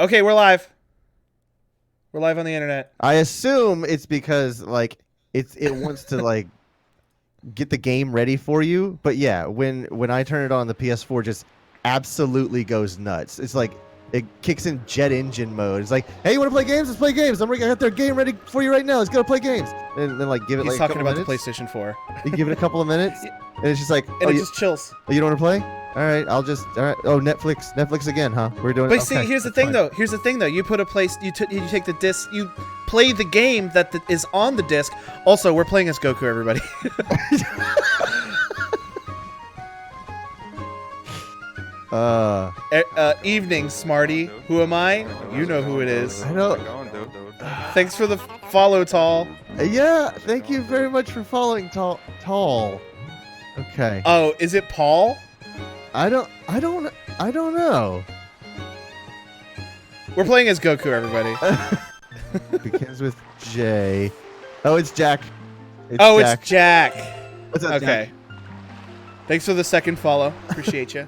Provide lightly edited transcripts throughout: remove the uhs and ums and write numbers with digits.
Okay, we're live. We're live on the internet. I assume it's because like it wants to like get the game ready for you. But yeah, when I turn it on, the PS4 just absolutely goes nuts. It's like it kicks in jet engine mode. It's like, hey, you want to play games? Let's play games. I got their game ready for you right now. Let's go play games. And then like give it He's like talking a couple about minutes. the PlayStation 4. You give it a couple of minutes, and it's just like, And it just chills. oh, you don't want to play? All right, all right. Oh, Netflix again, huh? We're doing. But see, okay, here's the that's thing fine. though. Here's the thing though. You put a place. You take the disc. You play the game that is on the disc. Also, we're playing as Goku, everybody. Evening, Smarty. Who am I? You know who it is. I know. Thanks for the follow, Tall. Yeah, thank you very much for following Tall. Okay. Oh, is it Paul? I don't know. We're playing as Goku, everybody. Begins with J. Oh, it's Jack. It's Jack. What's up, Okay. Thanks for the second follow. Appreciate you.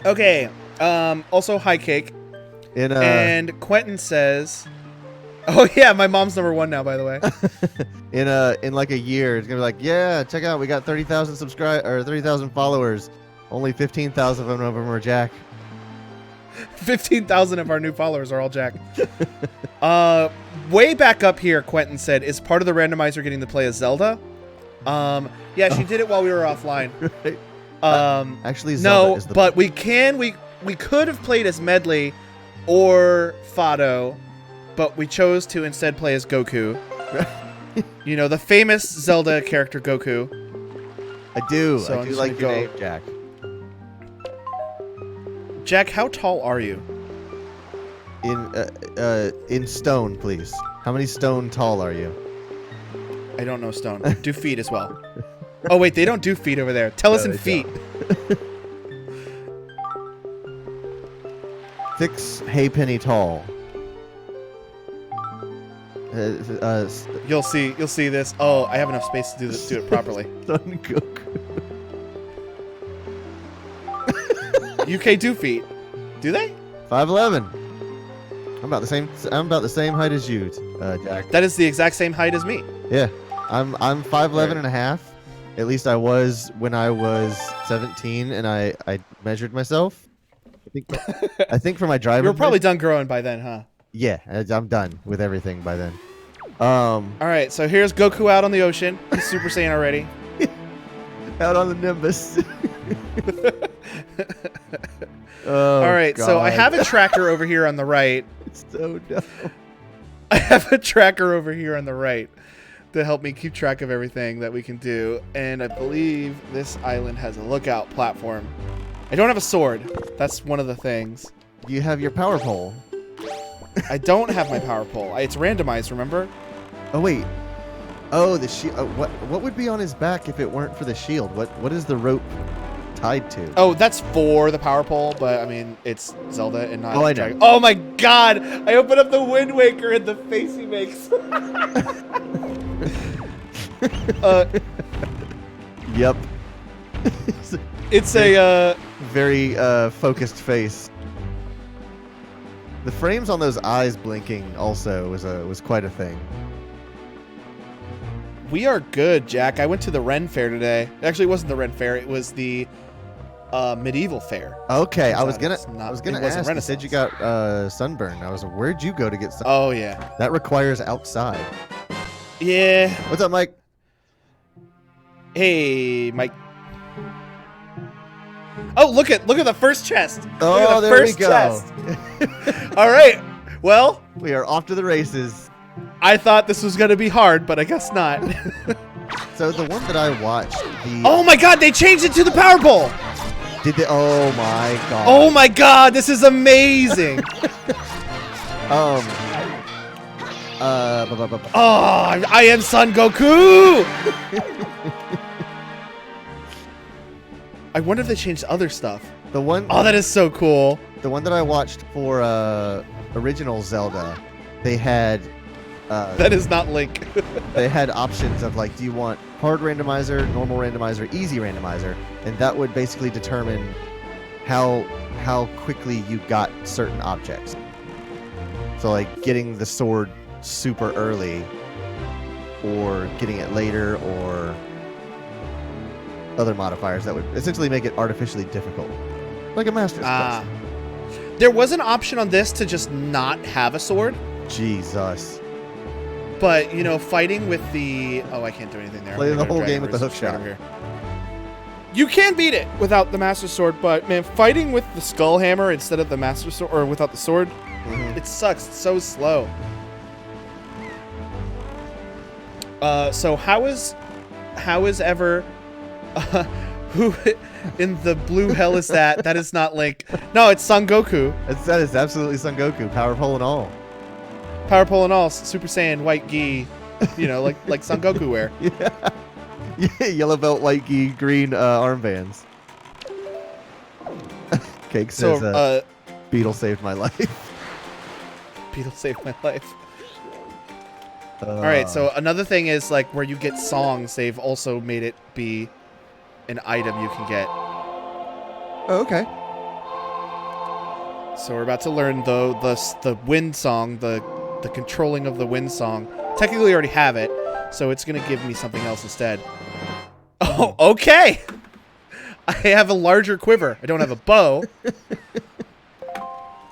Okay. Also, hi, Cake. And Quentin says, "Oh yeah, my mom's #1 now, by the way." in like a year, it's gonna be like, yeah, check out, we got 30,000 or 30,000 followers. Only 15,000 of them are Jack. 15,000 of our new followers are all Jack. Way back up here, Quentin said, "Is part of the randomizer getting to play as Zelda?" Yeah, she did it while we were offline. Right. Actually, Zelda no, is the but we could have played as Medley or Fado, but we chose to instead play as Goku. You know, the famous Zelda character Goku. I do. So I do like your name, Jack. Jack, how tall are you? In stone, please. How many stone tall are you? I don't know stone. Do feet as well. Oh wait, they don't do feet over there. Tell us in feet. 6 halfpenny tall. You'll see this. Oh, I have enough space to do it properly. Son Goku. UK do feet. Do they? 5'11". I'm about the same height as you, Jack. That is the exact same height as me. Yeah. I'm 5'11 and a half. At least I was when I was 17 and I measured myself. I think for my driver's You were probably done growing by then, huh? Yeah, I'm done with everything by then. All right, so here's Goku out on the ocean. He's Super Saiyan already. Out on the Nimbus. Oh, all right, God. so I have a tracker over here on the right. It's so dumb. I have a tracker over here on the right to help me keep track of everything that we can do. And I believe this island has a lookout platform. I don't have a sword. That's one of the things. You have your power pole. I don't have my power pole. It's randomized, remember? Oh, wait. Oh, the shield. What would be on his back if it weren't for the shield? What is the rope tied to? Oh, that's for the power pole, but I mean, it's Zelda and not I Dragon. know. Oh my God! I open up the Wind Waker and the face he makes. Yep. It's a very focused face. The frames on those eyes blinking also was quite a thing. We are good, Jack. I went to the Ren Fair today. Actually, it wasn't the Ren Fair. It was the medieval fair. Okay, I was gonna It ask. wasn't You said you got sunburn. I was like, where'd you go to get sun? Oh yeah. That requires outside. Yeah. What's up, Mike? Hey, Mike. Oh, look at the first chest. Oh, Look at the there first we go. chest. All right. Well, We are off to the races. I thought this was gonna be hard, but I guess not. So the one that I watched, Oh my God! They changed it to the power pole. did they? Oh my God. Oh my God! This is amazing. Oh, I am Son Goku. I wonder if they changed other stuff. the one. Oh, that is so cool. The one that I watched for original Zelda, they had That is not Link. they had options of like, do you want hard randomizer, normal randomizer, easy randomizer, and that would basically determine how how quickly you got certain objects. So like getting the sword super early, or getting it later, or other modifiers that would essentially make it artificially difficult, like a master's quest. There was an option on this to just not have a sword. Jesus. But, you know, fighting with the... Oh, I can't do anything there. Play the whole game with the hook shot. Here. You can beat it without the Master Sword, but, man, fighting with the Skull Hammer instead of the Master Sword, or without the sword, it sucks. It's so slow. So how is ever... who in the blue hell is that? That is not Link. No, it's Son Goku. That is absolutely Son Goku, power pole and all. Power pole and all, Super Saiyan, white gi, you know, like Son Goku wear. Yeah, yellow belt, white gi, green armbands. Cake says, So, Beetle saved my life. Beetle saved my life. All right, so another thing is like where you get songs. They've also made it be an item you can get. Oh, okay. So we're about to learn the wind song, the controlling of the wind song. Technically, I already have it, so it's gonna give me something else instead. Oh, okay. I have a larger quiver. I don't have a bow.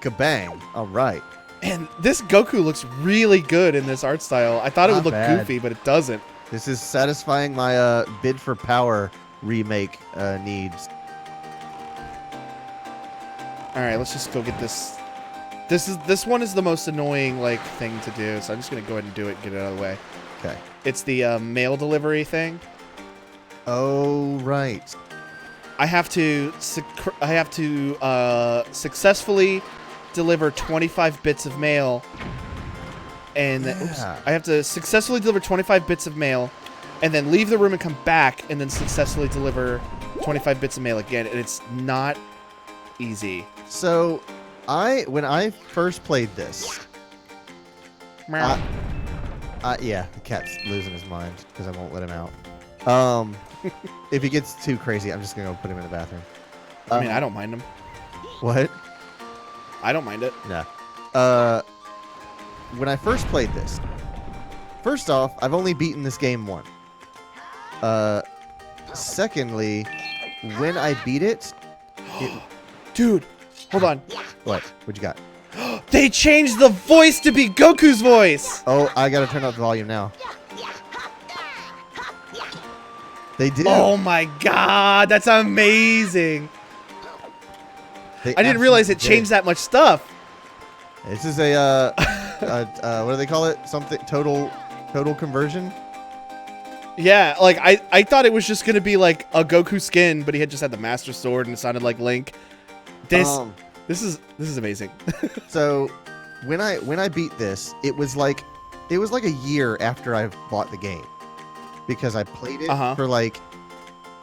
Kabang! All right. And this Goku looks really good in this art style. I thought it would look bad. goofy, but it doesn't. This is satisfying my bid for power remake needs. All right, let's just go get this. This one is the most annoying like thing to do, so I'm just gonna go ahead and do it and get it out of the way. Okay. It's the mail delivery thing. Oh right. I have to successfully deliver 25 bits of mail, and I have to successfully deliver 25 bits of mail, and then leave the room and come back, and then successfully deliver 25 bits of mail again, and it's not easy. So, when I first played this, yeah, the cat's losing his mind because I won't let him out. If he gets too crazy, I'm just gonna go put him in the bathroom. I mean, I don't mind him. What? I don't mind it. No. When I first played this, first off, I've only beaten this game once. Secondly, when I beat it, Dude, hold on. what? What you got? They changed the voice to be Goku's voice. Oh, I gotta turn up the volume now. They did. Oh my god, that's amazing. They I didn't realize it absolutely changed that much stuff. did. This is a what do they call it? Something total conversion. Yeah, like I thought it was just gonna be like a Goku skin, but he had just had the Master Sword and it sounded like Link. This is amazing. So when I beat this, it was like a year after I bought the game, because I played it for like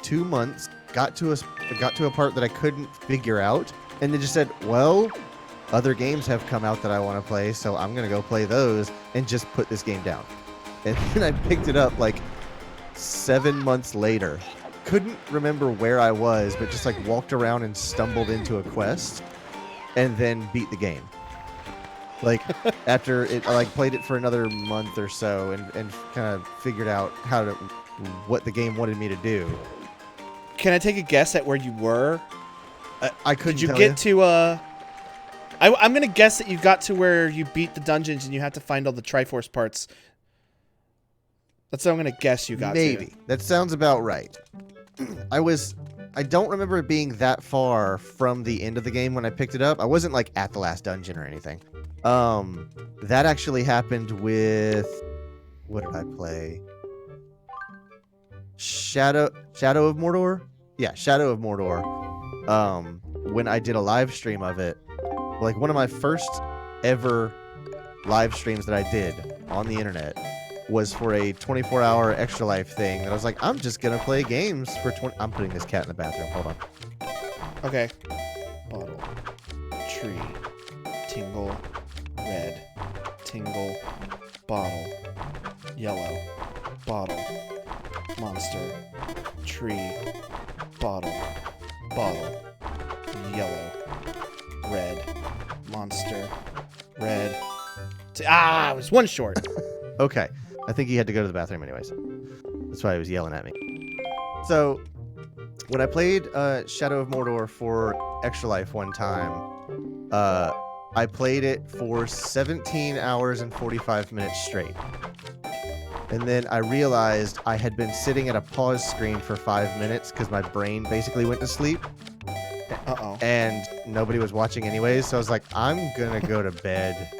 2 months, got to a part that I couldn't figure out, and then just said, well, other games have come out that I want to play, so I'm gonna go play those, and just put this game down. And then I picked it up like 7 months later. Couldn't remember where I was, but just like walked around and stumbled into a quest, and then beat the game. Like after it, I like played it for another month or so, and kind of figured out what the game wanted me to do. Can I take a guess at where you were? I couldn't. Did you tell get to I'm gonna guess that you got to where you beat the dungeons and you had to find all the Triforce parts. That's what I'm gonna guess you got to. Maybe. That sounds about right. I don't remember it being that far from the end of the game when I picked it up. I wasn't like at the last dungeon or anything. That actually happened with, what did I play? Shadow of Mordor? Yeah, Shadow of Mordor. When I did a live stream of it, like one of my first ever live streams that I did on the internet was for a 24-hour Extra Life thing that I was like, I'm just gonna play games for 20. I'm putting this cat in the bathroom. Hold on. Okay. Bottle. Tree. Tingle. Red. Tingle. Bottle. Yellow. Bottle. Monster. Tree. Bottle. Bottle. Yellow. monster, red. I was one short. Okay. I think he had to go to the bathroom anyways. That's why he was yelling at me. So, when I played Shadow of Mordor for Extra Life one time, I played it for 17 hours and 45 minutes straight. And then I realized I had been sitting at a pause screen for 5 minutes because my brain basically went to sleep. Uh-oh. And nobody was watching anyways, so I was like, I'm gonna go to bed.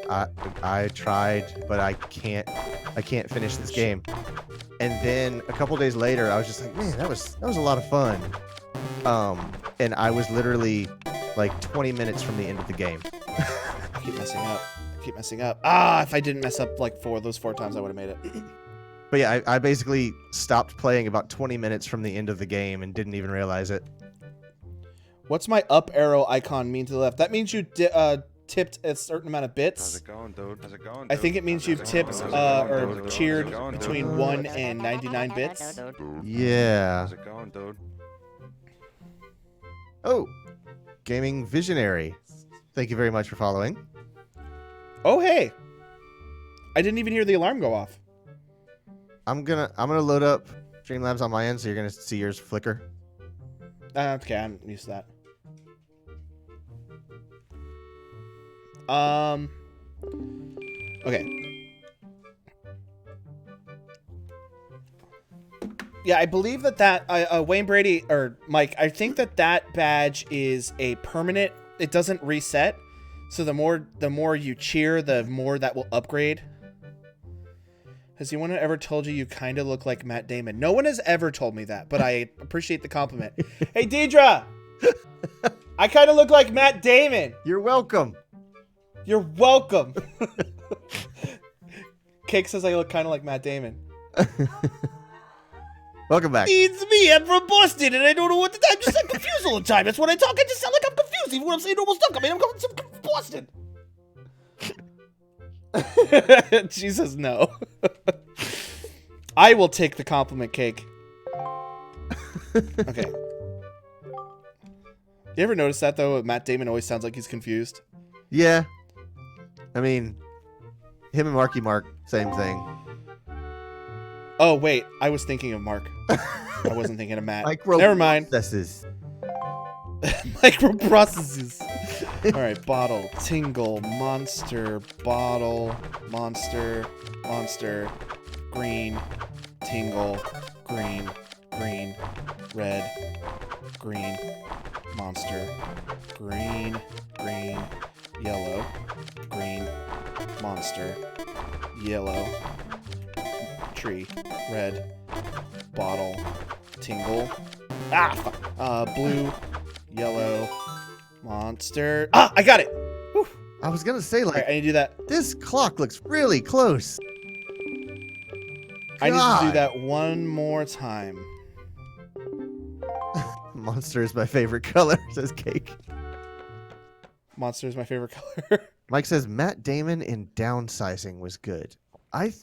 I tried, but I can't finish this game. And then a couple days later, I was just like, man, that was a lot of fun. And I was literally like 20 minutes from the end of the game. I keep messing up. If I didn't mess up like those four times, I would have made it. But yeah, I basically stopped playing about 20 minutes from the end of the game and didn't even realize it. What's my up arrow icon mean to the left? That means you tipped a certain amount of bits. How's it going, dude? How's it going, dude? I think it means you've tipped or cheered between 1 and 99 bits. Yeah. How's it going, dude? Oh, Gaming Visionary. Thank you very much for following. Oh, hey. I didn't even hear the alarm go off. I'm gonna load up Streamlabs on my end, so you're gonna see yours flicker. Okay, I'm used to that. Okay. Yeah, I believe that Wayne Brady or Mike, I think that badge is a permanent. It doesn't reset. So the more you cheer, the more that will upgrade. Has anyone ever told you kind of look like Matt Damon? No one has ever told me that, but I appreciate the compliment. Hey, Deidre! I kind of look like Matt Damon. You're welcome. You're welcome. Cake says I look kind of like Matt Damon. Welcome back. It's me. I'm from Boston, and I don't know what to. I'm just like confused all the time. That's when I talk. I just sound like I'm confused. Even when I'm saying normal stuff, I mean, I'm coming from Boston. She says no. I will take the compliment, Cake. Okay. You ever notice that, though? Matt Damon always sounds like he's confused. Yeah. I mean, him and Marky Mark, same thing. Oh, wait. I was thinking of Mark. I wasn't thinking of Matt. Never mind. Microprocesses. All right, bottle, tingle, monster, bottle, monster, monster, green, tingle, green, green, red, green, monster, green, green, yellow, green, monster, yellow, tree, red, bottle, tingle, fuck, blue, yellow, monster. I got it. Whew. I was gonna say, like, right, I need to do that. This clock looks really close. I need to do that one more time. Monster is my favorite color, says Cake. Monster is my favorite color. Mike says Matt Damon in Downsizing was good. I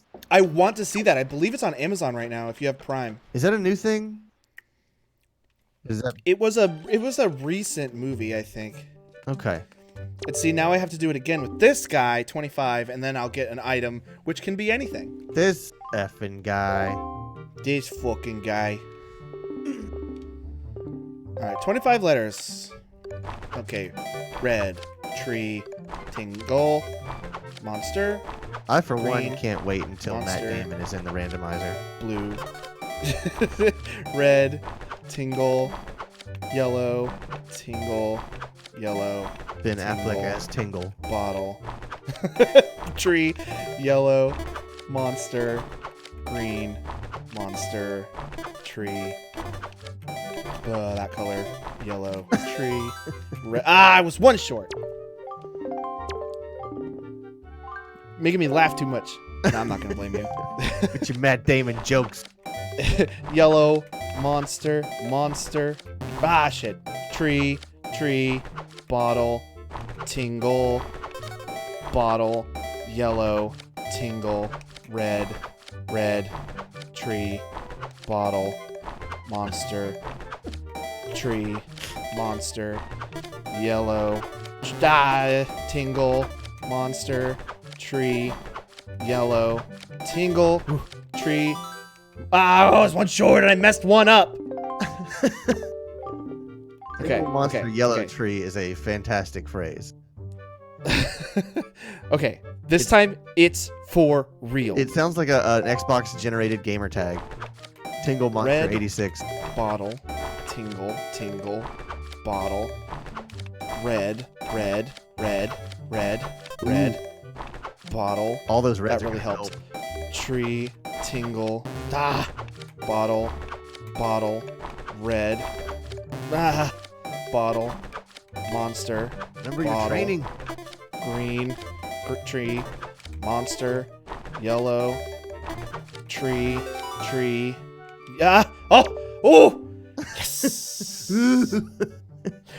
want to see that. I believe it's on Amazon right now if you have Prime. Is that a new thing? It was a recent movie, I think. Okay. Let's see, now I have to do it again with this guy, 25, and then I'll get an item, which can be anything. This effing guy. This fucking guy. Alright, 25 letters. Okay. Red, tree, tingle, monster. I, for green, one, can't wait until monster, Matt Damon is in the randomizer. Blue. Red, tingle, yellow, tingle, yellow. Ben tingle, Affleck as Tingle. Bottle. Tree, yellow, monster, green, monster, tree. That color, yellow, tree, red. I was one short. Making me laugh too much. No, I'm not gonna blame you. With your Matt Damon jokes. Yellow, monster, monster. Shit. Tree, tree, bottle, tingle, bottle, yellow, tingle, red, red, tree, bottle, monster, tree, monster, yellow, Tingle, monster, tree, yellow, tingle, tree. Ah, I was one short and I messed one up. Okay. Monster yellow tree is a fantastic phrase. Okay. This time it's for real. It sounds like an Xbox generated gamer tag. Tingle Monster Red 86. Bottle, tingle, tingle, bottle, red, red, red, red, red, bottle. All those reds That really helped. Tree, tingle, bottle, bottle, red, bottle, monster. Remember bottle, your training. Green, tree, monster, yellow, tree, tree. Oh! Yes!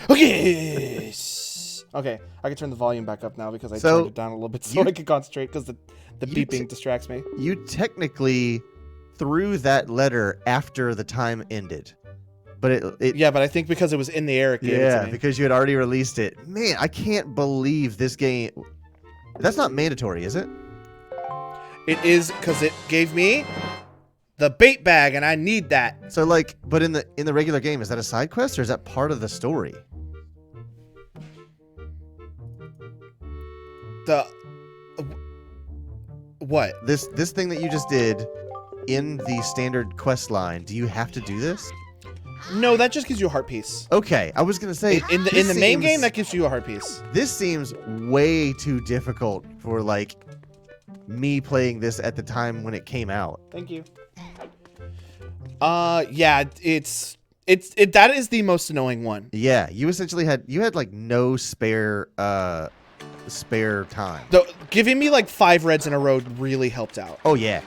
Okay. Okay, I can turn the volume back up now because I turned it down a little bit so I can concentrate because the beeping distracts me. You technically threw that letter after the time ended. But it Yeah, but I think because it was in the air, it gave it to me. because you had already released it. Man, I can't believe this game. That's not mandatory, is it? It is because it gave me the bait bag, and I need that. So like, but in the regular game, is that a side quest or is that part of the story? What? This thing that you just did in the standard quest line, do you have to do this? No, that just gives you a heart piece. Okay, I was gonna say In the main game, that gives you a heart piece. This seems way too difficult for like me playing this at the time when it came out. Thank you. Yeah, that is the most annoying one. Yeah, you essentially had like no spare time. Though giving me like 5 reds in a row really helped out. Oh yeah.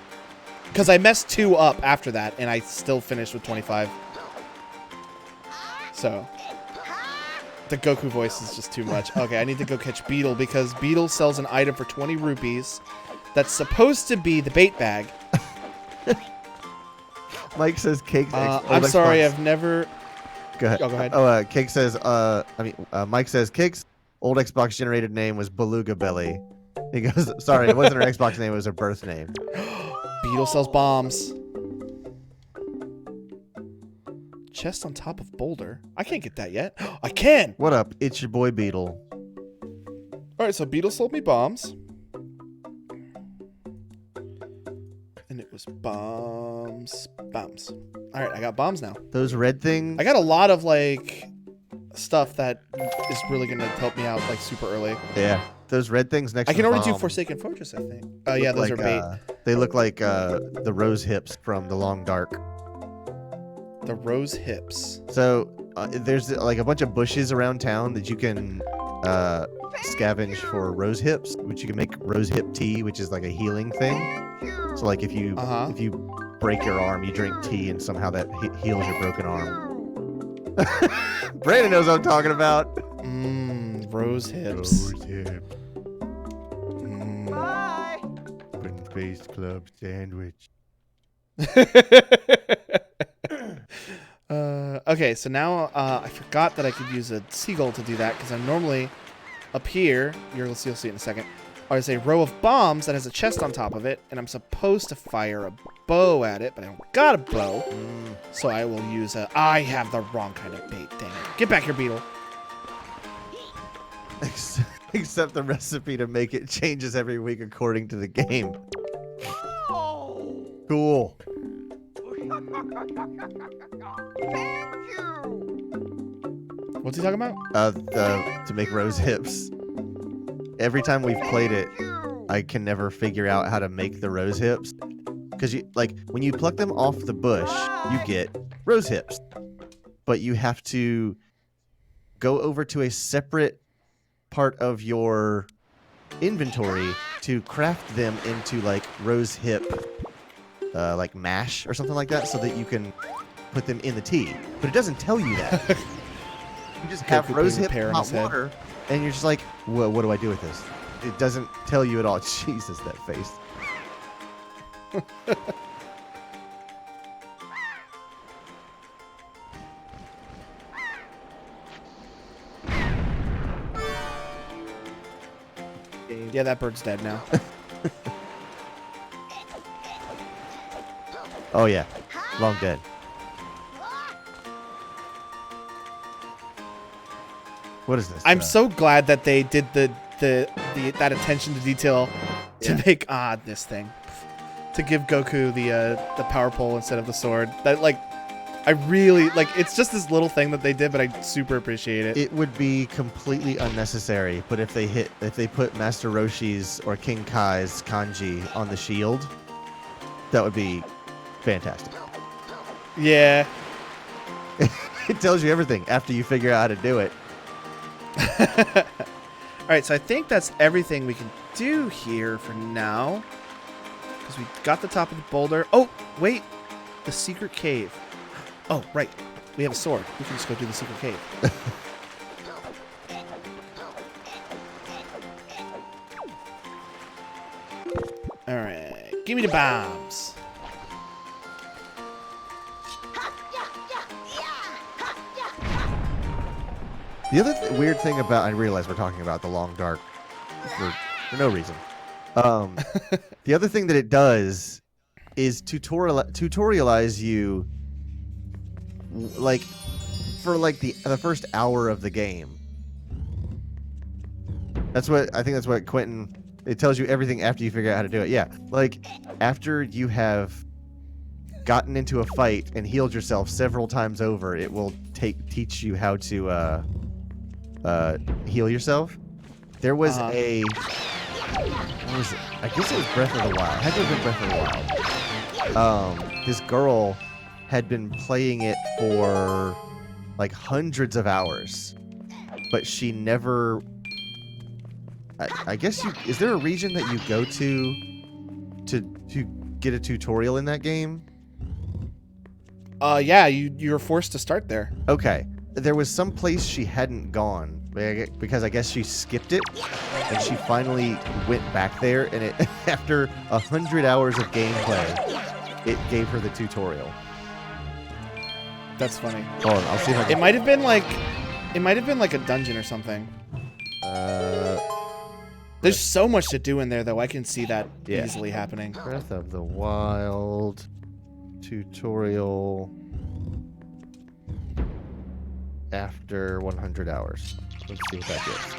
Because I messed 2 up after that, and I still finished with 25. So, the Goku voice is just too much. Okay, I need to go catch Beetle, because Beetle sells an item for 20 rupees that's supposed to be the bait bag. Mike says cake. I'm sorry, I've never... Go ahead. Oh, go ahead. Oh, Cake says, Mike says, Cake's old Xbox generated name was Beluga Belly. He goes, sorry, it wasn't her Xbox name, it was her birth name. Beetle sells bombs. Chest on top of boulder. I can't get that yet. I can! What up? It's your boy Beetle. Alright, so Beetle sold me bombs. And it was bombs. Bombs. Alright, I got bombs now. Those red things. I got a lot of, like, stuff that is really going to help me out, like, super early. Yeah. Those red things next to I can the already do bomb Forsaken Fortress, I think. Oh, yeah, those like, are bait. They look like the rose hips from The Long Dark. The rose hips. So there's like a bunch of bushes around town that you can scavenge for rose hips, which you can make rose hip tea, which is like a healing thing. So like if you break your arm, you drink tea, and somehow that heals your broken arm. Brandon knows what I'm talking about. Rose hips. Rose hip. Bye. Open faced club sandwich. Okay, so now I forgot that I could use a seagull to do that, because I'm normally up here. You'll see it in a second. There's a row of bombs that has a chest on top of it, and I'm supposed to fire a bow at it, but I don't got a bow. So I will use a... I have the wrong kind of bait, dang it. Get back here, Beetle. Except the recipe to make it changes every week according to the game. Cool. Thank you. What's he talking about? To make rose hips. Every time we've played it, I can never figure out how to make the rose hips. Because you like when you pluck them off the bush, you get rose hips. But you have to go over to a separate part of your inventory to craft them into like rose hip like mash or something like that, so that you can put them in the tea. But it doesn't tell you that. You just have rose hip hot water, and you're just like, what do I do with this? It doesn't tell you at all. Jesus, that face. game. Yeah, that bird's dead now. Oh yeah, long dead. What is this? I'm so glad that they did the that attention to detail to Yeah. make this thing to give Goku the power pole instead of the sword. That like I really like. It's just this little thing that they did, but I super appreciate it. It would be completely unnecessary, but if they put Master Roshi's or King Kai's kanji on the shield, that would be fantastic. Yeah. It tells you everything after you figure out how to do it. All right, so I think that's everything we can do here for now. Because we got the top of the boulder. Oh, wait. The secret cave. Oh, right. We have a sword. We can just go do the secret cave. All right. Give me the bombs. The other weird thing about, I realize we're talking about the long dark for no reason. The other thing that it does is tutorialize you, like, for like the first hour of the game. I think that's what Quentin. It tells you everything after you figure out how to do it. Yeah, like after you have gotten into a fight and healed yourself several times over, it will teach you how to heal yourself. There was what was it? I guess it was Breath of the Wild. It had to have been Breath of the Wild. This girl had been playing it for like hundreds of hours, but she never. I guess is there a region that you go to get a tutorial in that game? Yeah, you're forced to start there. Okay. There was some place she hadn't gone because I guess she skipped it, and she finally went back there, and it after 100 hours of gameplay, it gave her the tutorial. That's funny. Hold on, I'll see if I can. It might have been like a dungeon or something. There's so much to do in there, though. I can see that easily happening. Breath of the Wild tutorial after 100 hours. Let's see what that gets.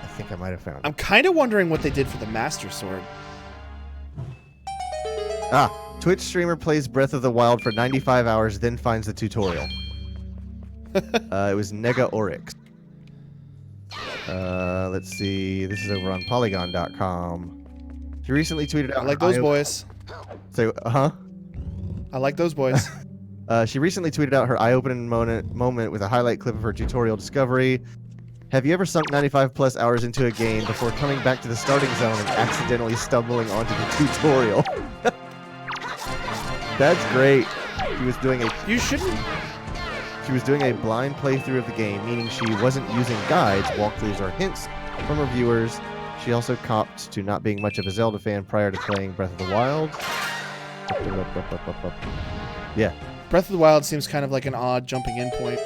I think I might have found it. I'm kind of wondering what they did for the Master Sword. Twitch streamer plays Breath of the Wild for 95 hours, then finds the tutorial. It was Nega Oryx. Let's see. This is over on Polygon.com. She recently tweeted out. I like those boys. So, I like those boys. She recently tweeted out her eye-opening moment with a highlight clip of her tutorial discovery. Have you ever sunk 95 plus hours into a game before coming back to the starting zone and accidentally stumbling onto the tutorial? That's great. She was doing You shouldn't. She was doing a blind playthrough of the game, meaning she wasn't using guides, walkthroughs, or hints from her viewers. She also copped to not being much of a Zelda fan prior to playing Breath of the Wild. Yeah. Breath of the Wild seems kind of like an odd jumping in point.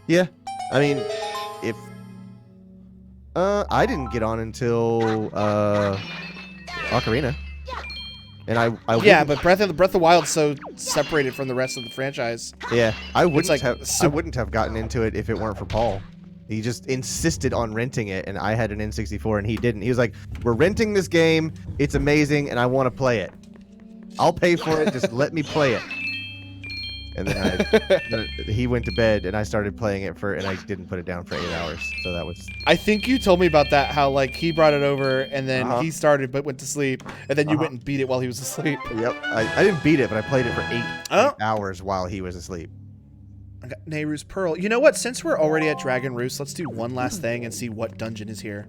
Yeah. I mean, if... I didn't get on until Ocarina. And I Yeah, wouldn't- but Breath of the Wild's so separated from the rest of the franchise. Yeah, I wouldn't like have. I wouldn't have gotten into it if it weren't for Paul. He just insisted on renting it, and I had an N64, and he didn't. He was like, "We're renting this game. It's amazing, and I want to play it. I'll pay for it. Just let me play it." And then he went to bed, and I started playing it and I didn't put it down for 8 hours. So that was. I think you told me about that. How like he brought it over, and then he started but went to sleep, and then you went and beat it while he was asleep. Yep, I didn't beat it, but I played it for 8 hours while he was asleep. I got Nehru's Pearl. You know what? Since we're already at Dragon Roost, let's do one last thing and see what dungeon is here.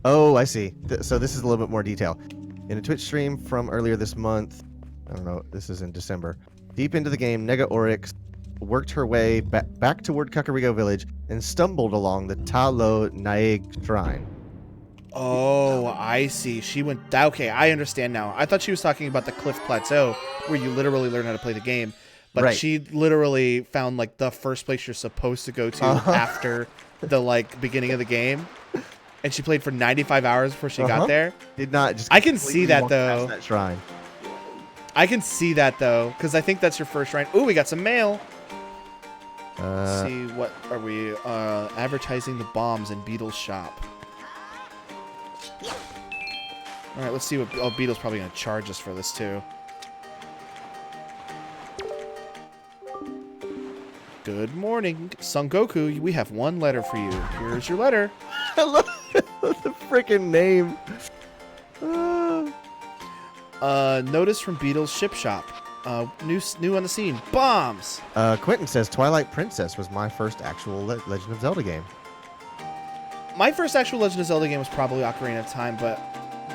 Oh, I see. So this is a little bit more detail. In a Twitch stream from earlier this month, I don't know, this is in December, deep into the game, Nega Oryx worked her way back toward Kakariko Village and stumbled along the Ta Lo Naeg Shrine. Oh, I see. She went... Okay, I understand now. I thought she was talking about the Cliff Plateau, where you literally learn how to play the game. But Right. she literally found, like, the first place you're supposed to go to after the, like, beginning of the game. And she played for 95 hours before she got there. Did not just. I can see completely that, walk past though. That shrine. I can see that, though, because I think that's your first shrine. Ooh, we got some mail. Let's see, what are we... advertising the bombs in Beetle's shop. Alright, let's see what... Oh, Beetle's probably going to charge us for this, too. Good morning, Son Goku. We have one letter for you. Here's your letter. I love the freaking name. Notice from Beetle's ship shop. New on the scene. Bombs! Quentin says Twilight Princess was my first actual Legend of Zelda game. My first actual Legend of Zelda game was probably Ocarina of Time, but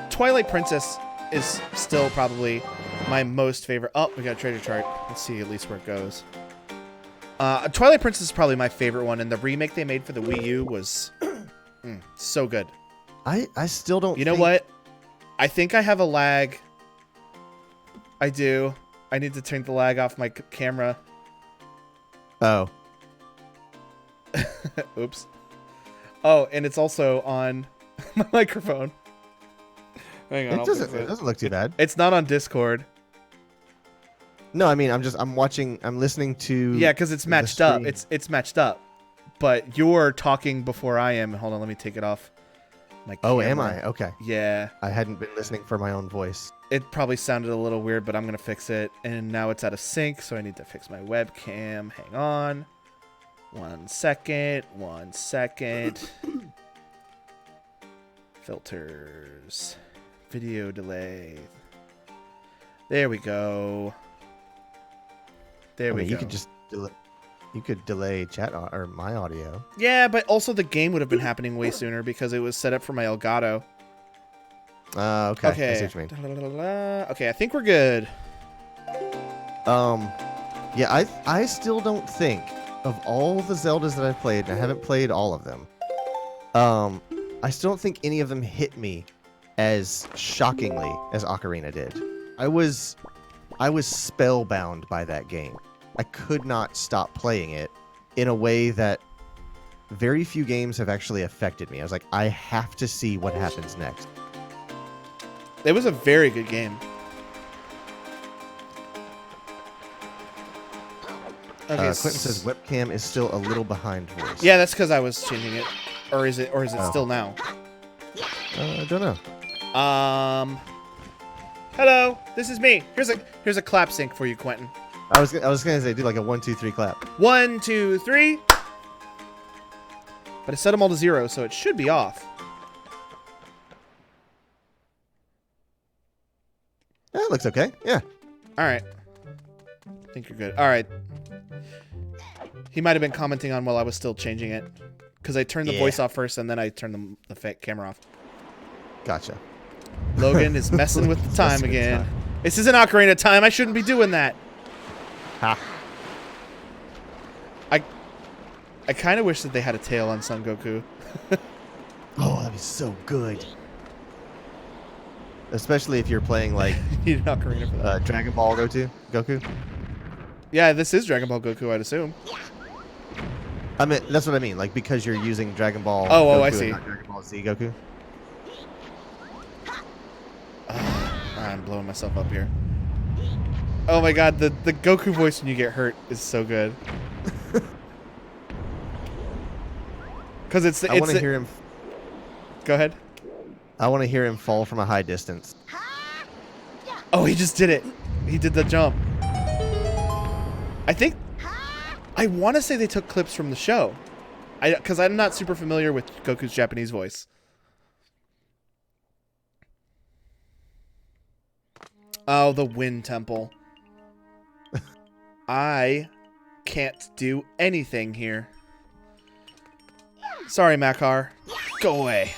Twilight Princess is still probably my most favorite. Oh, we got a treasure chart. Let's see at least where it goes. Twilight Princess is probably my favorite one, and the remake they made for the Wii U was so good. I still don't. You know what? I think I have a lag. I do. I need to turn the lag off my camera. Oh. Oops. Oh, and it's also on my microphone. Hang on. It doesn't look too bad. It's not on Discord. No, I mean I'm listening to. Yeah, because it's matched up. It's matched up. But you're talking before I am. Hold on, let me take it off. My camera. Oh, am I? Okay. Yeah. I hadn't been listening for my own voice. It probably sounded a little weird, but I'm gonna fix it. And now it's out of sync, so I need to fix my webcam. Hang on. 1 second. 1 second. Filters. Video delay. There we go. There we go. You could delay chat or my audio. Yeah, but also the game would have been happening way sooner because it was set up for my Elgato. Okay. Okay. I see what you mean. Okay, I think we're good. Yeah, I still don't think of all the Zeldas that I've played, and I haven't played all of them. I still don't think any of them hit me as shockingly as Ocarina did. I was spellbound by that game. I could not stop playing it in a way that very few games have actually affected me. I was like, I have to see what happens next. It was a very good game. Okay, Quentin says webcam is still a little behind voice. yeah, that's because I was changing it. Or is it still now? I don't know. Hello, this is me. Here's a clap sync for you, Quentin. I was gonna say do like a 1, 2, 3 clap. 1, 2, 3. But I set them all to 0, so it should be off. That looks okay. Yeah. All right. I think you're good. All right. He might have been commenting on while I was still changing it. Because I turned the voice off first, and then I turned the camera off. Gotcha. Logan is messing with the time Messing with again. time. This isn't Ocarina of Time. I shouldn't be doing that. Ha. I kind of wish that they had a tail on Son Goku. Oh, that'd be so good. Especially if you're playing like You need an Ocarina for that. Dragon Ball Goku. Yeah, this is Dragon Ball Goku, I'd assume. I mean, that's what I mean. Like because you're using Dragon Ball. Oh, Goku I and see. not Dragon Ball Z Goku. I'm blowing myself up here. Oh my god, the Goku voice when you get hurt is so good. Because it's I want to hear him. Go ahead. I want to hear him fall from a high distance. Oh, he just did it. He did the jump. I want to say they took clips from the show. Because I'm not super familiar with Goku's Japanese voice. Oh, the Wind Temple. I can't do anything here. Sorry, Makar. Go away.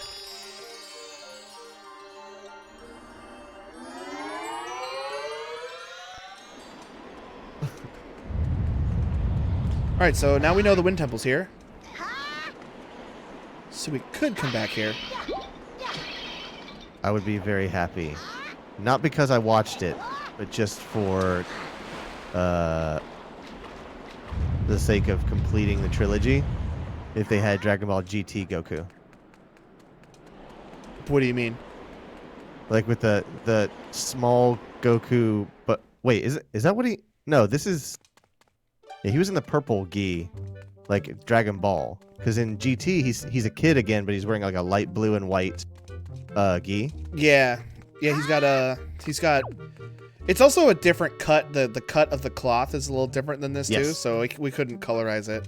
Alright, so now we know the Wind Temple's here. So we could come back here. I would be very happy. Not because I watched it, but just for the sake of completing the trilogy. If they had Dragon Ball GT Goku. What do you mean? Like with the small Goku, but wait, is that what he? No, this is. Yeah, he was in the purple gi, like Dragon Ball. Because in GT, he's a kid again, but he's wearing like a light blue and white gi. Yeah, he's got. It's also a different cut. The cut of the cloth is a little different than this too, Yes. so we couldn't colorize it.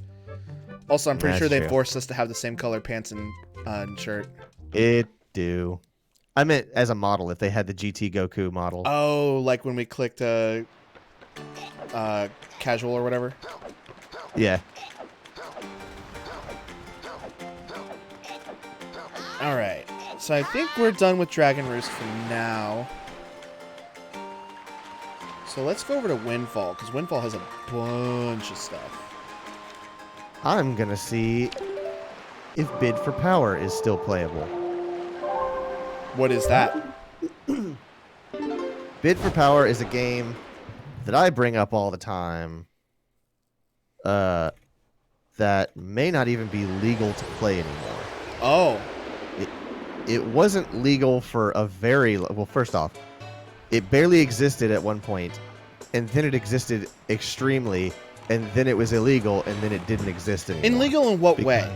Also, I'm pretty That's sure they true. forced us to have the same color pants and shirt. It do. I meant as a model, if they had the GT Goku model. Oh, like when we clicked casual or whatever. Yeah. All right, so I think we're done with Dragon Roost for now. So let's go over to Windfall, because Windfall has a bunch of stuff. I'm gonna see if Bid for Power is still playable. What is that? Bid for Power is a game that I bring up all the time. That may not even be legal to play anymore. Oh, It wasn't legal for a very well. First off, it barely existed at one point, and then it existed extremely, and then it was illegal, and then it didn't exist anymore. illegal in what way?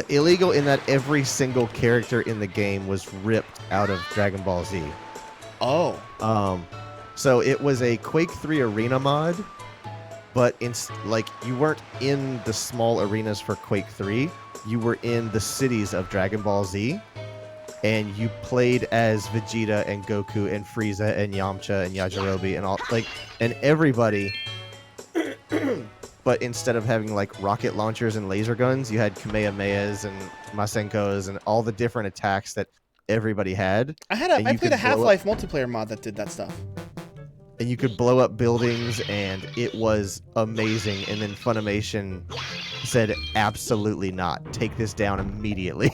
Illegal in that every single character in the game was ripped out of Dragon Ball Z. Oh, So it was a Quake 3 arena mod, but like you weren't in the small arenas for Quake 3. You were in the cities of Dragon Ball Z, and you played as Vegeta and Goku and Frieza and Yamcha and Yajirobe and all and everybody. But instead of having like rocket launchers and laser guns, you had Kamehamehas and Masenkos and all the different attacks that everybody had. I And you played a could blow Half-Life multiplayer mod that did that stuff. And you could blow up buildings, and it was amazing. And then Funimation said, absolutely not. Take this down immediately.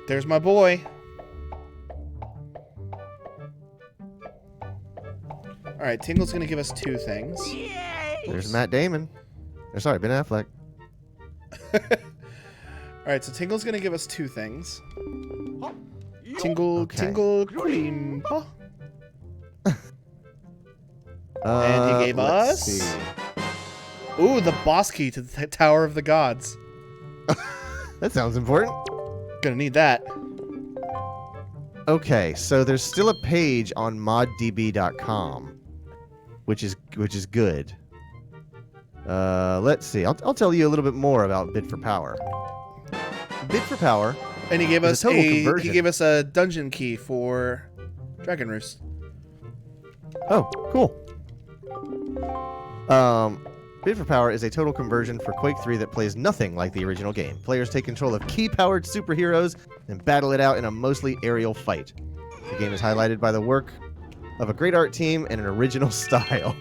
There's my boy. All right, Tingle's gonna give us two things. There's Matt Damon. Or, sorry, Ben Affleck. All right, so Tingle's gonna give us two things. Tingle, Okay. Tingle, Creampa. And he gave let's us- see. Ooh, the boss key to the Tower of the Gods. That sounds important. Gonna need that. Okay, so there's still a page on moddb.com, which is good. Let's see. I'll tell you a little bit more about Bid for Power. Bid for Power. And he gave It's us a total he conversion. gave us a dungeon key for Dragon Roost. Oh, cool. Bid for Power is a total conversion for Quake 3 that plays nothing like the original game. Players take control of key-powered superheroes and battle it out in a mostly aerial fight. The game is highlighted by the work of a great art team and an original style.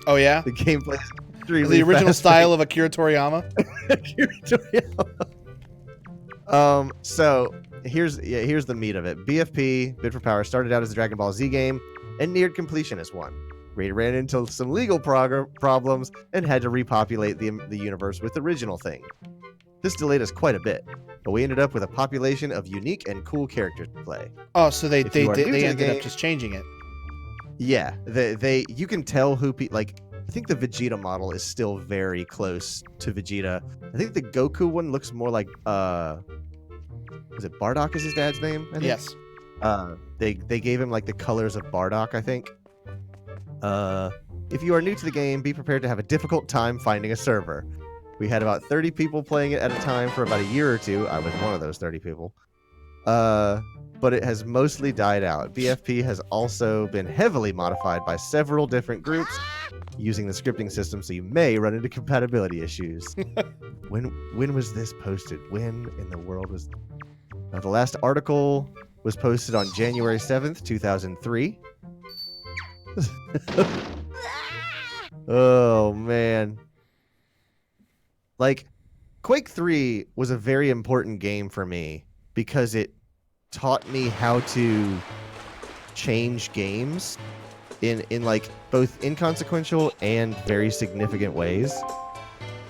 Oh yeah, The gameplay is extremely the original fast-paced. style of Akira Toriyama. So here's the meat of it. BFP, Bid for Power, started out as a Dragon Ball Z game and neared completion as one. We ran into some legal problems and had to repopulate the universe with the original thing. This delayed us quite a bit, but we ended up with a population of unique and cool characters to play. Oh, so they If you are new to the ended up game- just changing it. Yeah, you can tell who like. I think the Vegeta model is still very close to Vegeta. I think the Goku one looks more like was it Bardock is his dad's name? I think? Yes. They gave him like the colors of Bardock, I think. If you are new to the game, be prepared to have a difficult time finding a server. We had about 30 people playing it at a time for about a year or two. I was one of those 30 people. But it has mostly died out. BFP has also been heavily modified by several different groups using the scripting system, so you may run into compatibility issues. When was this posted? When in the world was... the last article was posted on January 7th, 2003. Oh, man. Like, Quake 3 was a very important game for me because it taught me how to change games in like both inconsequential and very significant ways.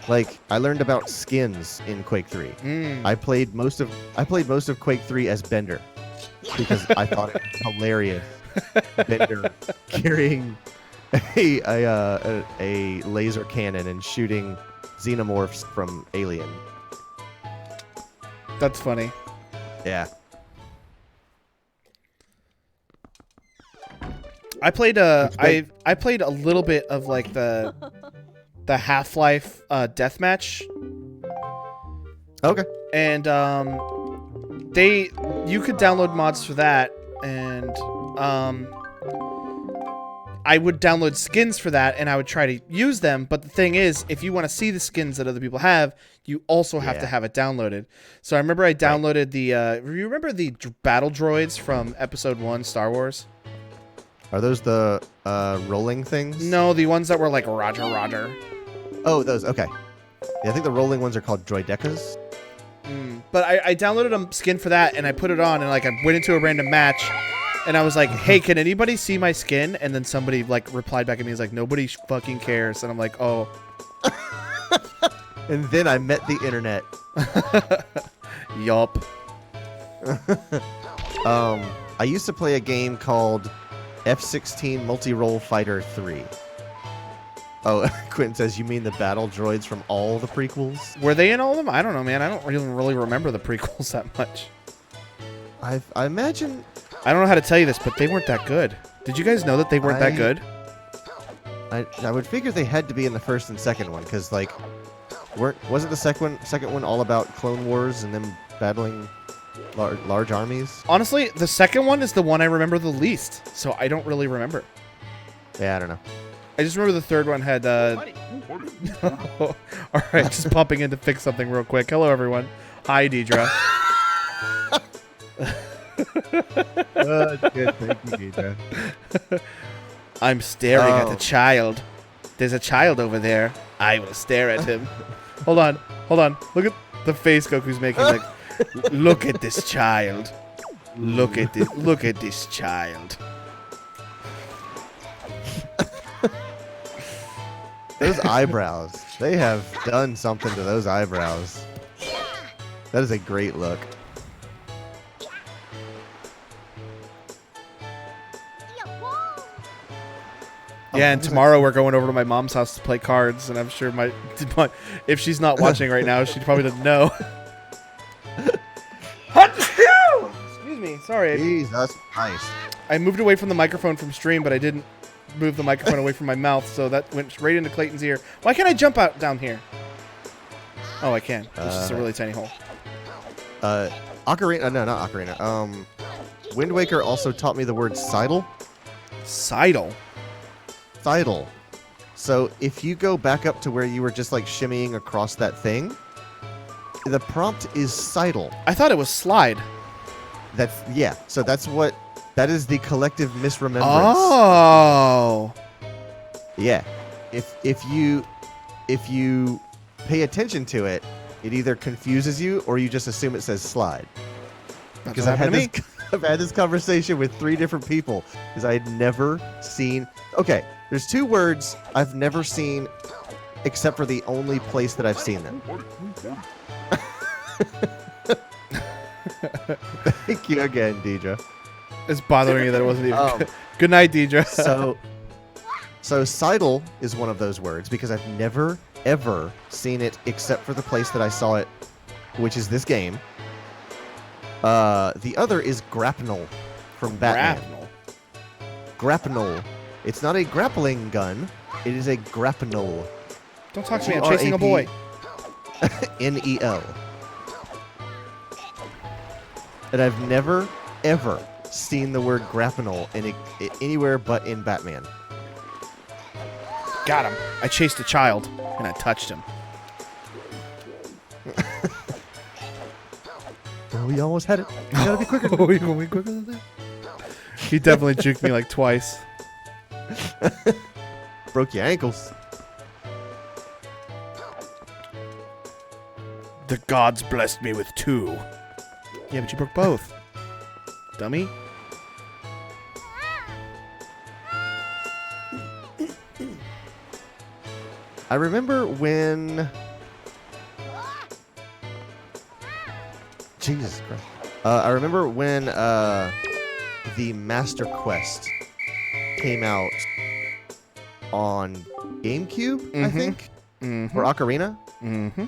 Like I learned about skins in Quake 3. I played most of Quake 3 as Bender because I thought it was hilarious. Bender carrying a laser cannon and shooting xenomorphs from Alien. That's funny. Yeah. I played I played a little bit of like the Half-Life deathmatch. Okay. And you could download mods for that, and I would download skins for that, and I would try to use them. But the thing is, if you want to see the skins that other people have, you also have to have it downloaded. So I remember I downloaded the. You remember the battle droids from Episode 1 Star Wars? Are those the rolling things? No, the ones that were like Roger Roger. Oh, those. Okay. Yeah, I think the rolling ones are called droidecas. But I downloaded a skin for that, and I put it on, and like I went into a random match, and I was like, "Hey, can anybody see my skin?" And then somebody like replied back at me, "Is like nobody fucking cares." And I'm like, "Oh." And then I met the internet. Yup. I used to play a game called F-16 Multi-Role Fighter 3. Oh, Quentin says, you mean the battle droids from all the prequels? Were they in all of them? I don't know, man. I don't really remember the prequels that much. I imagine... I don't know how to tell you this, but they weren't that good. Did you guys know that they weren't that good? I would figure they had to be in the first and second one, because, like, wasn't the second one all about Clone Wars and them battling large armies? Honestly, the second one is the one I remember the least, so I don't really remember. Yeah, I don't know. I just remember the third one had, All right, just popping in to fix something real quick. Hello, everyone. Hi, Deidre. That's good. Thank you, Deidre. I'm staring at a child. There's a child over there. I will stare at him. Hold on. Look at the face Goku's making. Like, look at this child. Look at this child. Those eyebrows. They have done something to those eyebrows. That is a great look. Yeah, and tomorrow we're going over to my mom's house to play cards, and I'm sure if she's not watching right now, she probably doesn't know. Excuse me, sorry. Jesus Christ. I moved away from the microphone from stream, but I didn't move the microphone away from my mouth, so that went right into Clayton's ear. Why can't I jump out down here? Oh, I can. It's just a really tiny hole. Ocarina. No, not Ocarina. Wind Waker also taught me the word sidle. Sidle? Sidle. So if you go back up to where you were just like shimmying across that thing, the prompt is sidle. I thought it was slide. So that is the collective misremembrance. Oh. Yeah. If you pay attention to it, it either confuses you or you just assume it says slide. Because I've had this conversation with 3 different people because I had never seen. Okay, there's 2 words I've never seen except for the only place that I've seen them. Thank you again, Deidre. It's bothering you that it wasn't even good night, Deidre. So sidle is one of those words because I've never, ever seen it except for the place that I saw it, which is this game. The other is grapnel from Batman. Grapnel. It's not a grappling gun. It is a grapnel. Don't talk to me. I'm chasing a boy. N-E-L. And I've never, ever seen the word grapnel anywhere but in Batman. Got him. I chased a child, and I touched him. Oh, we almost had it. We gotta be quicker. Oh, you gonna be quicker than that? He definitely juked me like twice. Broke your ankles. The gods blessed me with 2. Yeah, but you broke both. dummy. I remember when. Jesus Christ. I remember when the Master Quest came out on GameCube, I think, or Ocarina. Mm-hmm.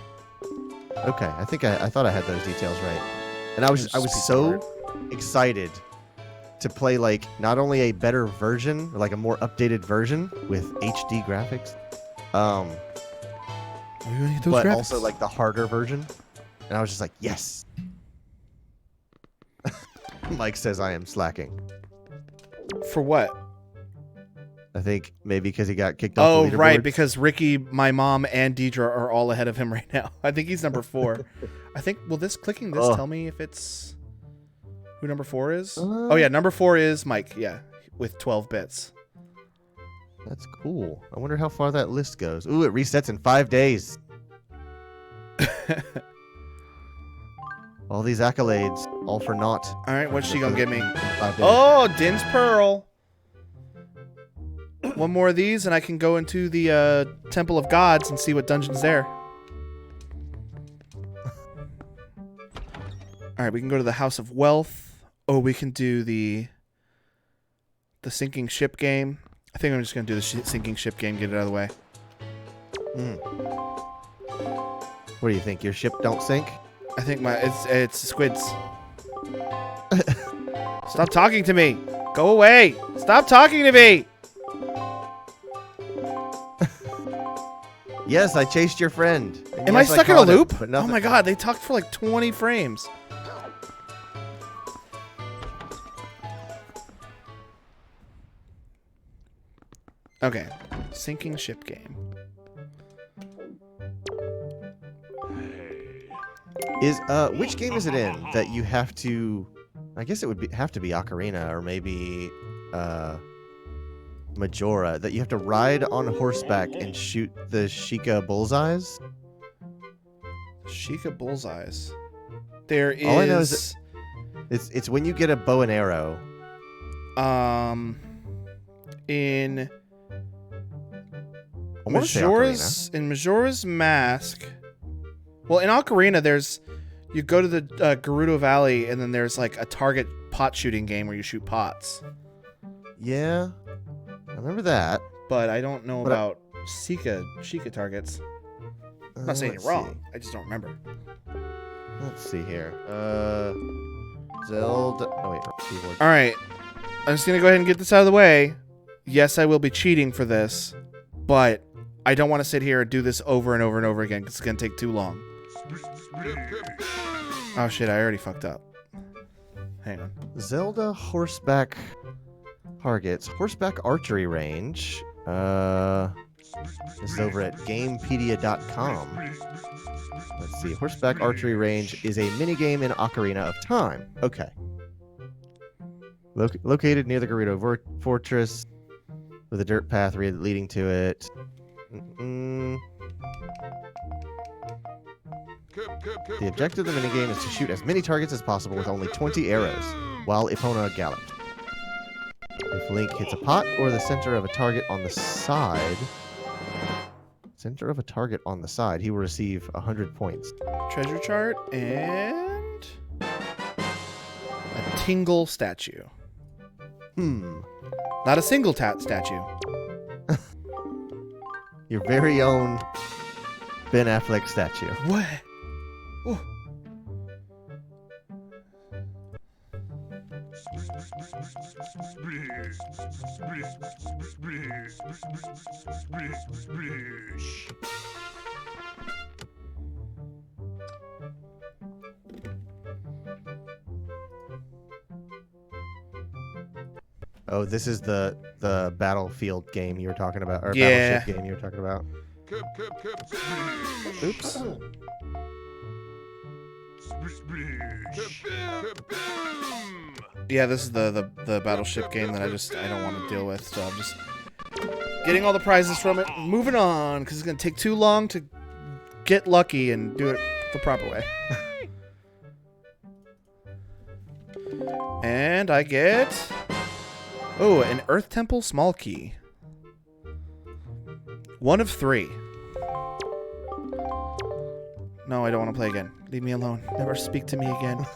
Okay, I thought I had those details right, and I was so excited to play like not only a better version, like a more updated version with HD graphics, but also like the harder version, and I was just like, yes. Mike says I am slacking. For what? I think maybe because he got kicked off Oh, the leaderboard. right, because Ricky, my mom, and Deidre are all ahead of him right now. I think he's number 4. I think, will clicking this tell me if it's who number 4 is? Oh, yeah, number 4 is Mike, yeah, with 12 bits. That's cool. I wonder how far that list goes. Ooh, it resets in 5 days. All these accolades, all for naught. All right, what's she gonna give me? 5 days. Oh, Din's Pearl. One more of these, and I can go into the Temple of Gods and see what dungeon's there. All right, we can go to the House of Wealth. Oh, we can do the sinking ship game. I think I'm just gonna do the sinking ship game. Get it out of the way. What do you think? Your ship don't sink? I think it's squids. Stop talking to me. Go away. Stop talking to me. Yes, I chased your friend. And Am yes, I stuck in a caught him, loop? but Oh nothing. my god, they talked for like 20 frames. Okay, sinking ship game. Is which game is it in that you have to? I guess it would have to be Ocarina or maybe Majora, that you have to ride on horseback and shoot the Sheikah bullseyes. Sheikah bullseyes. There is. All I know is it's when you get a bow and arrow. In I wanna say Ocarina. Majora's Mask. Well, in Ocarina, you go to the Gerudo Valley, and then there's like a target pot shooting game where you shoot pots. Yeah, I remember that. But I don't know about Sheikah targets. I'm not saying you're wrong. I just don't remember. Let's see here. Zelda. Oh wait, keyboard. All right, I'm just gonna go ahead and get this out of the way. Yes, I will be cheating for this, but I don't want to sit here and do this over and over and over again because it's gonna take too long. Oh shit, I already fucked up. Hang on. Zelda horseback targets. Horseback archery range. This is over at Gamepedia.com. Let's see. Horseback archery range is a minigame in Ocarina of Time. Okay. Located near the Gerudo Fortress with a dirt path leading to it. The objective of the minigame is to shoot as many targets as possible with only 20 arrows, while Epona galloped. If Link hits a pot or the center of a target on the side, he will receive 100 points. Treasure chart and a tingle statue. Not a single statue. Your very own Ben Affleck statue. What? Oh. Oh, this is the Battlefield game you were talking about, or Yeah. Battleship game you were talking about. Oops. Yeah, this is the battleship game that I don't want to deal with, so I'm just getting all the prizes from it, moving on, because it's going to take too long to get lucky and do it the proper way. And I get... Oh, an Earth Temple small key. 1 of 3. No, I don't want to play again. Leave me alone. Never speak to me again.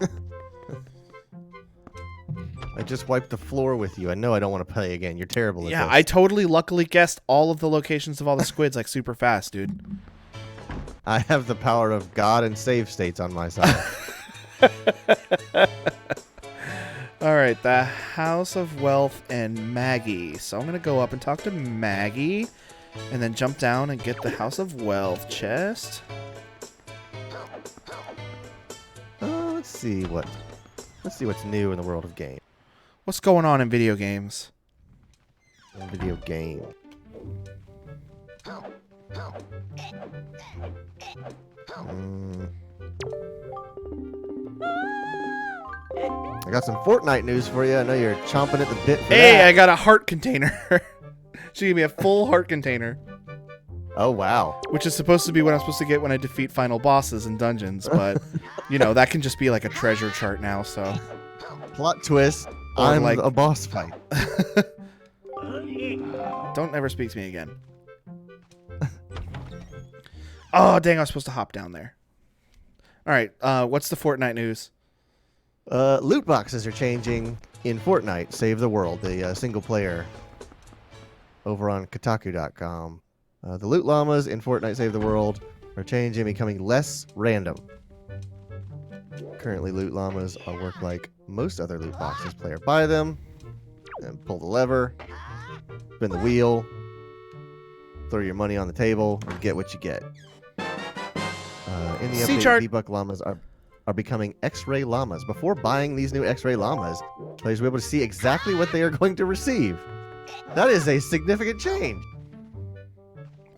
I just wiped the floor with you. I know I don't want to play again. You're terrible at Yeah, this. I totally luckily guessed all of the locations of all the squids like super fast, dude. I have the power of God and save states on my side. All right, the House of Wealth and Maggie. So I'm going to go up and talk to Maggie and then jump down and get the House of Wealth chest. Let's see what's new in the world of game. What's going on in video games? Video game. I got some Fortnite news for you. I know you're chomping at the bit for Hey, that. I got a heart container. She gave me a full heart container, Oh, wow. which is supposed to be what I'm supposed to get when I defeat final bosses in dungeons. But, you know, that can just be like a treasure chart now, so. Plot twist. Or I'm like- a boss fight. Don't ever speak to me again. Oh, dang, I was supposed to hop down there. All right, what's the Fortnite news? Loot boxes are changing in Fortnite Save the World, the single player over on Kotaku.com. The loot llamas in Fortnite Save the World are changing, becoming less random. Currently, loot llamas work like most other loot boxes. Player buy them, and pull the lever, spin the wheel, throw your money on the table, and get what you get. In the update, C-chart. V-Buck llamas are becoming X-ray llamas. Before buying these new X-ray llamas, players will be able to see exactly what they are going to receive. That is a significant change.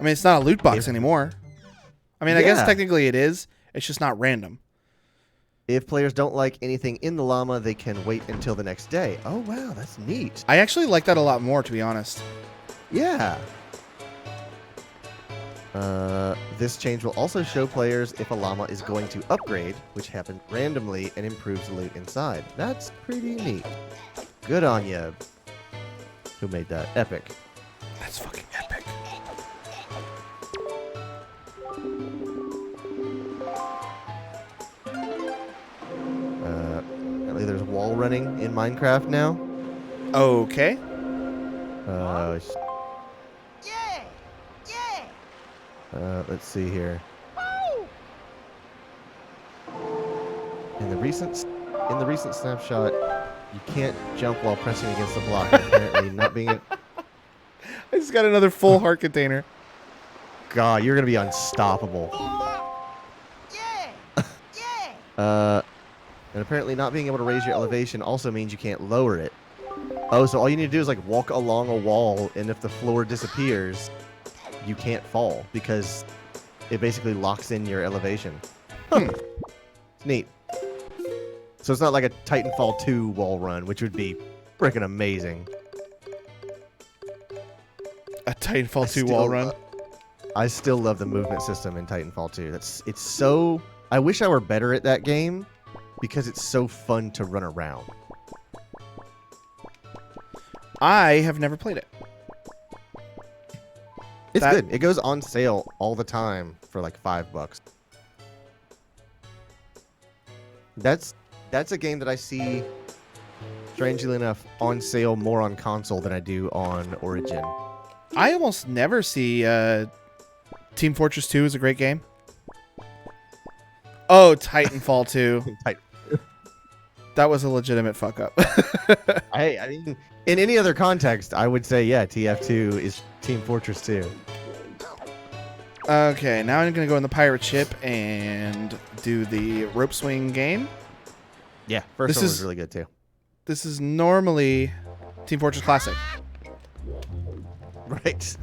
I mean, it's not a loot box anymore. I mean, I guess Yeah. technically it is. It's just not random. If players don't like anything in the llama, they can wait until the next day. Oh, wow, that's neat. I actually like that a lot more, to be honest. Yeah. This change will also show players if a llama is going to upgrade, which happens randomly and improves the loot inside. That's pretty neat. Good on you. Who made that? Epic. That's fucking epic. Apparently there's wall running in Minecraft now. Okay. Yeah! Yeah! Let's see here. Woo! In the recent snapshot, you can't jump while pressing against the block. Apparently, not being. I just got another full heart container. God, you're gonna be unstoppable. Yeah! Yeah! And apparently, not being able to raise your elevation also means you can't lower it. Oh, so all you need to do is like walk along a wall, and if the floor disappears, you can't fall because it basically locks in your elevation. It's neat. So it's not like a Titanfall 2 wall run, which would be freaking amazing. A Titanfall 2 wall run. I still love the movement system in Titanfall 2. It's so. I wish I were better at that game because it's so fun to run around. I have never played it. It's That- good. It goes on sale all the time for like $5. That's a game that I see, strangely enough, on sale more on console than I do on Origin. I almost never see Team Fortress 2 is a great game. Oh, Titanfall 2. That was a legitimate fuck up. I mean, in any other context, I would say, yeah, TF2 is Team Fortress 2. Okay, now I'm going to go in the pirate ship and do the rope swing game. Yeah, first This one was is- really good too. This is normally Team Fortress Classic. Right.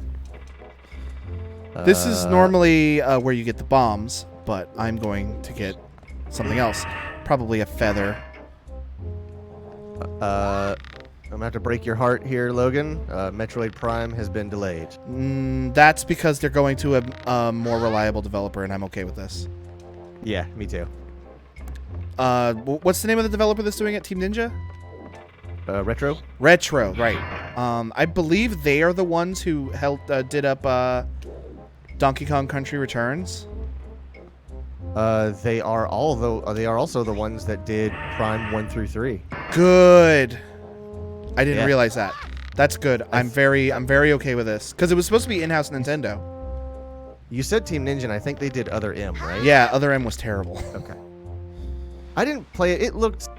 This is normally where you get the bombs, but I'm going to get something else. Probably a feather. I'm gonna have to break your heart here, Logan. Metroid Prime has been delayed. That's because they're going to a more reliable developer, and I'm okay with this. Yeah, me too. What's the name of the developer that's doing it? Team Ninja? Retro. Retro, right. I believe they are the ones who helped did up Donkey Kong Country Returns. They are also the ones that did Prime 1 through 3. Good. I didn't Yeah. realize that. That's good. I'm very okay with this because it was supposed to be in-house Nintendo. You said Team Ninja, and I think they did Other M, right? Yeah, Other M was terrible. Okay. I didn't play it. It looked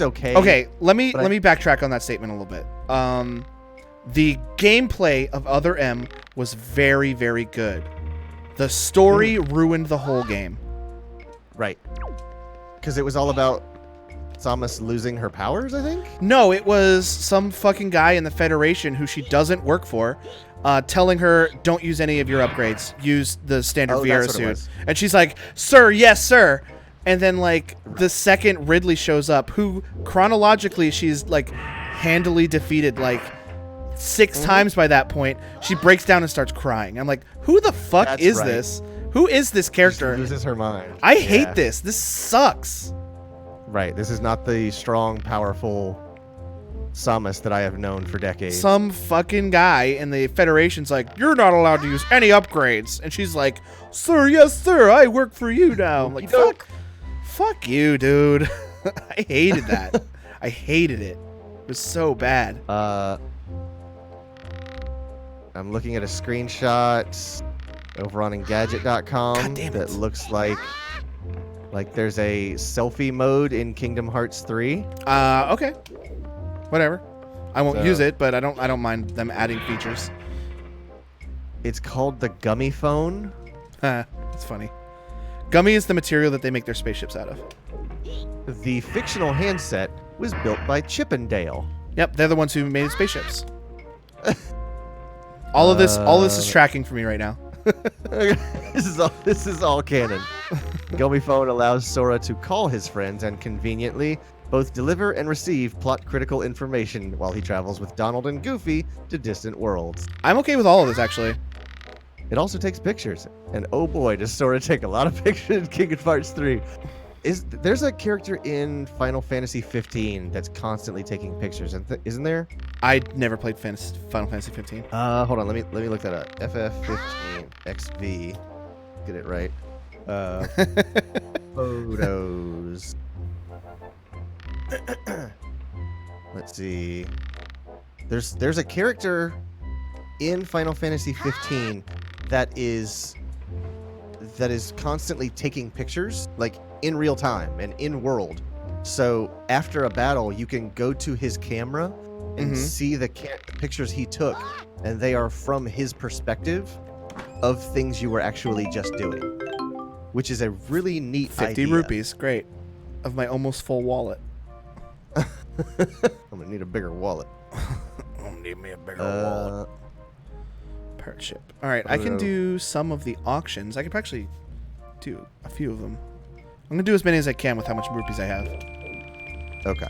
okay. Okay, let me But backtrack on that statement a little bit. The gameplay of Other M was very, very good. The story ruined the whole game. Right. Because it was all about Samus losing her powers, I think? No, it was some fucking guy in the Federation who she doesn't work for, telling her, don't use any of your upgrades. Use the standard Oh, Vieira that's what it suit. was. And she's like, sir, yes, sir. And then, like, the second Ridley shows up, who chronologically she's, like, handily defeated, like, 6 times by that point, she breaks down and starts crying. I'm like, who the fuck That's is right. this? Who is this She character? loses her mind. I Yeah. hate this. This sucks. Right. This is not the strong, powerful Samus that I have known for decades. Some fucking guy in the Federation's like, you're not allowed to use any upgrades. And she's like, sir, yes, sir, I work for you now. I'm like, fuck you, dude. I hated that. I hated it. It was so bad. I'm looking at a screenshot over on Engadget.com God damn it. that looks like there's a selfie mode in Kingdom Hearts 3. Okay. Whatever. I won't So- use it, but I don't mind them adding features. It's called the Gummy Phone. It's funny. Gummy is the material that they make their spaceships out of. The fictional handset was built by Chippendale. Yep, they're the ones who made spaceships. All of this is tracking for me right now. This is all canon. Gummy Phone allows Sora to call his friends and conveniently both deliver and receive plot critical information while he travels with Donald and Goofy to distant worlds. I'm okay with all of this, actually. It also takes pictures, and oh boy, does Sora take a lot of pictures in Kingdom Hearts 3. There's a character in Final Fantasy 15 that's constantly taking pictures, isn't there? I never played Final Fantasy 15. Hold on, let me look that up. FF15 XV, get it right. Photos. Let's see. There's a character in Final Fantasy 15 that is constantly taking pictures, like in real time and in world. So after a battle, you can go to his camera and see the pictures he took, and they are from his perspective of things you were actually just doing, which is a really neat 50 idea. rupees. Great. Of my almost full wallet. I'm gonna need a bigger wallet. I'm gonna need me a bigger wallet. Pirate ship. All right, I can know. do some of the auctions. I could actually do a few of them. I'm gonna do as many as I can with how much rupees I have. Okay.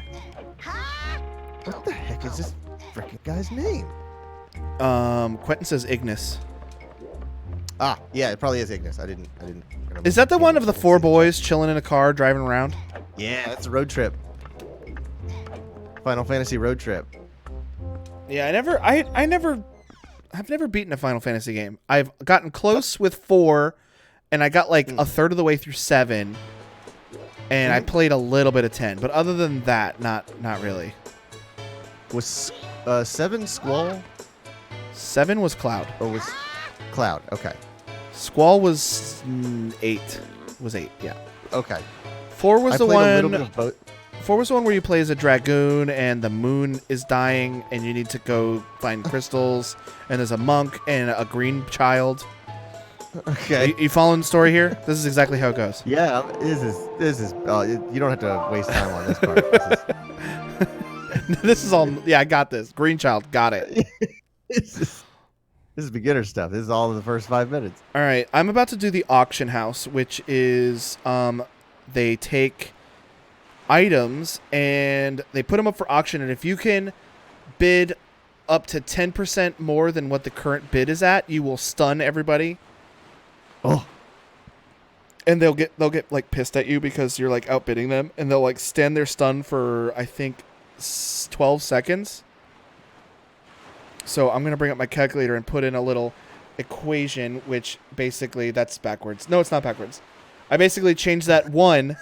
What the heck is this freaking guy's name? Quentin says Ignis. Ah, yeah, it probably is Ignis. I didn't. Is that the one of the 4 boys chilling in a car driving around? Yeah, that's a road trip. Final Fantasy road trip. Yeah, I've never beaten a Final Fantasy game. I've gotten close with 4, and I got like a third of the way through 7, and I played a little bit of 10. But other than that, not really. Was 7 Squall 7 was Cloud. or was Cloud? Okay. Squall was 8. Was 8, yeah. Okay. 4 was I the played a little one. bit of both. 4 was the one where you play as a dragoon and the moon is dying and you need to go find crystals and there's a monk and a green child. Okay. You following the story here? This is exactly how it goes. Yeah, this is. You don't have to waste time on this part. This is all. Yeah, I got this. Green child, got it. This is beginner stuff. This is all in the first 5 minutes. All right, I'm about to do the auction house, which is they take items and they put them up for auction, and if you can bid up to 10% more than what the current bid is at, you will stun everybody. Oh. and they'll get like pissed at you because you're like outbidding them, and they'll like stand there stunned for I think 12 seconds. So I'm gonna bring up my calculator and put in a little equation, which basically that's backwards. No, it's not backwards. I basically changed that one.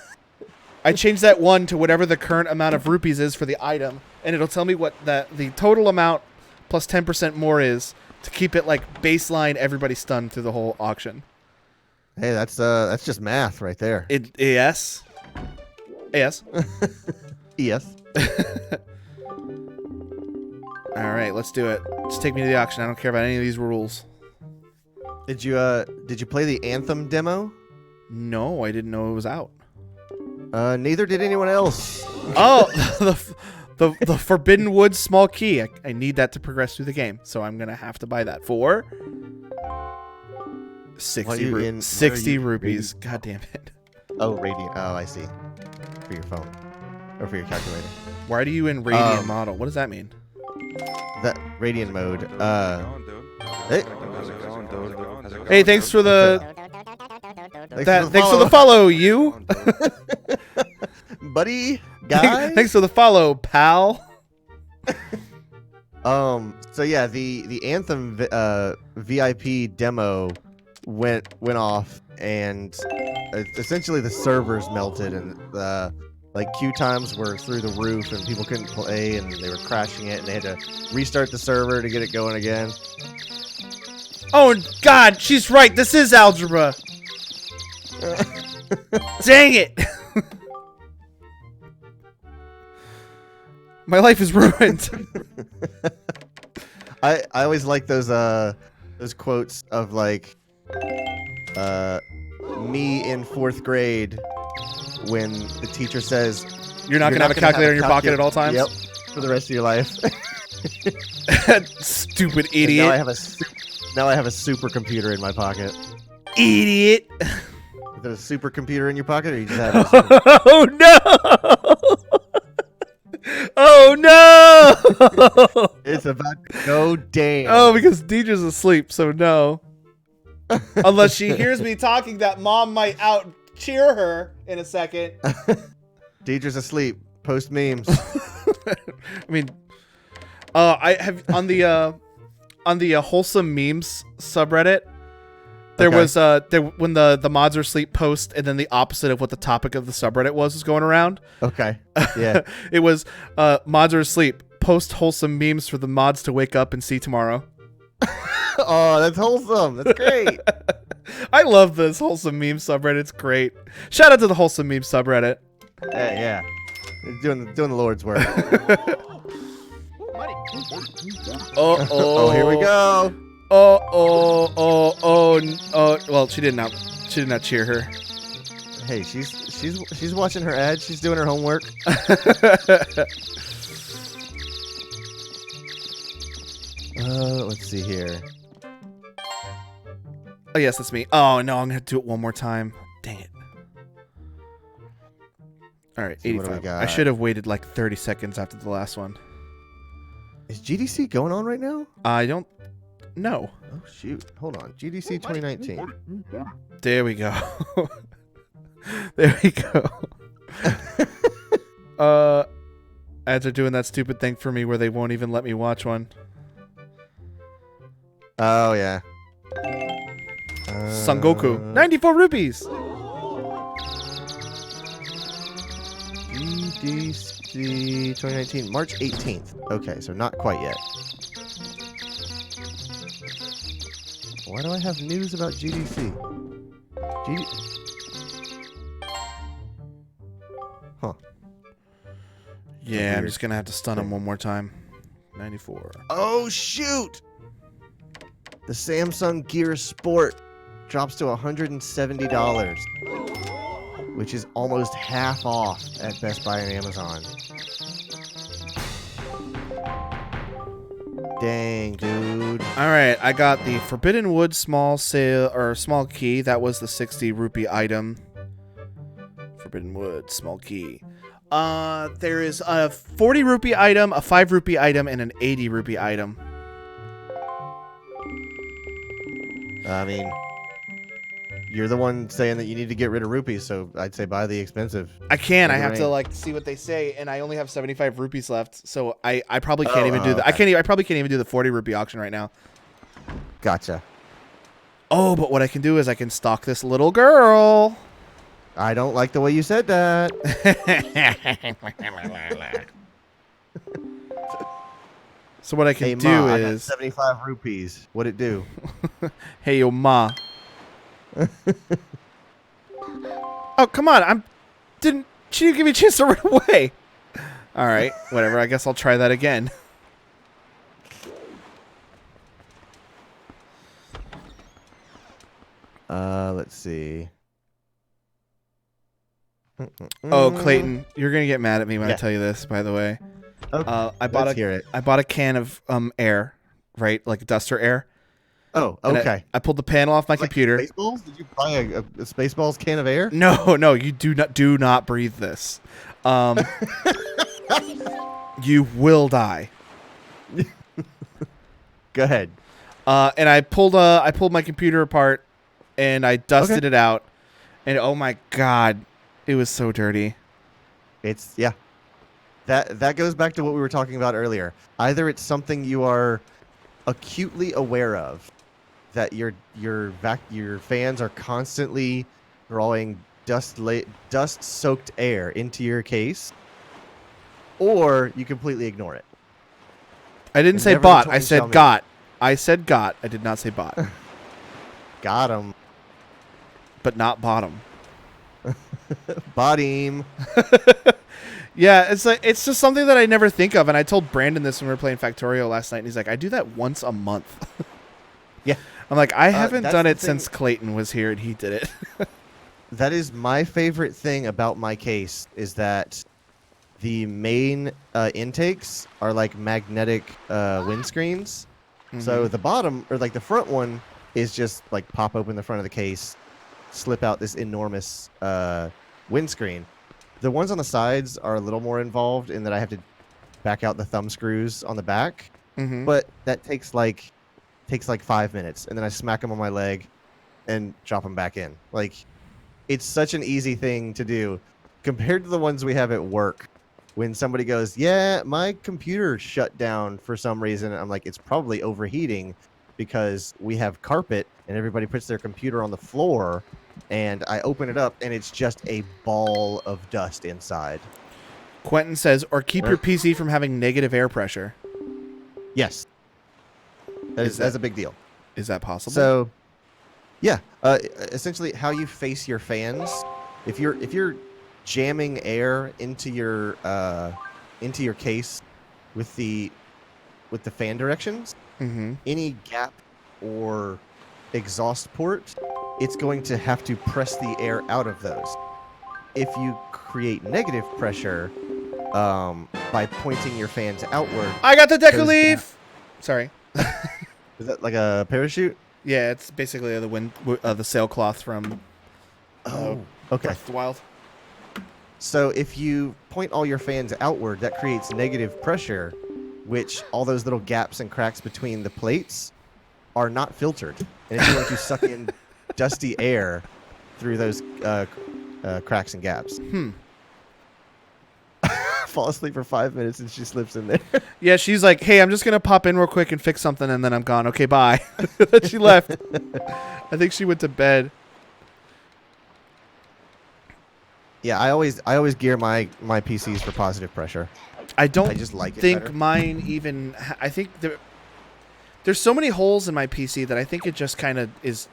I changed that one to whatever the current amount of rupees is for the item, and it'll tell me what the total amount plus 10% more is to keep it like baseline everybody stunned through the whole auction. Hey, that's just math right there. Yes. Yes. Yes. All right, let's do it. Just take me to the auction. I don't care about any of these rules. Did you play the Anthem demo? No, I didn't know it was out. Neither did anyone else. Oh, the Forbidden Woods small key. I need that to progress through the game, so I'm gonna have to buy that for 60 60 rupees. God damn it. Oh, Radiant. Oh, I see. For your phone. Or for your calculator. Why are you in Radiant model? What does that mean? That Radiant mode. Hey. Hey, thanks for the thanks for the follow. follow, you. Buddy, guy. Thanks for the follow, pal. So yeah, the Anthem VIP demo went off, and essentially the servers melted, and like queue times were through the roof, and people couldn't play, and they were crashing it, and they had to restart the server to get it going again. Oh God, she's right. This is algebra. Dang it. My life is ruined. I always like those quotes of like me in 4th grade when the teacher says You're not gonna have a calculator in your pocket at all times. Yep, for the rest of your life. Stupid idiot. Now I have a supercomputer in my pocket. Idiot. Is it a supercomputer in your pocket, or you just have? Oh no! Oh no! It's about to go down. Oh, because Deidre's asleep, so no. Unless she hears me talking, that mom might out cheer her in a second. Deidre's asleep. Post memes. I mean, I have on the wholesome memes subreddit. There was when the mods are asleep post, and then the opposite of what the topic of the subreddit was going around. Okay. Yeah. It was mods are asleep. Post wholesome memes for the mods to wake up and see tomorrow. Oh, that's wholesome. That's great. I love this wholesome meme subreddit. It's great. Shout out to the wholesome meme subreddit. Yeah. It's doing the Lord's work. Oh, here we go. Oh. Well, she did not cheer her. Hey, she's watching her ads. She's doing her homework. Let's see here. Oh yes, that's me. Oh no, I'm gonna do it one more time. Dang it. All right, So what do we 85. got? I should have waited like 30 seconds after the last one. Is GDC going on right now? I don't know. Oh shoot! Hold on. GDC 2019. There we go. There we go. Ads are doing that stupid thing for me where they won't even let me watch one. Oh yeah. Son Goku, 94 rupees. GDC 2019, March 18th. Okay, so not quite yet. Why do I have news about GDC? Huh. Yeah, I'm Weird. just gonna have to stun him one more time. 94. Oh shoot! The Samsung Gear Sport drops to $170, which is almost half off at Best Buy and Amazon. Dang, dude. All right, I got the Forbidden Wood small key. That was the 60 rupee item. Forbidden Wood small key. There is a 40 rupee item, a 5 rupee item, and an 80 rupee item. I mean, you're the one saying that you need to get rid of rupees, so I'd say buy the expensive. I can. I Make it have to rain. like see what they say, and I only have 75 rupees left, so I probably can't even do the. Okay. I probably can't even do the 40 rupee auction right now. Gotcha. Oh, but what I can do is I can stalk this little girl. I don't like the way you said that. So what I can Hey, do Ma, I got is 75 rupees. What'd it do? hey, yo, ma. Oh, come on. She didn't give me a chance to run away. All right, whatever. I guess I'll try that again. Let's see. Oh, Clayton, you're going to get mad at me when I Yeah. tell you this, by the way. Okay, I bought let's hear it. I bought a can of air, right? Like duster air. Oh, And okay. I pulled the panel off my computer. Spaceballs? Did you buy a Spaceballs can of air? No, you do not breathe this. You will die. Go ahead. And I pulled my computer apart, and I dusted it out, and oh my god, it was so dirty. Yeah. That goes back to what we were talking about earlier. Either it's something you are acutely aware of, that your fans are constantly drawing dust-soaked air into your case, or you completely ignore it. I didn't And say never bot. told I me said Xiaomi. got. I said got. I did not say bot, Got him. but not bottom. Bought him. Yeah, it's just something that I never think of, and I told Brandon this when we were playing Factorio last night, and he's like, I do that once a month. Yeah. I'm like, I haven't that's done the it thing. since Clayton was here, and he did it. That is my favorite thing about my case, is that the main intakes are like magnetic windscreens. So the bottom, or like the front one, is just like pop open the front of the case, slip out this enormous windscreen. The ones on the sides are a little more involved in that I have to back out the thumb screws on the back, but that takes like 5 minutes, and then I smack them on my leg and drop them back in. Like, it's such an easy thing to do compared to the ones we have at work. When somebody goes, yeah, my computer shut down for some reason, I'm like, it's probably overheating because we have carpet and everybody puts their computer on the floor, and I open it up and it's just a ball of dust inside. Quentin says, or keep your PC from having negative air pressure. Yes. That's a big deal. Is that possible? So, yeah, essentially how you face your fans. If you're jamming air into your case with the fan directions, any gap or exhaust port, it's going to have to press the air out of those. If you create negative pressure by pointing your fans outward, I got the deck of those leaf. Sorry. is that like a parachute? Yeah, it's basically the sailcloth from Okay. Breath of the Wild. So if you point all your fans outward, that creates negative pressure, which all those little gaps and cracks between the plates are not filtered. And it's going to suck in dusty air through those cracks and gaps. Fall asleep for 5 minutes and she slips in there. Yeah, she's like, hey, I'm just going to pop in real quick and fix something, and then I'm gone. Okay, bye. Then she left. I think she went to bed. Yeah, I always gear my PCs for positive pressure. I don't I just like it think better. mine even... I think there's so many holes in my PC that I think it just kind of is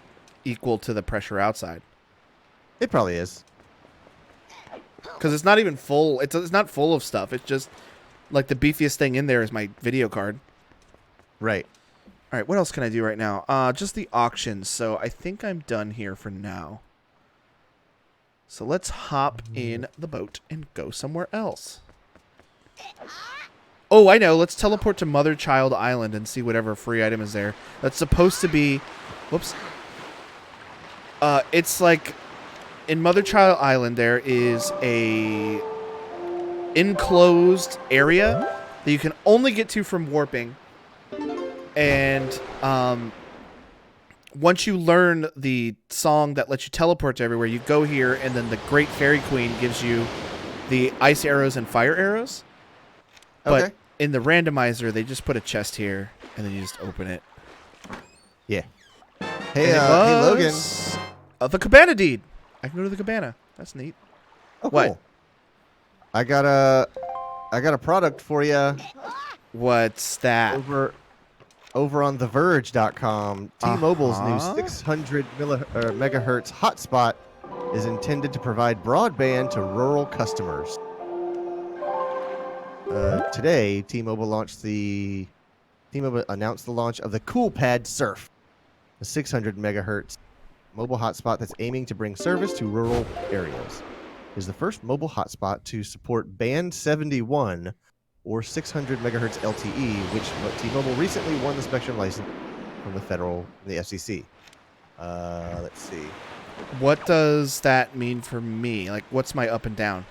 equal to the pressure outside. It probably is. Because it's not even full. It's not full of stuff. It's just like the beefiest thing in there is my video card. Right. All right, what else can I do right now? Just the auctions. So I think I'm done here for now. So let's hop in the boat and go somewhere else. Oh, I know. Let's teleport to Mother Child Island and see whatever free item is there. That's supposed to be... Whoops. It's like... In Mother Child Island, there is a enclosed area that you can only get to from warping. And once you learn the song that lets you teleport to everywhere, you go here, and then the Great Fairy Queen gives you the ice arrows and fire arrows. But Okay. in the randomizer, they just put a chest here, and then you just open it. Yeah. And Hey, it hey, Logan. was, the cabana deed. I can go to the cabana. That's neat. Oh, What? cool. I got a product for you What's that? over on TheVerge.com. T-Mobile's new 600 megahertz hotspot is intended to provide broadband to rural customers. Today, T-Mobile announced the launch of the CoolPad Surf, a 600 megahertz mobile hotspot that's aiming to bring service to rural areas. It is the first mobile hotspot to support Band 71 or 600 megahertz LTE, which T-Mobile recently won the spectrum license from the FCC. Let's see. What does that mean for me? Like, what's my up and down?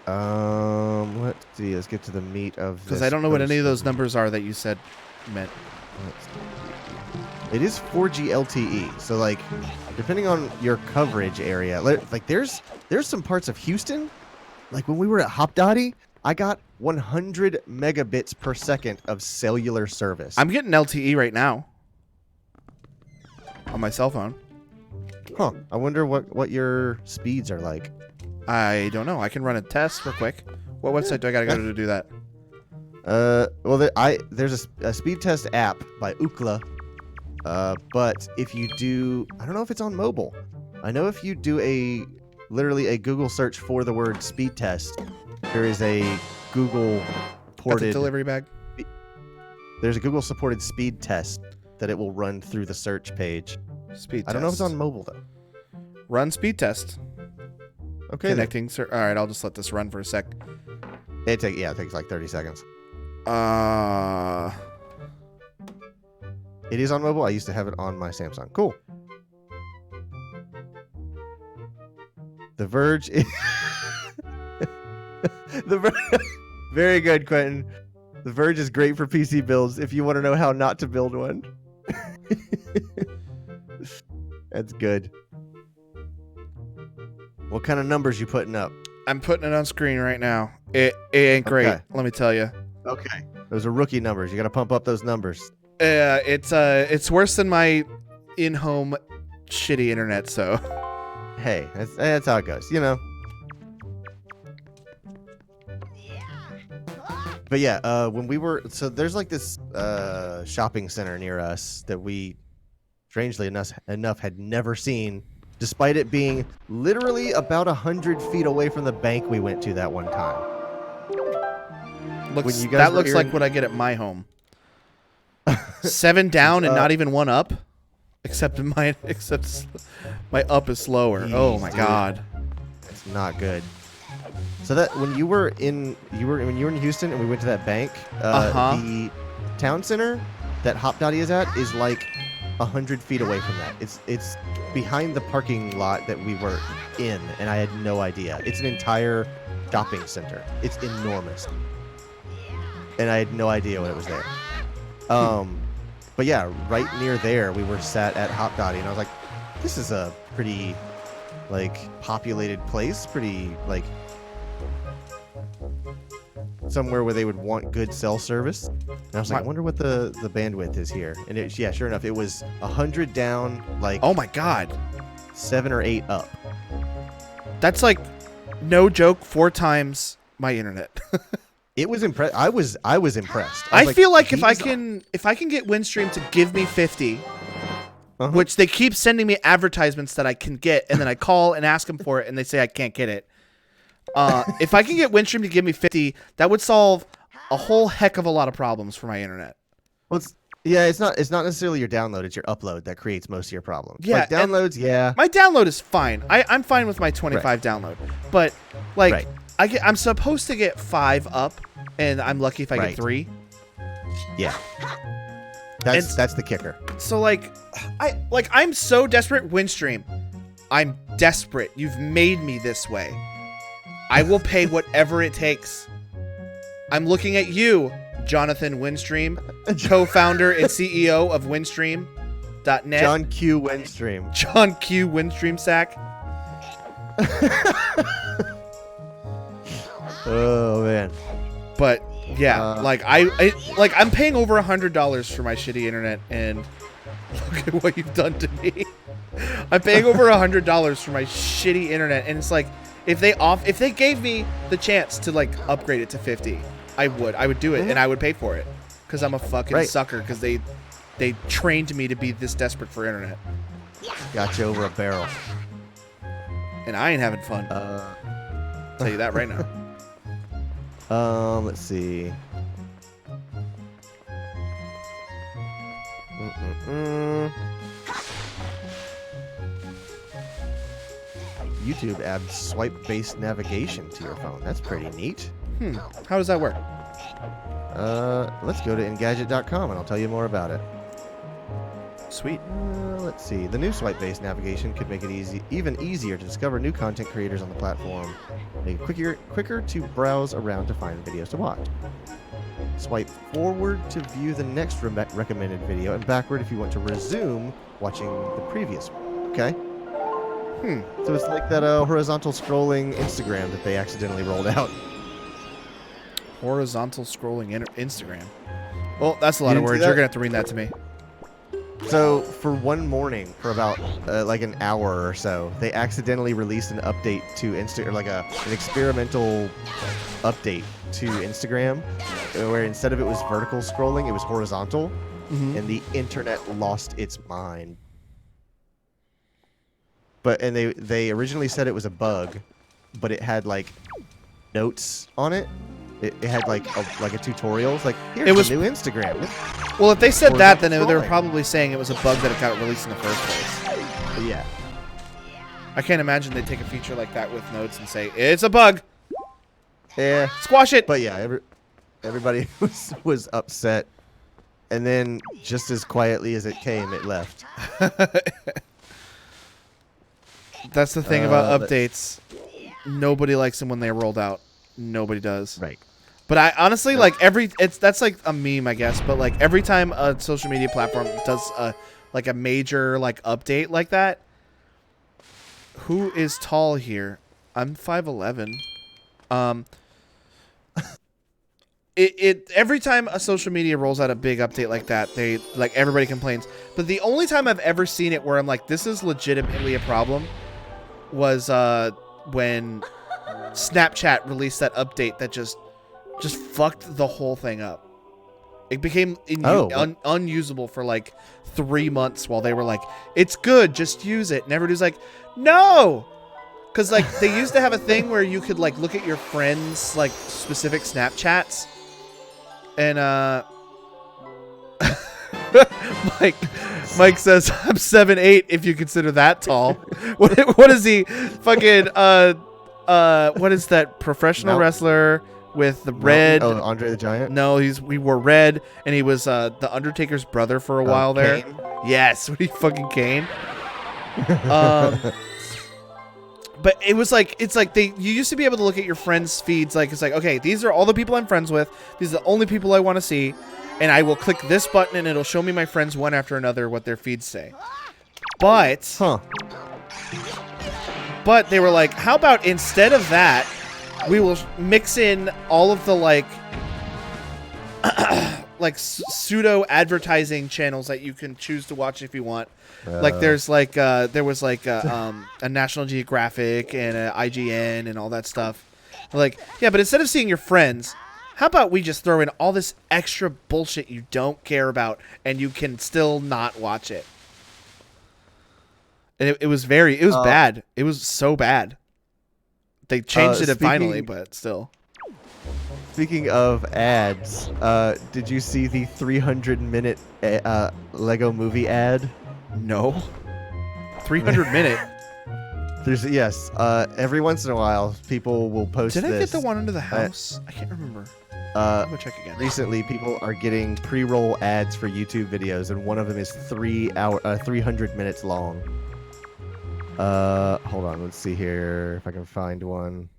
Let's see. Let's get to the meat of Because this I don't know what any of those post. numbers are that you said meant. It is 4G LTE, so like, depending on your coverage area, like there's some parts of Houston, like when we were at Hop Dotty, I got 100 megabits per second of cellular service. I'm getting LTE right now on my cell phone. Huh. I wonder what your speeds are like. I don't know. I can run a test real quick. What website do I gotta go to do that? Well, there's a speed test app by Ookla. But if you do, I don't know if it's on mobile. I know if you do literally a Google search for the word speed test, there is a Google Got the ported delivery bag. There's a Google supported speed test that it will run through the search page. Speed test. I don't know if it's on mobile though. Run speed test. Okay. then. Connecting. All right, I'll just let this run for a sec. It takes like 30 seconds. It is on mobile. I used to have it on my Samsung. Cool. The Verge. Very good, Quentin. The Verge is great for PC builds if you want to know how not to build one. That's good. What kind of numbers you putting up? I'm putting it on screen right now. It ain't great. Okay. Let me tell you. Okay. Those are rookie numbers. You got to pump up those numbers. It's worse than my in-home shitty internet. So. Hey, that's how it goes, you know. But yeah, when we were there's like this shopping center near us that we, strangely enough, had never seen, despite it being literally about 100 feet away from the bank we went to that one time. That looks like what I get at my home. 7 down and not even 1 up, except my up is slower. Oh my god, it's not good. So that when you were in Houston and we went to that bank, the town center that Hop Dotty is at is like 100 feet away from that. It's behind the parking lot that we were in, and I had no idea. It's an entire shopping center. It's enormous, and I had no idea when it was there. But yeah, right near there, we were sat at Hop Dotty, and I was like, this is a pretty like populated place, pretty like somewhere where they would want good cell service. And I was like, I wonder what the bandwidth is here. And sure enough, it was 100 down, like oh my god, 7 or 8 up. That's like no joke 4 times my internet. It was impressed. I was impressed. I feel like if I can get Windstream to give me 50, which they keep sending me advertisements that I can get, and then I call and ask them for it, and they say I can't get it. If I can get Windstream to give me 50, that would solve a whole heck of a lot of problems for my internet. Well, it's not necessarily your download; it's your upload that creates most of your problems. Yeah, like downloads. Yeah, my download is fine. I'm fine with my 25 download, but like I'm supposed to get 5 up, and I'm lucky if I get 3. Yeah, that's the kicker. So I'm so desperate, Windstream. I'm desperate. You've made me this way. I will pay whatever it takes. I'm looking at you, Jonathan Windstream, co-founder and CEO of Windstream. John Q. Windstream. John Q. Windstream sack. Oh man. But yeah, I'm paying over $100 for my shitty internet, and look at what you've done to me. I'm paying over $100 for my shitty internet, and it's like if they gave me the chance to like upgrade it to 50, I would do it, and I would pay for it because I'm a fucking sucker because they trained me to be this desperate for internet. Got you over a barrel. And I ain't having fun. I'll tell you that right now. Let's see. YouTube adds swipe-based navigation to your phone. That's pretty neat. How does that work? Let's go to Engadget.com and I'll tell you more about it. Sweet. Let's see. The new swipe-based navigation could make it even easier to discover new content creators on the platform, make it quicker to browse around to find videos to watch. Swipe forward to view the next recommended video, and backward if you want to resume watching the previous one. Okay. So it's like that horizontal scrolling Instagram that they accidentally rolled out. Horizontal scrolling Instagram. Well, that's a lot of words. You're gonna have to read that to me. So for one morning, for about like an hour or so, they accidentally released an update to Insta, or like an experimental update to Instagram, where instead of it was vertical scrolling, it was horizontal, and the internet lost its mind. And they originally said it was a bug, but it had like notes on it. It had like a tutorial. It's like, here's the new Instagram. Well, if they said that, then they were probably saying it was a bug that it got released in the first place. Yeah. I can't imagine they'd take a feature like that with notes and say, it's a bug. Yeah. Squash it. But yeah, everybody was upset. And then just as quietly as it came, it left. That's the thing about updates. Nobody likes them when they rolled out. Nobody does. Right. But I honestly like that's like a meme, I guess. But like every time a social media platform does like a major like update like that, who is tall here? I'm 5'11". Every time a social media rolls out a big update like that, everybody complains. But the only time I've ever seen it where I'm like, this is legitimately a problem, was when Snapchat released that update that just fucked the whole thing up. It became unusable for like 3 months while they were like, it's good, just use it. And everybody's like, no! Because like they used to have a thing where you could like look at your friends' like specific Snapchats. And Mike says, I'm 7'8" if you consider that tall. What is he? Fucking what is that professional wrestler with the red? Oh, Andre the Giant? No, we wore red, and he was the Undertaker's brother for a while there. Kane? Yes, what are you fucking Kane? But it's like you used to be able to look at your friends' feeds, like it's like, okay, these are all the people I'm friends with. These are the only people I want to see, and I will click this button and it'll show me my friends one after another what their feeds say. But But they were like, how about instead of that, we will mix in all of the like pseudo advertising channels that you can choose to watch if you want. Like there's like there was like a National Geographic and a IGN and all that stuff. Like, yeah, but instead of seeing your friends, how about we just throw in all this extra bullshit you don't care about and you can still not watch it? And it was bad. It was so bad. They changed it finally, but still. Speaking of ads, did you see the 300-minute Lego Movie ad? No. 300-minute? Yes. Every once in a while, people will post this. Did I get the one under the house? I can't remember. I'm gonna check again. Recently, people are getting pre-roll ads for YouTube videos, and one of them is 300 minutes long. Hold on. Let's see here if I can find one.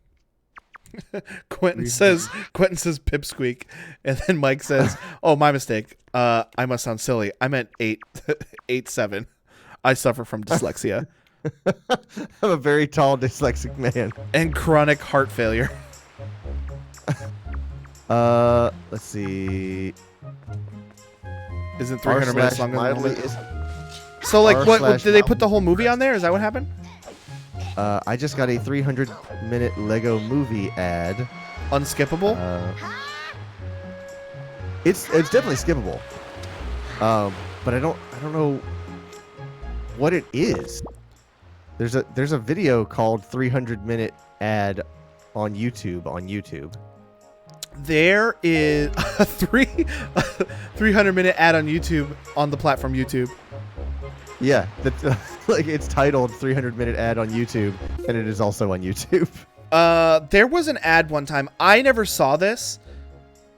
Quentin says pipsqueak, and then Mike says, "Oh, my mistake. I must sound silly. I meant 8'7". I suffer from dyslexia I'm a very tall dyslexic man. and chronic heart failure." Let's see. Isn't 300 minutes longer than mildly normal? So, like, what r// did they put the whole movie on there? Is that what happened? I just got a 300-minute Lego movie ad. Unskippable? It's definitely skippable. But I don't know what it is. There's a video called 300-minute ad on YouTube. There is a 300-minute ad on YouTube on the platform YouTube. Yeah, that's like it's titled 300-minute ad on YouTube, and it is also on YouTube. There was an ad one time. I never saw this.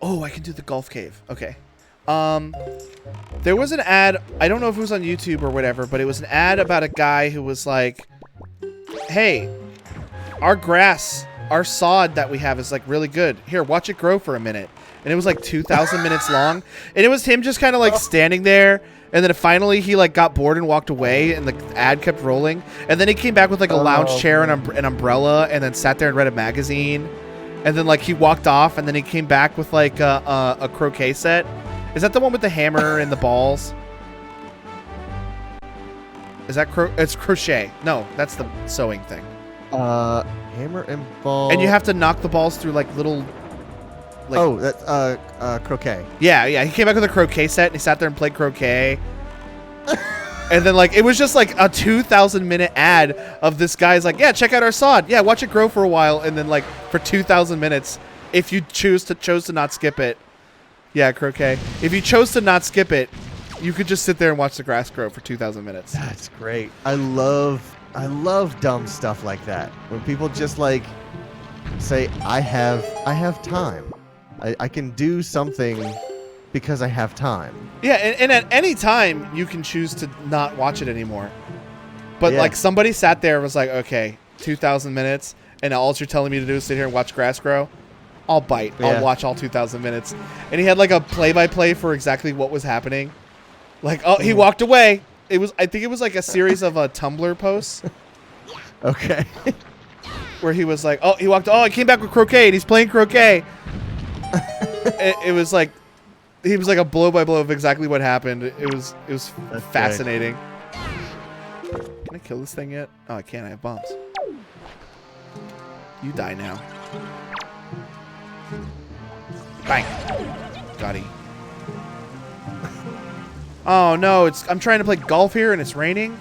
Oh, I can do the golf cave. Okay. There was an ad. I don't know if it was on YouTube or whatever, but it was an ad about a guy who was like, "Hey, our sod that we have is like really good. Here, watch it grow for a minute." And it was like 2,000 minutes long, and it was him just kind of like standing there. And then finally he like got bored and walked away, and the ad kept rolling. And then he came back with like a lounge chair and an umbrella, and then sat there and read a magazine. And then like he walked off, and then he came back with like a croquet set. Is that the one with the hammer and the balls? Is that it's crochet? No, that's the sewing thing. Hammer and ball. And you have to knock the balls through like little. Like, oh, that's croquet. Yeah. He came back with a croquet set, and he sat there and played croquet. And then, like, it was just like a 2,000-minute ad of this guy's like, "Yeah, check out our sod. Yeah, watch it grow for a while." And then, like, for 2,000 minutes, if you chose to not skip it, yeah, croquet. If you chose to not skip it, you could just sit there and watch the grass grow for 2,000 minutes. That's great. I love dumb stuff like that. When people just like say, "I have time. I can do something because I have time." Yeah, and at any time you can choose to not watch it anymore. But Yeah. like somebody sat there and was like, "Okay, 2,000 minutes, and all you're telling me to do is sit here and watch grass grow. I'll bite. Yeah. I'll watch all 2,000 minutes." And he had like a play-by-play for exactly what was happening. Like, oh, he walked away. I think it was like a series of Tumblr posts Okay. where he was like, "Oh, he walked. Oh, he came back with croquet, and he's playing croquet." It was like he was like a blow by blow of exactly what happened. It was That's fascinating. Can I kill this thing yet? Oh, I can't. I have bombs. You die now. Bang. Got him. Oh no! I'm trying to play golf here and it's raining.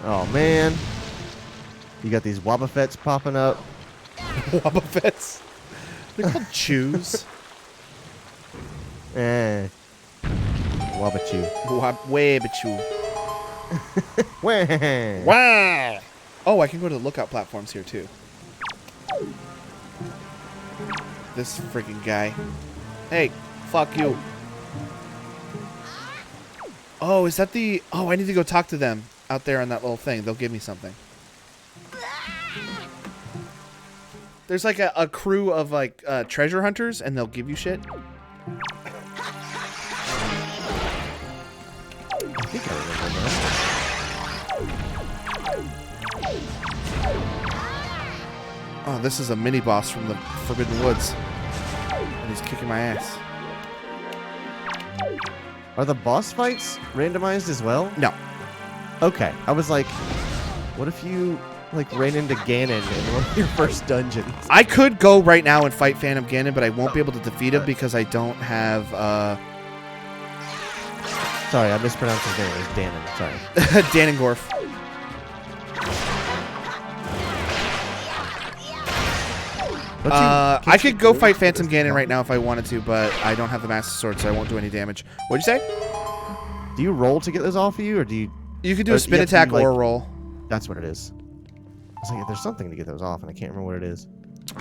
Oh man. You got these Wobbuffets popping up. Wobbuffets. They're called chews. Wobbachew. Wabbachew. Wah. Wow. Oh, I can go to the lookout platforms here too. This freaking guy. Hey, fuck you. Oh, is that the... Oh, I need to go talk to them out there on that little thing. They'll give me something. There's like a crew of like treasure hunters, and they'll give you shit. I think I remember that. Oh, this is a mini boss from the Forbidden Woods. And he's kicking my ass. Are the boss fights randomized as well? No. Okay. I was like, what if you like ran into Ganon in one of your first dungeons? I could go right now and fight Phantom Ganon, but I won't be able to defeat him because I don't have... Sorry, I mispronounced his name. It's Danon. Sorry. Danengorf. I could go fight Phantom Ganon right now if I wanted to, but I don't have the Master Sword, so I won't do any damage. What'd you say? Do you roll to get those off of you, or do you... You could do a spin attack or a roll. That's what it is. I was like, there's something to get those off, and I can't remember what it is.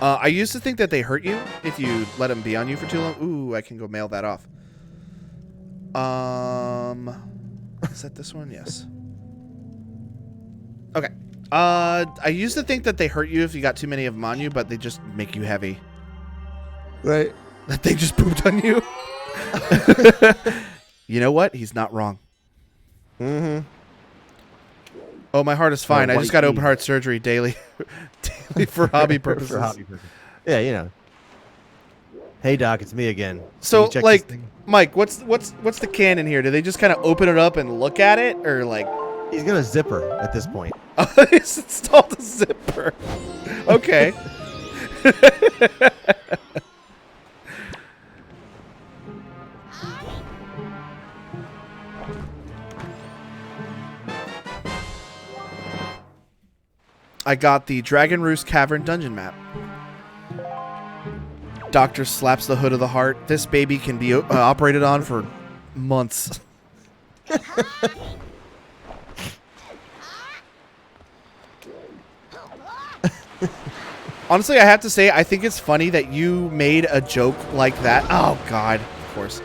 I used to think that they hurt you if you let them be on you for too long. Ooh, I can go mail that off. Is that this one? Yes. Okay. I used to think that they hurt you if you got too many of them on you, but they just make you heavy. Right. That they just pooped on you. You know what? He's not wrong. Mm-hmm. Oh, my heart is fine. I just got white open heart surgery daily, daily for hobby purposes. For hobby purposes. Yeah, you know. Hey Doc, it's me again. Can So, you check like, this thing? Mike, what's the canon here? Do they just kind of open it up and look at it, or like? He's got a zipper at this point. He's installed a zipper. Okay. I got the Dragon Roost Cavern dungeon map. Doctor slaps the hood of the heart. This baby can be operated on for months. Honestly, I have to say, I think it's funny that you made a joke like that. Oh, God, of course.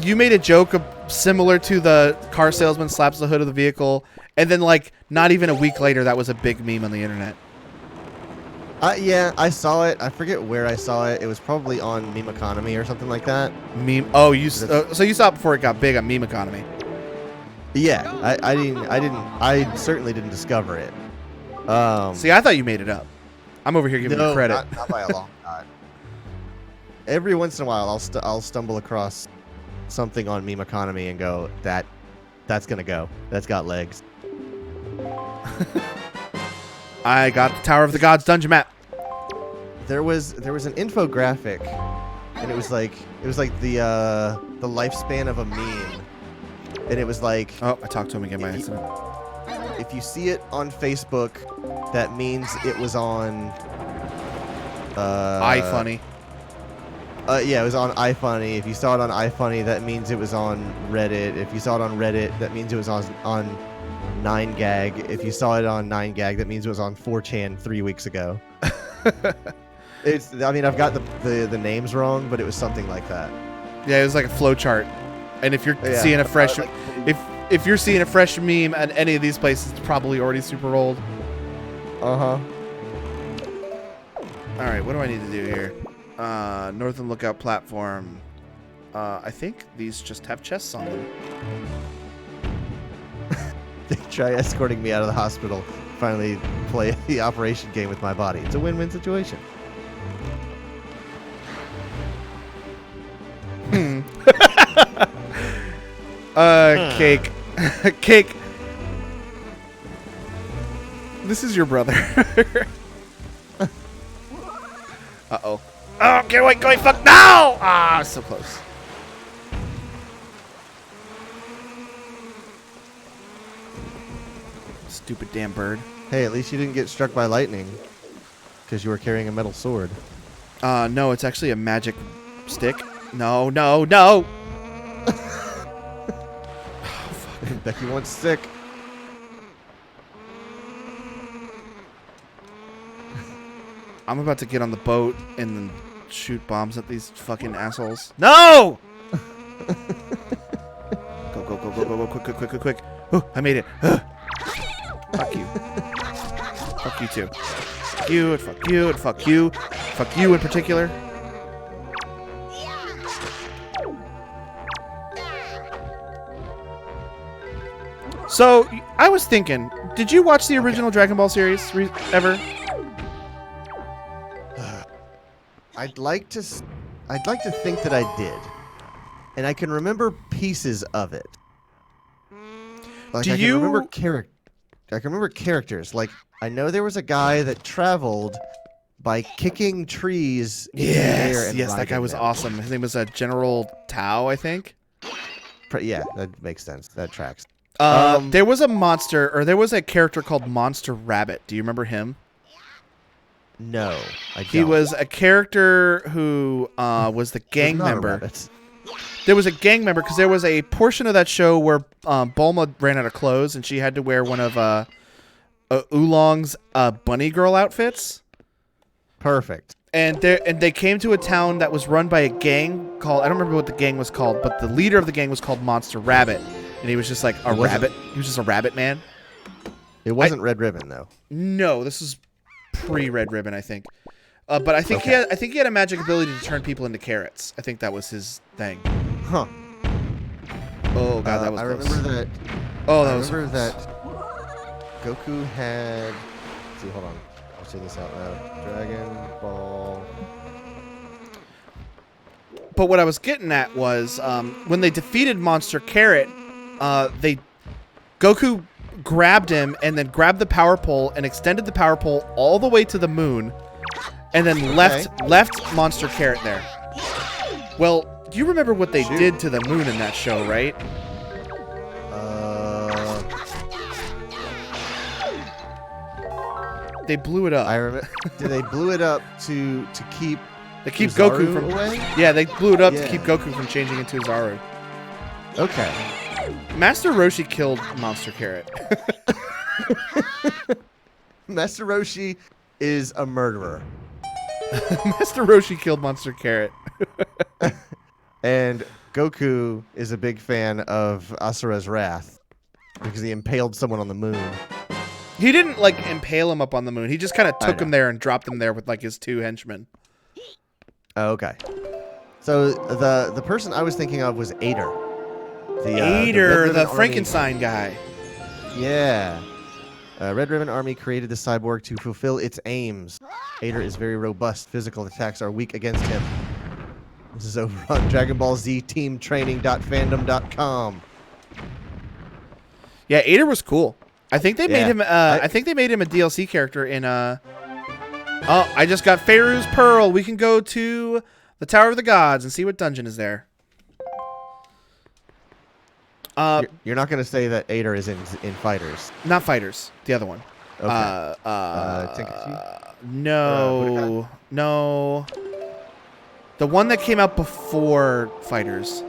You made a joke similar to the car salesman slaps the hood of the vehicle, and then, like, not even a week later, that was a big meme on the internet. Yeah, I saw it. I forget where I saw it. It was probably on Meme Economy or something like that. Meme. Oh, so you saw it before it got big on Meme Economy. Yeah, I certainly didn't discover it. See, I thought you made it up. I'm over here giving you credit. Not by a long shot. Every once in a while, I'll stumble across something on Meme Economy and go, that's gonna go. That's got legs. I got the Tower of the Gods dungeon map. There was an infographic, and it was like the lifespan of a meme, and it was like, Oh, I talked to him again by accident. if you see it on Facebook, that means it was on iFunny. Yeah, it was on iFunny. If you saw it on iFunny, that means it was on Reddit. If you saw it on Reddit, that means it was on 9gag. If you saw it on 9gag, that means it was on 4chan 3 weeks ago. I mean, I've got the names wrong, but it was something like that. Yeah, it was like a flow chart. And if you're seeing a fresh, if you're seeing a fresh meme at any of these places, it's probably already super old. Uh-huh. All right, what do I need to do here? Northern Lookout platform. I think these just have chests on them. They try escorting me out of the hospital. Finally play the operation game with my body. It's a win-win situation. Cake. Cake. This is your brother. Uh-oh. Oh, get away, go away, fuck, no! Ah, so close. Stupid damn bird. Hey, at least you didn't get struck by lightning because you were carrying a metal sword. No, it's actually a magic stick. No, no, no! Becky wants sick. I'm about to get on the boat and then shoot bombs at these fucking assholes. No! Go, go, go, go, go, go, quick, quick, quick, quick, quick. Oh, I made it. Fuck you. Fuck you too. Fuck you, and fuck you, and fuck you. Fuck you in particular. So, I was thinking, did you watch the original Dragon Ball series ever? I'd like to think that I did, and I can remember pieces of it. Like, I can remember characters. Like, I know there was a guy that traveled by kicking trees in the air and yes, that guy was them. awesome. His name was General Tao, I think. Yeah, that makes sense. That tracks. There was a monster, or there was a character called Monster Rabbit. Do you remember him? No, I don't. He was a character who was the gang member. There was a gang member because there was a portion of that show where Bulma ran out of clothes and she had to wear one of Oolong's bunny girl outfits. Perfect. And they came to a town that was run by a gang called, I don't remember what the gang was called, but the leader of the gang was called Monster Rabbit. And he was just like a rabbit. He was just a rabbit man. It wasn't Red Ribbon though. No, this is pre-Red Ribbon, I think. But I think I think he had a magic ability to turn people into carrots. I think that was his thing. Huh. Oh god, that was I close. remember that. Oh, that I was remember close. that Goku had. Let's see, hold on. I'll say this out loud. Dragon Ball. But what I was getting at was when they defeated Monster Carrot, Goku grabbed him and then grabbed the power pole and extended the power pole all the way to the moon, and then left Monster Carrot there. Well, you remember what they did to the moon in that show, right? They blew it up. I remember. Did they blew it up to keep? They keep Uzaru Goku from away? Yeah, they blew it up to Yeah. keep Goku from changing into Zaru. Okay. Master Roshi killed Monster Carrot. Master Roshi is a murderer. Master Roshi killed Monster Carrot. And Goku is a big fan of Asura's Wrath because he impaled someone on the moon. He didn't like impale him up on the moon. He just kind of took know. him there and dropped him there with like his 2 henchmen. Oh, okay. So the person I was thinking of was Ader. Ader, Red the Ribbon Frankenstein guy. Army. Yeah. Red Ribbon Army created the cyborg to fulfill its aims. Ader is very robust. Physical attacks are weak against him. This is over on Dragon Ball Z teamtraining.fandom.com. Yeah, Ader was cool. I think they made Yeah. him. I think they made him a DLC character in. Oh, I just got Pharaoh's Pearl. We can go to the Tower of the Gods and see what dungeon is there. You're not going to say that Ader is in Fighters. Not Fighters. The other one. Okay. Tenkaichi? No, no. The one that came out before Fighters.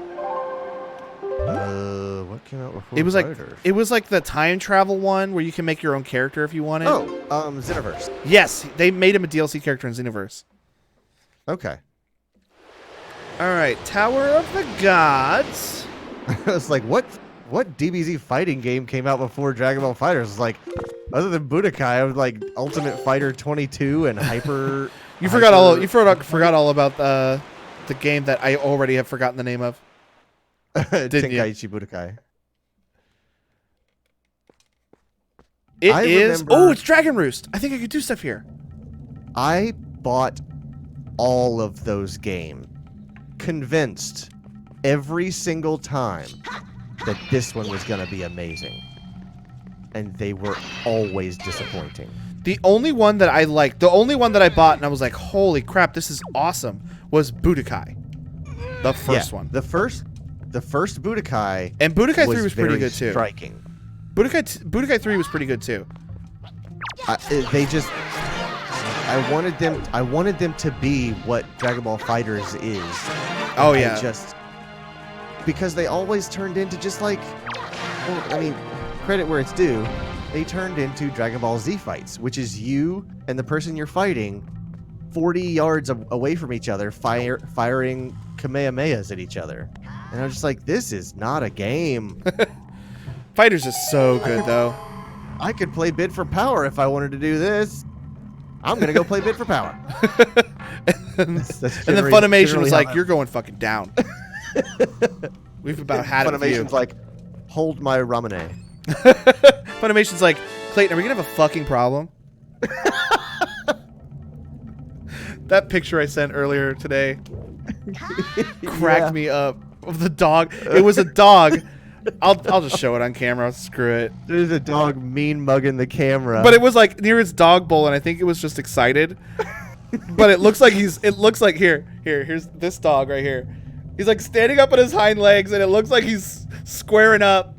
What came out before It was Fighters? it was like the time travel one where you can make your own character if you wanted. Oh, Xenoverse. Yes, they made him a DLC character in Xenoverse. Okay. All right, Tower of the Gods. I was like, what DBZ fighting game came out before Dragon Ball Fighters? It's like, other than Budokai, I was like Ultimate Fighter 22 and Hyper. You forgot all about the game that I already have forgotten the name of. Didn't you? Tenkaichi Budokai. It is. Oh, it's Dragon Roost. I think I could do stuff here. I bought all of those games, convinced every single time that this one was going to be amazing. And they were always disappointing. The only one that I liked, the only one that I bought and I was like, holy crap, this is awesome, was Budokai. The first one. The first Budokai. And Budokai 3 was pretty very good too. Striking. Budokai 3 was pretty good too. I wanted them to be what Dragon Ball Fighters is. Oh And yeah. Because they always turned into just like, well, I mean, credit where it's due, they turned into Dragon Ball Z fights, which is you and the person you're fighting 40 yards away from each other, firing Kamehamehas at each other. And I'm just like, this is not a game. Fighters is so good though. I could play Bid for Power if I wanted to do this. I'm going to go play Bid for Power. And then Funimation was like, you're going fucking down. We've about had it with you. Funimation's like, hold my ramune. Funimation's like, Clayton, are we going to have a fucking problem? That picture I sent earlier today cracked me up. Of the dog. It was a dog. I'll just show it on camera. Screw it. There's a dog mean mugging the camera. But it was like near its dog bowl, and I think it was just excited. But it looks like here's this dog right here. He's like standing up on his hind legs, and it looks like he's squaring up.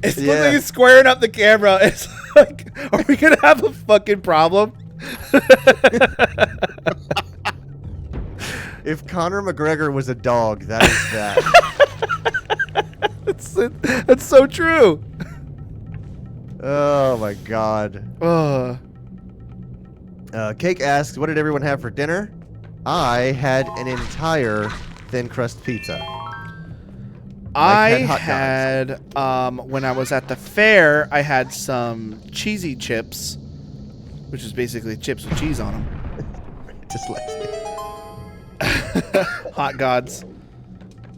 It looks like he's squaring up the camera. It's like, are we gonna have a fucking problem? If Conor McGregor was a dog, that is that. That's so true. Oh my god. Cake asks, what did everyone have for dinner? I had an entire thin crust pizza. I had hot dogs. when I was at the fair, I had some cheesy chips, which is basically chips with cheese on them. Dyslexic. Hot gods.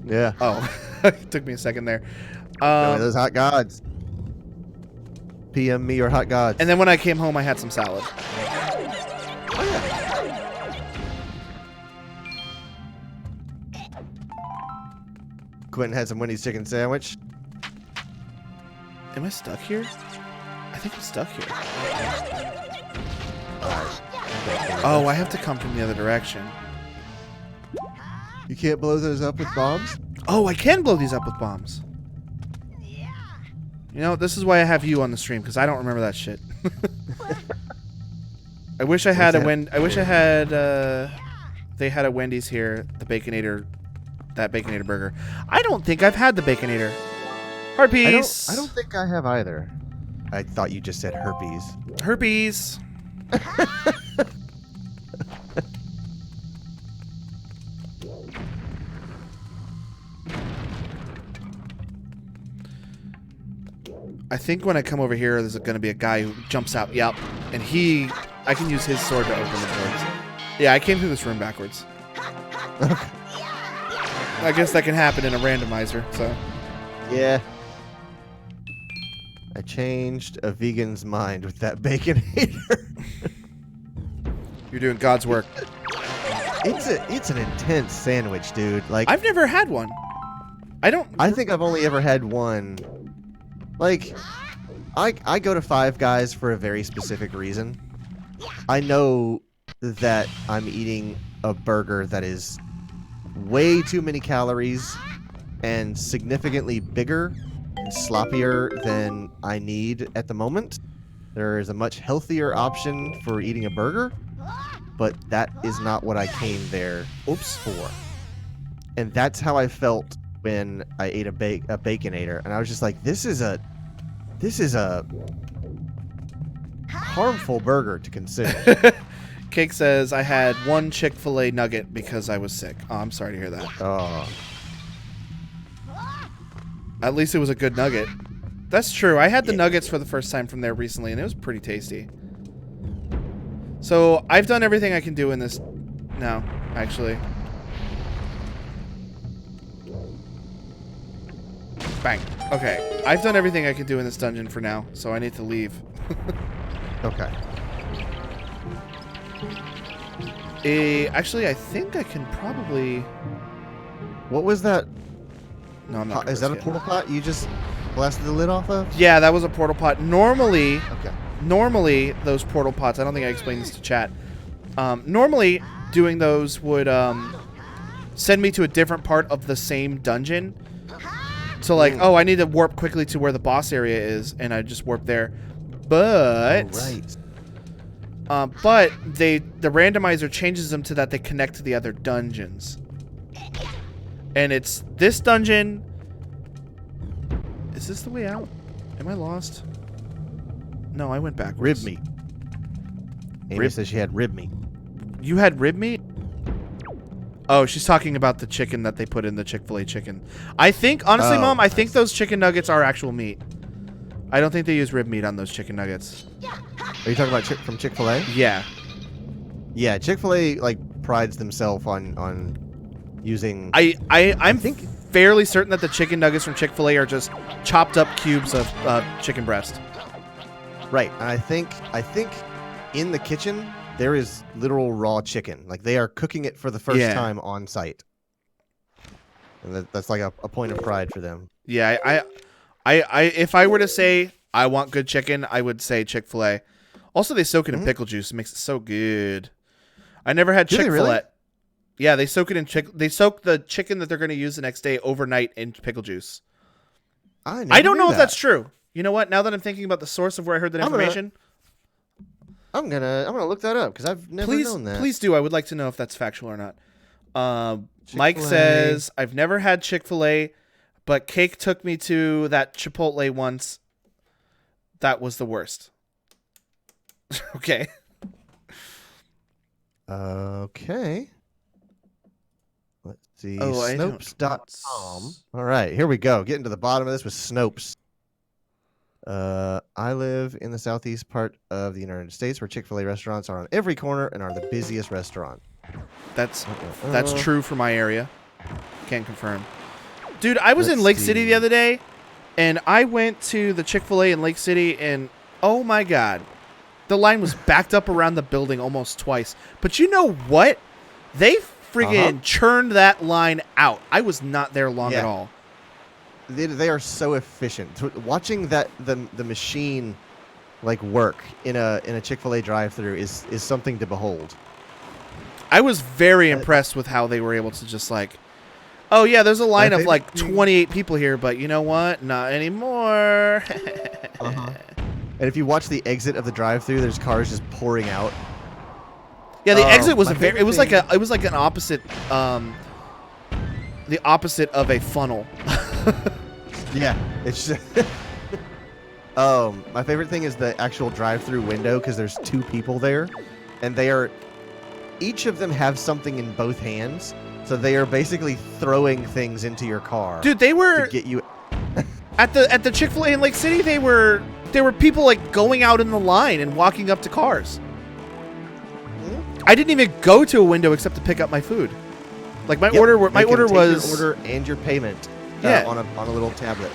Yeah. Oh, it took me a second there. Give me those hot gods. PM me or hot gods. And then when I came home, I had some salad. Oh, yeah. Quentin had some Wendy's chicken sandwich. Am I stuck here? I think I'm stuck here. Oh, I have to come from the other direction. You can't blow those up with bombs? Oh, I can blow these up with bombs. You know, this is why I have you on the stream, because I don't remember that shit. I wish I had I wish I had they had a Wendy's here, the Baconator, that Baconator burger. I don't think I've had the Baconator. Herpes. I don't think I have either. I thought you just said herpes. Herpes. I think when I come over here, there's going to be a guy who jumps out. Yep. And I can use his sword to open the doors. Yeah, I came through this room backwards. I guess that can happen in a randomizer, so. Yeah. I changed a vegan's mind with that Baconator. You're doing God's work. It's an intense sandwich, dude. Like I've never had one. I think I've only ever had one. Like, I go to Five Guys for a very specific reason. I know that I'm eating a burger that is way too many calories and significantly bigger and sloppier than I need at the moment. There is a much healthier option for eating a burger, but that is not what I came there for. And that's how I felt when I ate a Baconator, and I was just like, this is a harmful burger to consider. Cake says, I had one Chick-fil-A nugget because I was sick. Oh, I'm sorry to hear that. Oh. At least it was a good nugget. That's true. I had the nuggets for the first time from there recently, and it was pretty tasty. So, I've done everything I can do in this... No, actually. Bang. Okay. I've done everything I can do in this dungeon for now, so I need to leave. Okay. Actually, I think I can probably... What was that? No, I'm not. Is that a portal pot you just blasted the lid off of? Yeah, that was a portal pot. Normally, Okay. those portal pots, I don't think I explained this to chat. Normally, doing those would send me to a different part of the same dungeon. So, like, oh, I need to warp quickly to where the boss area is, and I just warp there. But... Oh, right. But the randomizer changes them to that they connect to the other dungeons. And it's this dungeon. Is this the way out? Am I lost? No, I went backwards. Rib meat. Amy says she had rib meat. You had rib meat? Oh, she's talking about the chicken that they put in the Chick-fil-A chicken. I think, honestly, Mom, I think those chicken nuggets are actual meat. I don't think they use rib meat on those chicken nuggets. Are you talking about from Chick-fil-A? Yeah. Yeah, Chick-fil-A like prides themselves on using. I'm fairly certain that the chicken nuggets from Chick-fil-A are just chopped up cubes of chicken breast. Right, and I think in the kitchen there is literal raw chicken. Like they are cooking it for the first time on site, and that's like a point of pride for them. Yeah, I if I were to say I want good chicken, I would say Chick-fil-A. Also, they soak it in pickle juice. It makes it so good. I never had Chick-fil-A. Really? Yeah, they soak it in they soak the chicken that they're going to use the next day overnight in pickle juice. I don't know if that's true. You know what? Now that I'm thinking about the source of where I heard that information, I'm gonna look that up because I've never known that. Please do. I would like to know if that's factual or not. Mike says I've never had Chick-fil-A, but Cake took me to that Chipotle once. That was the worst. Okay. Okay. Let's see. Oh, I don't- Snopes.com. All right, here we go. Getting to the bottom of this with Snopes. I live in the southeast part of the United States where Chick-fil-A restaurants are on every corner and are the busiest restaurant. That's true for my area. Can't confirm. Dude, I was in Let's Lake City see. the other day, and I went to the Chick-fil-A in Lake City, and oh my god, the line was backed up around the building almost twice. But you know what? They friggin' churned that line out. I was not there long at all. They are so efficient. Watching the machine like work in a Chick-fil-A drive-thru is something to behold. I was very impressed with how they were able to just like, oh yeah, there's a line of like 28 people here, but you know what? Not anymore. And if you watch the exit of the drive-thru, there's cars just pouring out. Yeah, the exit was it was like an opposite the opposite of a funnel. Yeah, it's just my favorite thing is the actual drive-through window because there's two people there, and each of them have something in both hands, so they are basically throwing things into your car. Dude, they were to get you at the Chick-fil-A in Lake City. There were people like going out in the line and walking up to cars. I didn't even go to a window except to pick up my food. Like my order was your order and your payment. Yeah. On a little tablet.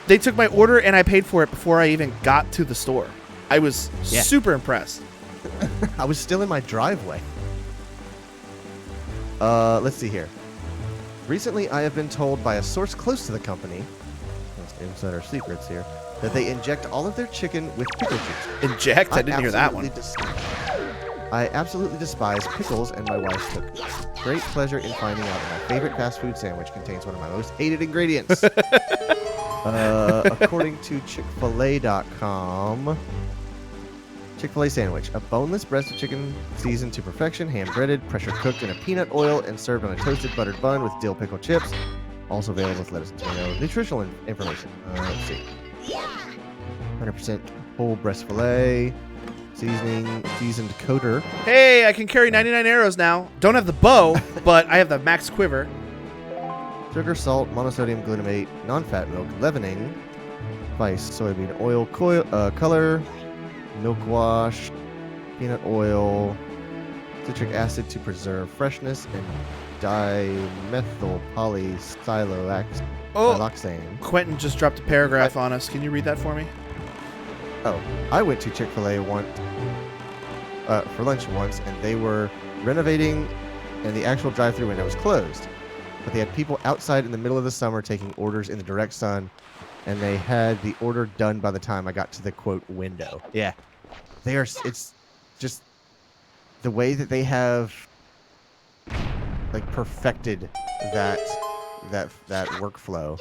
They took my order and I paid for it before I even got to the store. I was super impressed. I was still in my driveway. Let's see here. Recently, I have been told by a source close to the company, let's insider secrets here, that they inject all of their chicken with pickle juice. Inject? I didn't hear that one. I absolutely despise pickles, and my wife took great pleasure in finding out that my favorite fast food sandwich contains one of my most hated ingredients. According to Chick-fil-A.com, Chick-fil-A sandwich, a boneless breast of chicken seasoned to perfection, hand-breaded, pressure-cooked in a peanut oil, and served on a toasted buttered bun with dill pickle chips. Also available with lettuce and tomato. Nutritional information. Let's see. 100% whole breast filet. Seasoning, seasoned coater. Hey, I can carry 99 arrows now. Don't have the bow, but I have the max quiver. Sugar, salt, monosodium glutamate, non-fat milk, leavening, spice, soybean oil, color, milk wash, peanut oil, citric acid to preserve freshness, and dimethyl polysiloxane. Quentin just dropped a paragraph on us. Can you read that for me? Oh, I went to Chick-fil-A for lunch once, and they were renovating, and the actual drive-thru window was closed. But they had people outside in the middle of the summer taking orders in the direct sun, and they had the order done by the time I got to the quote window. Yeah, it's just the way that they have like perfected that workflow.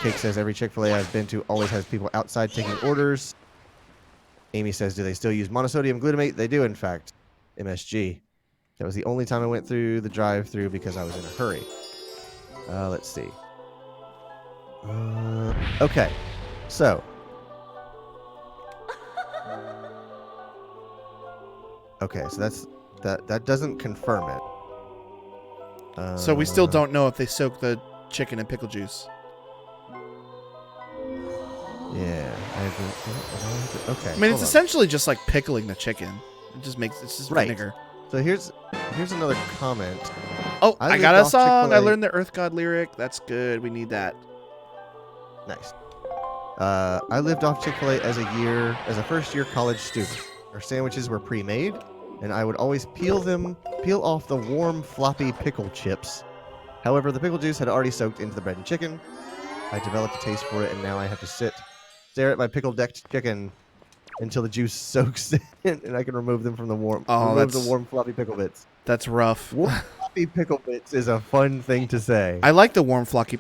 Cake says every Chick-fil-A I've been to always has people outside taking orders. Amy says, do they still use monosodium glutamate? They do, in fact. MSG. That was the only time I went through the drive-thru because I was in a hurry. Let's see. Okay. So. Okay, so that doesn't confirm it. So we still don't know if they soak the chicken in pickle juice. Yeah, okay. I mean, it's essentially just like pickling the chicken. It's just vinegar. So here's another comment. Oh, I got a song. I learned the Earth God lyric. That's good. We need that. Nice. I lived off Chick-fil-A as a first-year college student. Our sandwiches were pre-made, and I would always peel off the warm, floppy pickle chips. However, the pickle juice had already soaked into the bread and chicken. I developed a taste for it, and now I have to stare at my pickle-decked chicken until the juice soaks in, and I can remove them from the warm floppy pickle bits. That's rough. Warm floppy pickle bits is a fun thing to say. I like the warm floppy.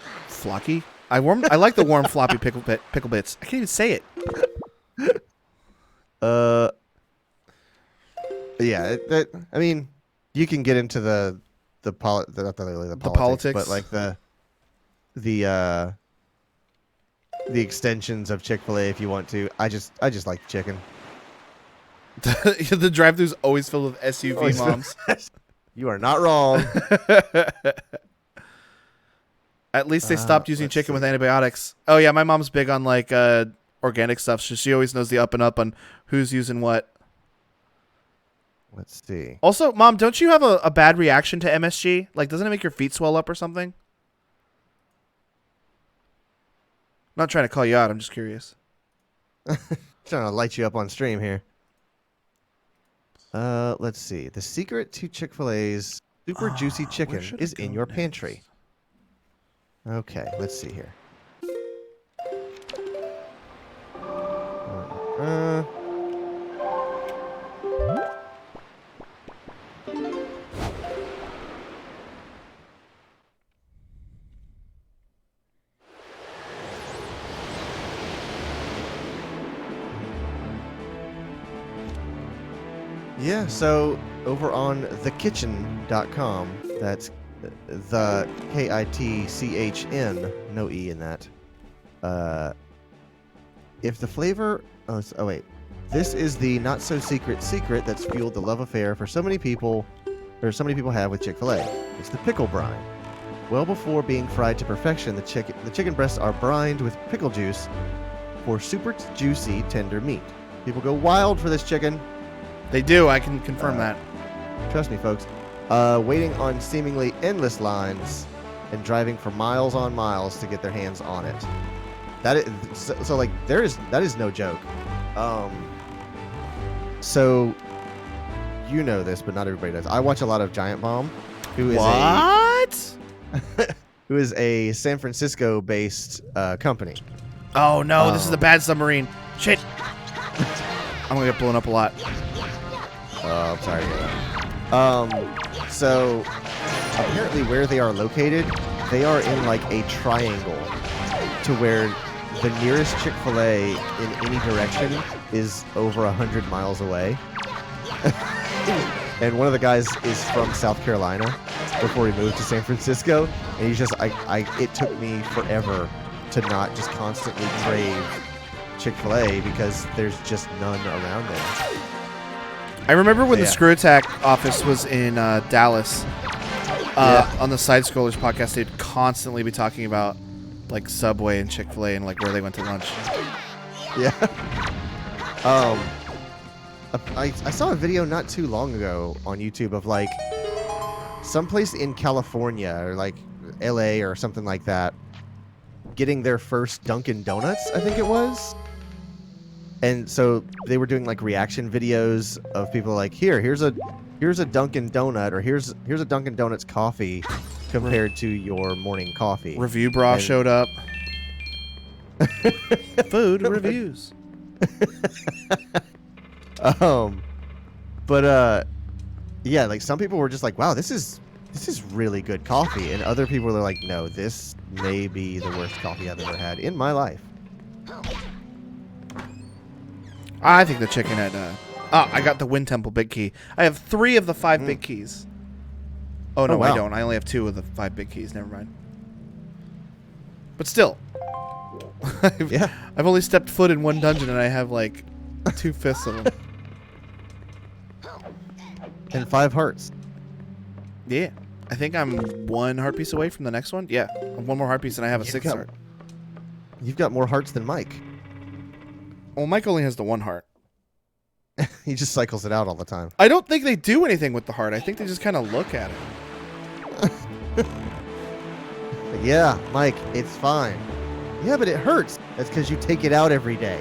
I like the warm floppy pickle bits. I can't even say it. Yeah. I mean, you can get into the politics, but like the extensions of Chick-fil-A if you want to. I just like chicken. The drive-thru's always filled with SUV moms. You are not wrong. At least they stopped using let's chicken with see. antibiotics. Oh yeah, my mom's big on like organic stuff. So she always knows the up and up on who's using what. Let's see. Also, Mom, don't you have a bad reaction to MSG? Like, doesn't it make your feet swell up or something? Not trying to call you out. I'm just curious. Trying to light you up on stream here. Let's see. The secret to Chick-fil-A's super juicy where chicken should I is in go your next? pantry. Okay, let's see here. Uh, Yeah, so over on thekitchen.com, that's the KITCHN, no E in that. If the flavor, oh wait, this is the not so secret that's fueled the love affair for so many people have with Chick-fil-A. It's the pickle brine. Well before being fried to perfection, the chicken breasts are brined with pickle juice for super juicy, tender meat. People go wild for this chicken. They do. I can confirm that. Trust me, folks. Waiting on seemingly endless lines and driving for miles on miles to get their hands on it. That is so like that is no joke. So you know this, but not everybody does. I watch a lot of Giant Bomb, who is who is a San Francisco-based company. Oh no, this is the bad submarine. Shit. I'm gonna get blown up a lot. I'm sorry to hear that. So apparently where they are located, they are in like a triangle to where the nearest Chick-fil-A in any direction is over 100 miles away. And one of the guys is from South Carolina before he moved to San Francisco, and he's just it took me forever to not just constantly crave Chick-fil-A because there's just none around there. I remember when Yeah. the Screw Attack office was in Dallas. On the Side Scrollers podcast, they'd constantly be talking about like Subway and Chick-fil-A and like where they went to lunch. Yeah. I saw a video not too long ago on YouTube of like someplace in California or like LA or something like that getting their first Dunkin' Donuts, I think it was. And so they were doing like reaction videos of people like, here's a Dunkin' Donut, or here's a Dunkin' Donuts coffee compared to your morning coffee. Review Bra showed up. Food reviews. Yeah, like some people were just like, wow, this is really good coffee, and other people are like, no, this may be the worst coffee I've ever had in my life. I think the chicken had. I got the Wind Temple big key. I have 3 of the 5 big keys. Oh no, Oh, wow. I don't. I only have 2 of the 5 big keys. Never mind. But still, Yeah. I've only stepped foot in one dungeon, and I have like 2/5 of them. And 5 hearts. Yeah, I think I'm 1 heart piece away from the next one. Yeah, I'm 1 more heart piece, and I have a 6th heart. You've got more hearts than Mike. Well, Mike only has the 1 heart. He just cycles it out all the time. I don't think they do anything with the heart. I think they just kind of look at it. Yeah, Mike, it's fine. Yeah, but it hurts. That's because you take it out every day.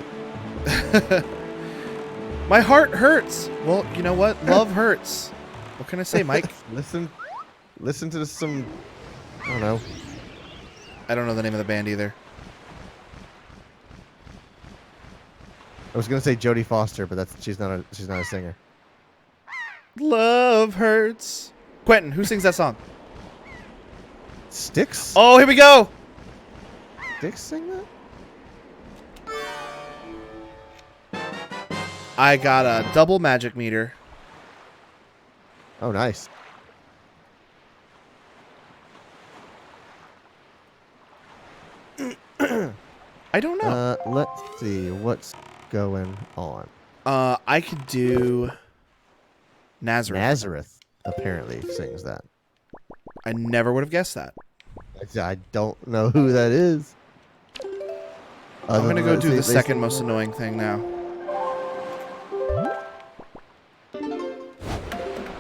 My heart hurts. Well, you know what? Love hurts. What can I say, Mike? Listen to some, I don't know. I don't know the name of the band either. I was gonna say Jodie Foster, but she's not a singer. Love hurts. Quentin, who sings that song? Styx? Oh, here we go. Styx sing that? I got a double magic meter. Oh, nice. I don't know. Let's see what's going on. I could do Nazareth. Nazareth apparently sings that. I never would have guessed that. I don't know who that is. I'm gonna go do the second most seem- annoying thing now.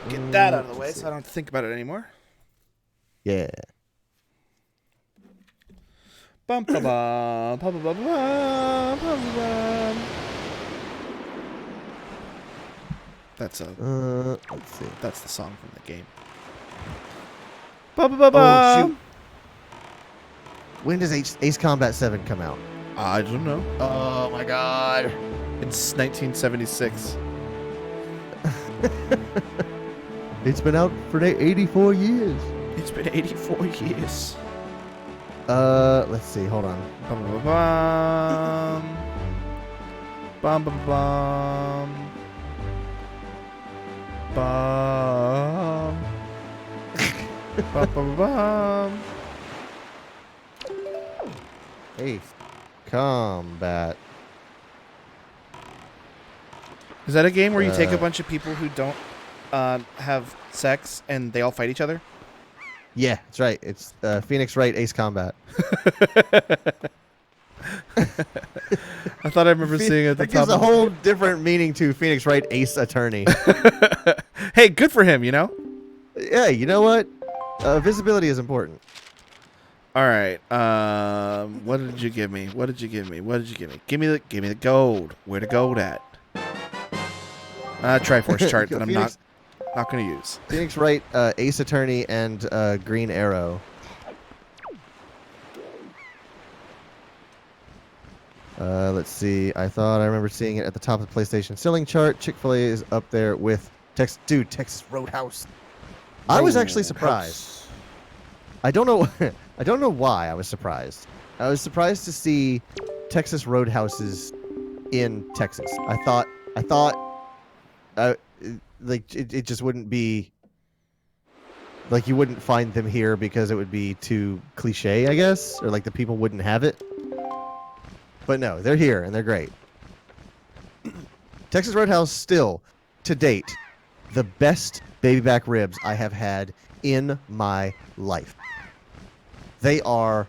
Get that out of the way so I don't have to think about it anymore. Yeah. Bum ba bum, bum ba bum, bum ba bum. That's Let's see. that's the song from the game. Bum ba Oh bum. shoot! When does Ace Combat 7 come out? I don't know. Oh my god! It's 1976. It's been out for 84 years. It's been 84 years. Let's see. Hold on. Bum ba bum. Bum ba bum. Bum. Bum bum bum. Ace Combat. Is that a game where you take a bunch of people who don't have sex and they all fight each other? Yeah, that's right. It's Phoenix Wright Ace Combat. I thought I remember seeing it at the That top. gives a whole different meaning to Phoenix Wright Ace Attorney. Hey, good for him, you know? Yeah, you know what? Visibility is important. All right. What did you give me? What did you give me? What did you give me? Give me the gold. Where the gold at? Triforce chart that I'm not going to use. Phoenix Wright, Ace Attorney, and Green Arrow. Let's see. I thought I remember seeing it at the top of the PlayStation selling chart. Chick-fil-A is up there with Texas Roadhouse. I was actually surprised. I don't know. I don't know why I was surprised. I was surprised to see Texas Roadhouses in Texas. I thought, like it just wouldn't be. Like you wouldn't find them here because it would be too cliche, I guess, or like the people wouldn't have it. But no, they're here and they're great. Texas Roadhouse still, to date, the best baby back ribs I have had in my life. They are,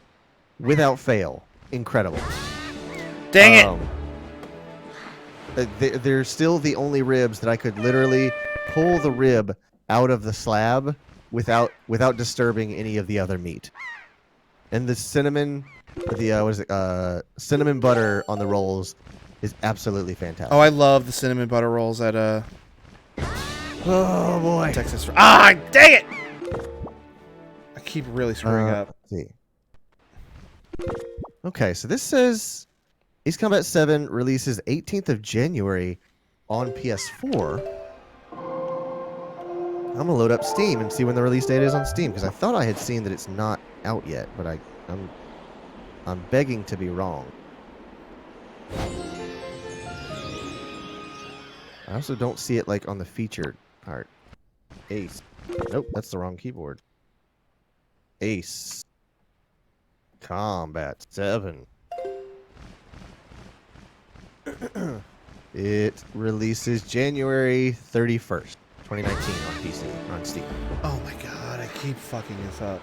without fail, incredible. Dang it! They're still the only ribs that I could literally pull the rib out of the slab without disturbing any of the other meat. And the cinnamon, cinnamon butter on the rolls is absolutely fantastic. Oh, I love the cinnamon butter rolls at Oh boy. Texas. Ah, dang it! I keep really screwing up. Let's see. Okay, so this says Ace Combat 7 releases 18th of January on PS4. I'm gonna load up Steam and see when the release date is on Steam because I thought I had seen that it's not out yet, but I'm begging to be wrong. I also don't see it like on the featured part. Ace. Nope, that's the wrong keyboard. Ace Combat 7. It releases January 31st, 2019 on PC, on Steam. Oh my god, I keep fucking this up.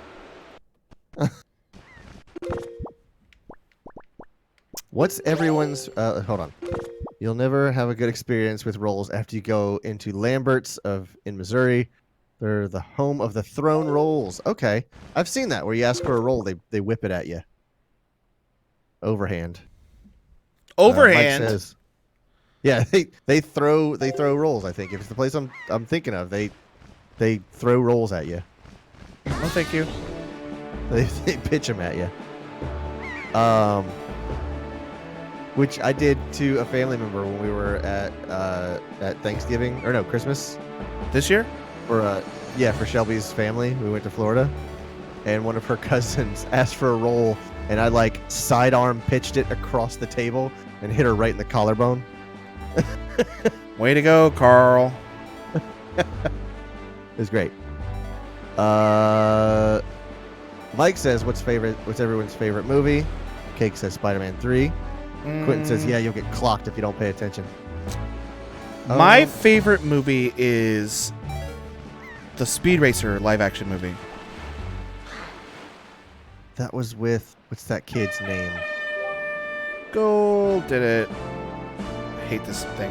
What's everyone's... hold on. You'll never have a good experience with rolls after you go into Lambert's in Missouri. They're the home of the throne rolls. Okay. I've seen that where you ask for a roll, they whip it at you. Overhand. Overhand? Mike says, yeah, they throw rolls, I think. If it's the place I'm thinking of, they throw rolls at you. No, thank you. They pitch them at you. Which I did to a family member when we were at Thanksgiving or no Christmas This year? for Shelby's family. We went to Florida, and one of her cousins asked for a roll, and I like sidearm pitched it across the table and hit her right in the collarbone. Way to go, Carl. It was great. Mike says, what's everyone's favorite movie? Cake says Spider-Man 3. Quentin says, yeah, you'll get clocked if you don't pay attention. My favorite movie is the Speed Racer live action movie. That was with what's that kid's name? Gold did it. I hate this thing.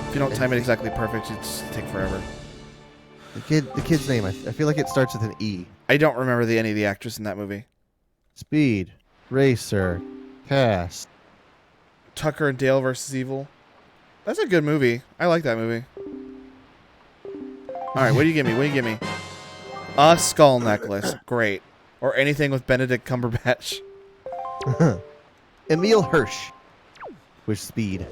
If you don't time it exactly perfect, it's take forever. The kid's name. I feel like it starts with an E. I don't remember any of the actors in that movie. Speed Racer cast. Tucker and Dale versus Evil. That's a good movie. I like that movie. All right, what do you give me? What do you give me? A skull necklace. Great. Or anything with Benedict Cumberbatch. Emil Hirsch with Speed.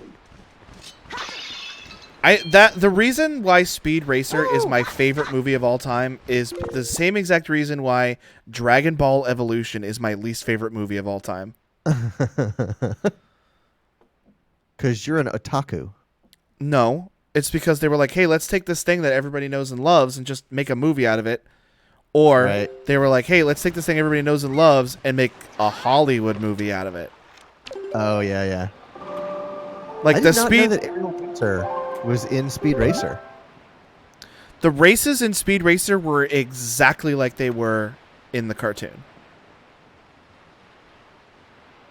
The reason why Speed Racer is my favorite movie of all time is the same exact reason why Dragon Ball Evolution is my least favorite movie of all time. Because you're an otaku. No, it's because they were like, hey, let's take this thing that everybody knows and loves and just make a movie out of it. Or they were like, hey, let's take this thing everybody knows and loves and make a Hollywood movie out of it. Oh, yeah. Like I the did not Speed know that Ariel Winter was in Speed Racer. The races in Speed Racer were exactly like they were in the cartoon.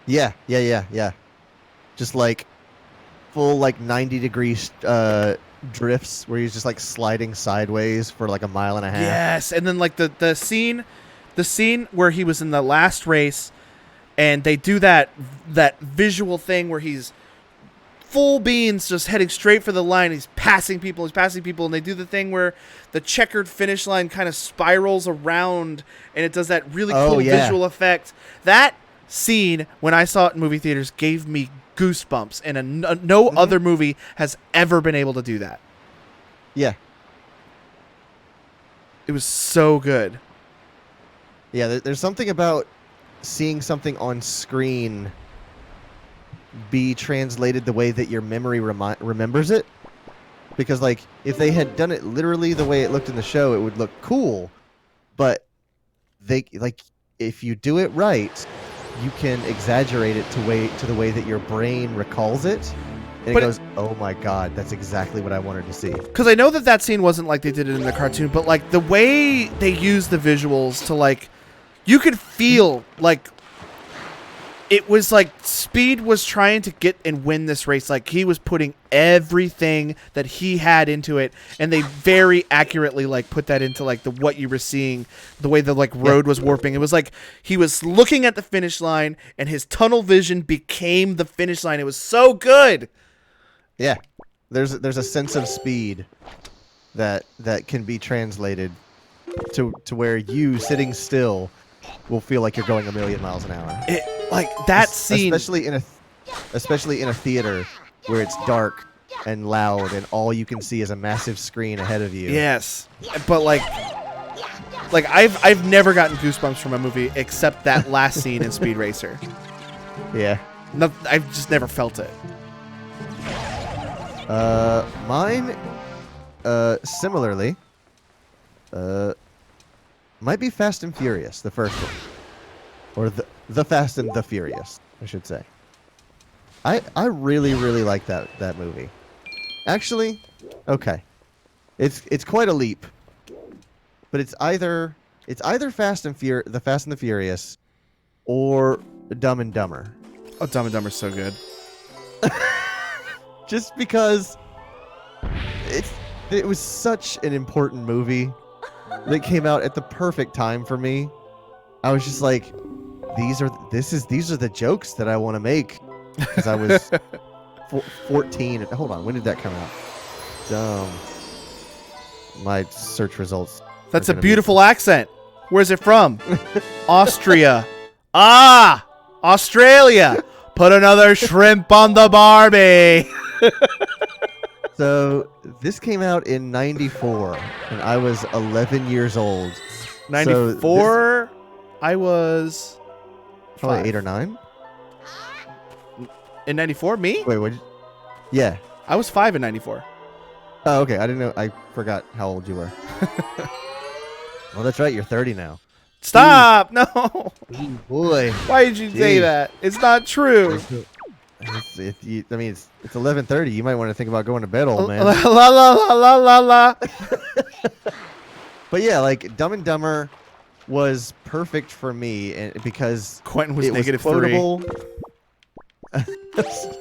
Yeah. Just like full like 90-degree drifts where he's just like sliding sideways for like a mile and a half. Yes, and then like the scene where he was in the last race, and they do that visual thing where he's full beans just heading straight for the line. He's passing people, and they do the thing where the checkered finish line kind of spirals around, and it does that really cool visual effect. That scene, when I saw it in movie theaters, gave me goosebumps, and no other movie has ever been able to do that. Yeah. It was so good. Yeah, there's something about seeing something on screen be translated the way that your memory remembers it. Because, like, if they had done it literally the way it looked in the show, it would look cool. But if you do it right, you can exaggerate it to the way that your brain recalls it. And it goes, oh my god, that's exactly what I wanted to see. Because I know that scene wasn't like they did it in the cartoon, but like the way they used the visuals to like, you could feel like it was like Speed was trying to get and win this race. Like he was putting everything that he had into it, and they very accurately like put that into like what you were seeing, the way the like road was warping. It was like he was looking at the finish line, and his tunnel vision became the finish line. It was so good. Yeah, there's a sense of speed that can be translated to where you sitting still will feel like you're going a million miles an hour. Like that scene, especially in a theater where it's dark and loud and all you can see is a massive screen ahead of you. Yes, but like I've never gotten goosebumps from a movie except that last scene in Speed Racer. Yeah. No, I've just never felt it. Mine, similarly, might be Fast and Furious, the first one, or the Fast and the Furious, I should say. I really like that movie. Actually, okay, it's quite a leap, but it's either Fast and the Furious, or Dumb and Dumber. Oh, Dumb and Dumber's so good. Just because it was such an important movie that came out at the perfect time for me. I was just like, these are the jokes that I want to make, because I was 14. Hold on, when did that come out? My search results. That's a beautiful accent. Where's it from? Austria. Ah, Australia. Put another shrimp on the Barbie. So this came out in '94, and I was 11 years old. 94. I was probably 5. 8 or 9. In 94, me? Wait, what? Yeah. I was 5 in 94. Oh, okay. I didn't know. I forgot how old you were. Well, that's right. You're 30 now. Stop! No. Ooh, boy. Why did you say that? It's not true. It's 11:30. You might want to think about going to bed, old man. La la la la la la. But yeah, like Dumb and Dumber, was perfect for me because Quentin was it was -3. quotable.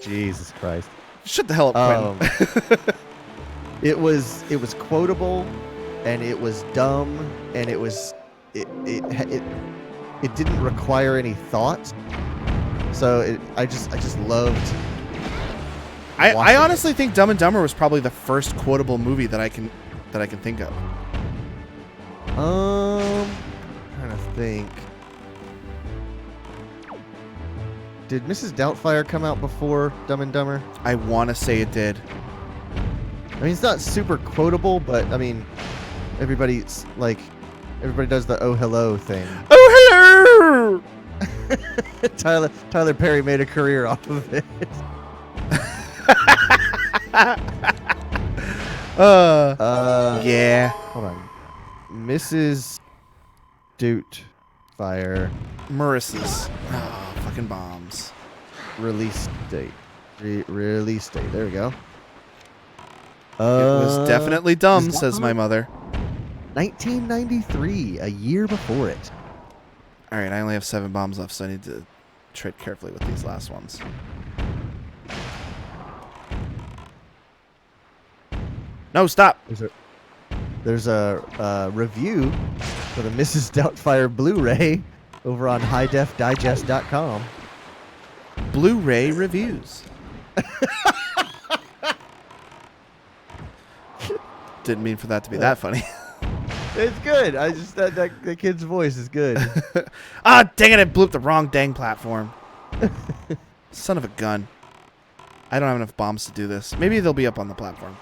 Jesus Christ. Shut the hell up, Quentin. It was quotable, and it was dumb, and it didn't require any thought. So I just loved. I watching honestly think Dumb and Dumber was probably the first quotable movie that I can think of. Trying to think. Did Mrs. Doubtfire come out before Dumb and Dumber? I want to say it did. I mean, it's not super quotable, but I mean, everybody does the "Oh hello" thing. Oh, hello! Tyler Perry made a career off of it. Yeah. Hold on, Mrs. Doubtfire Marissa's. Oh, fucking bombs. release date. Release date. There we go. It was definitely dumb, is that says my right? mother. 1993, a year before it. All right, I only have 7 bombs left, so I need to tread carefully with these last ones. No, stop. There's a review for the Mrs. Doubtfire Blu-ray over on highdefdigest.com. Blu-ray reviews. Didn't mean for that to be that funny. It's good. I just that kid's voice is good. Ah, dang it! I blew up the wrong dang platform. Son of a gun. I don't have enough bombs to do this. Maybe they'll be up on the platform.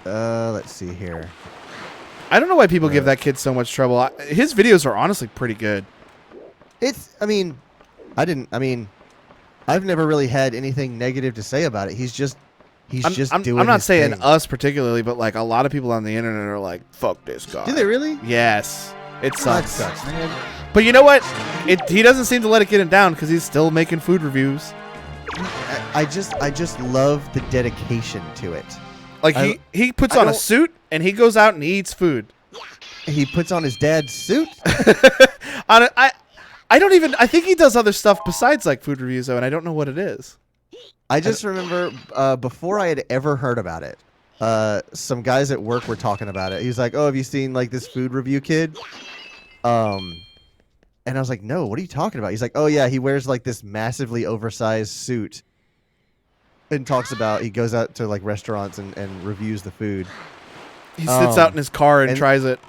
Let's see here. I don't know why people give that kid so much trouble. His videos are honestly pretty good. I've never really had anything negative to say about it. He's just doing. I'm not his saying thing. us particularly, but like a lot of people on the internet are like, "Fuck this guy." Do they really? Yes, it That sucks. sucks, man. But you know what? He doesn't seem to let it get him down because he's still making food reviews. I just love the dedication to it. Like he puts on a suit and he goes out and he eats food. He puts on his dad's suit. I think he does other stuff besides like food reviews though, and I don't know what it is. I just remember before I had ever heard about it, some guys at work were talking about it. He's like, "Oh, have you seen like this food review kid?" And I was like, "No, what are you talking about?" He's like, "Oh yeah, he wears like this massively oversized suit and talks about he goes out to like restaurants and reviews the food." He sits out in his car and tries it.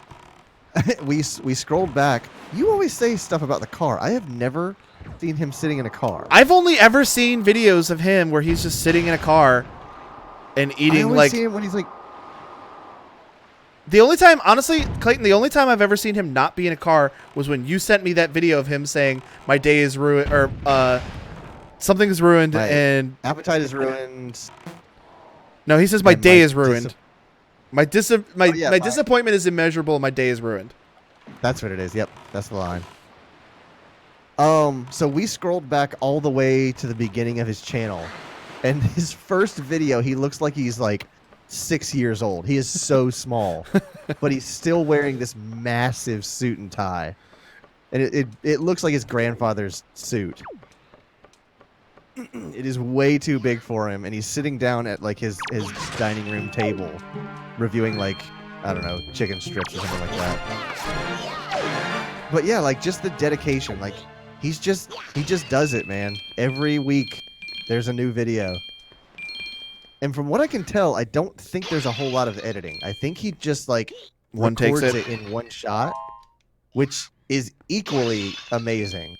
we scrolled back. You always say stuff about the car. I have never seen him sitting in a car. I've only ever seen videos of him where he's just sitting in a car and eating. I always like see him when he's like. The only time, honestly, Clayton, the only time I've ever seen him not be in a car was when you sent me that video of him saying, "My day is ruined," or something is ruined, My and appetite is ruined. no, he says, "My And day my is ruined. My disappointment is immeasurable. My day is ruined." That's what it is. Yep, that's the line. So we scrolled back all the way to the beginning of his channel, and his first video, he looks like he's like 6 years old. He is so small, but he's still wearing this massive suit and tie, and it looks like his grandfather's suit. It is way too big for him, and he's sitting down at like his dining room table, reviewing like, I don't know, chicken strips or something like that. But yeah, like just the dedication, like he just does it, man. Every week there's a new video. And from what I can tell, I don't think there's a whole lot of editing. I think he just like One takes records it. it in one shot, which is equally amazing.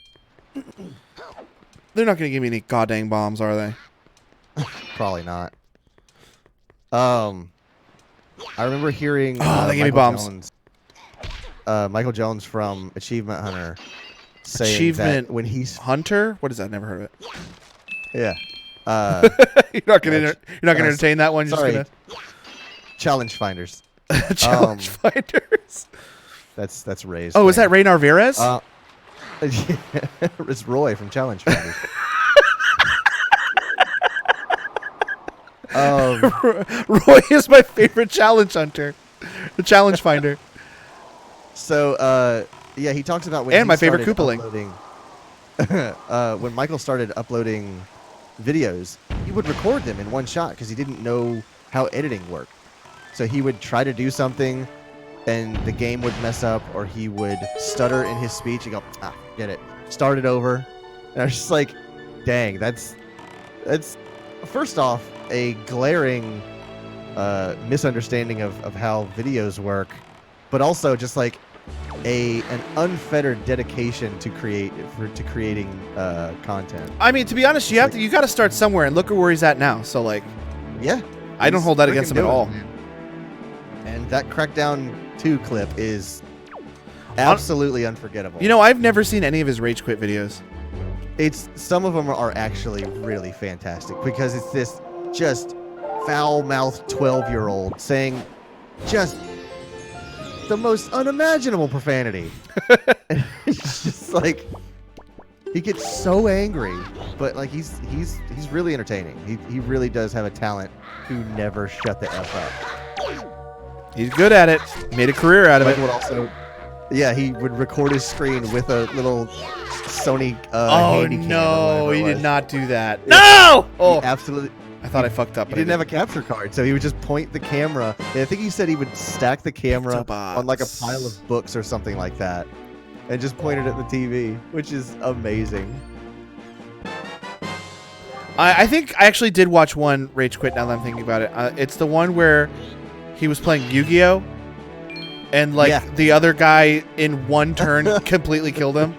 They're not going to give me any goddamn bombs, are they? Probably not. I remember hearing they gave me bombs. Michael Jones from Achievement Hunter saying Achievement that when he's Hunter? What is that? Never heard of it. yeah. You're not going to entertain that one. You're Sorry. just Challenge Finders. gonna challenge finders. That's Ray's. Oh, is thing. that Ray Narvaez? It's Roy from Challenge Finders. Roy is my favorite challenge hunter, the challenge finder, So, yeah, he talks about when and he my favorite started Koopaling. uploading. When Michael started uploading videos, he would record them in one shot because he didn't know how editing worked. So he would try to do something, and the game would mess up, or he would stutter in his speech and go, get it, start it over. And I was just like, dang, that's first off a glaring misunderstanding of how videos work, but also just like an unfettered dedication to creating content. I mean, to be honest, you got to start somewhere, and look at where he's at now. So like, Yeah, I don't hold that against him at all. And that Crackdown 2 clip is absolutely unforgettable. You know, I've never seen any of his rage quit videos. Some of them are actually really fantastic because it's this just foul-mouthed 12-year-old saying just the most unimaginable profanity. It's just like he gets so angry, but like he's really entertaining. He really does have a talent to never shut the F up. He's good at it. Made a career out of Michael it. would also, yeah, he would record his screen with a little Sony Oh handy cam or no, whatever he it did was. not do that. No! He Oh, absolutely. I thought I fucked up. He But I didn't have a capture card, so he would just point the camera. And I think he said he would stack the camera on like a pile of books or something like that, and just point it at the TV, which is amazing. I think I actually did watch one rage quit. Now that I'm thinking about it, it's the one where he was playing Yu-Gi-Oh, and like Yeah. the other guy in one turn completely killed him,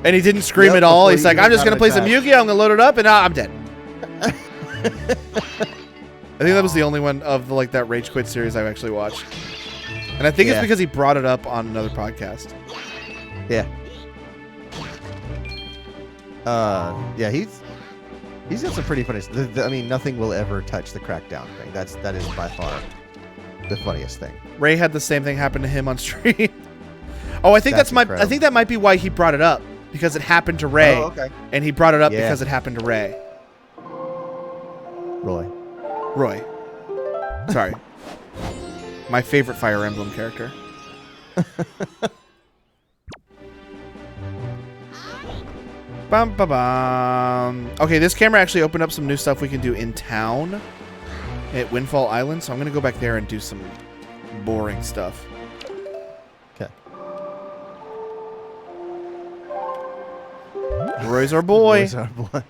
and he didn't scream Yep, at all. before He's he like, even "I'm just got gonna play some attacked. Yu-Gi-Oh. I'm gonna load it up, and I'm dead." I think that was the only one of like that rage quit series I've actually watched, and I think it's Yeah. because he brought it up on another podcast. Yeah. Yeah, he's got some pretty funny. I mean, nothing will ever touch the Crackdown thing. That is by far the funniest thing. Ray had the same thing happen to him on stream. Oh, I think That's I incredible. think that might be why he brought it up, because it happened to Ray, Oh, okay. and he brought it up Yeah. because it happened to Ray. Roy. Sorry. My favorite Fire Emblem character. Bum, ba, bum. Okay, this camera actually opened up some new stuff we can do in town at Windfall Island, so I'm going to go back there and do some boring stuff. Okay. Roy's our boy. Roy's our boy.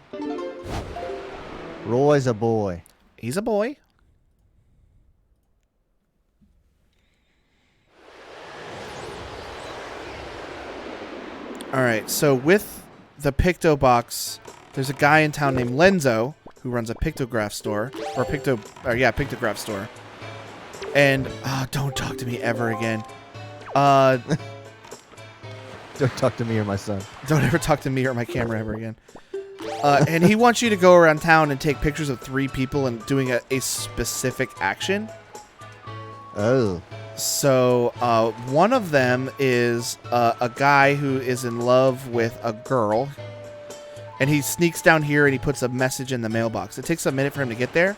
Roy's a boy. He's a boy. All right, so with the Picto box, there's a guy in town named Lenzo who runs a pictograph store, pictograph store. And don't talk to me ever again. Don't talk to me or my son. Don't ever talk to me or my camera ever again. And he wants you to go around town and take pictures of 3 people and doing a specific action. Oh. So one of them is a guy who is in love with a girl. And he sneaks down here and he puts a message in the mailbox. It takes a minute for him to get there.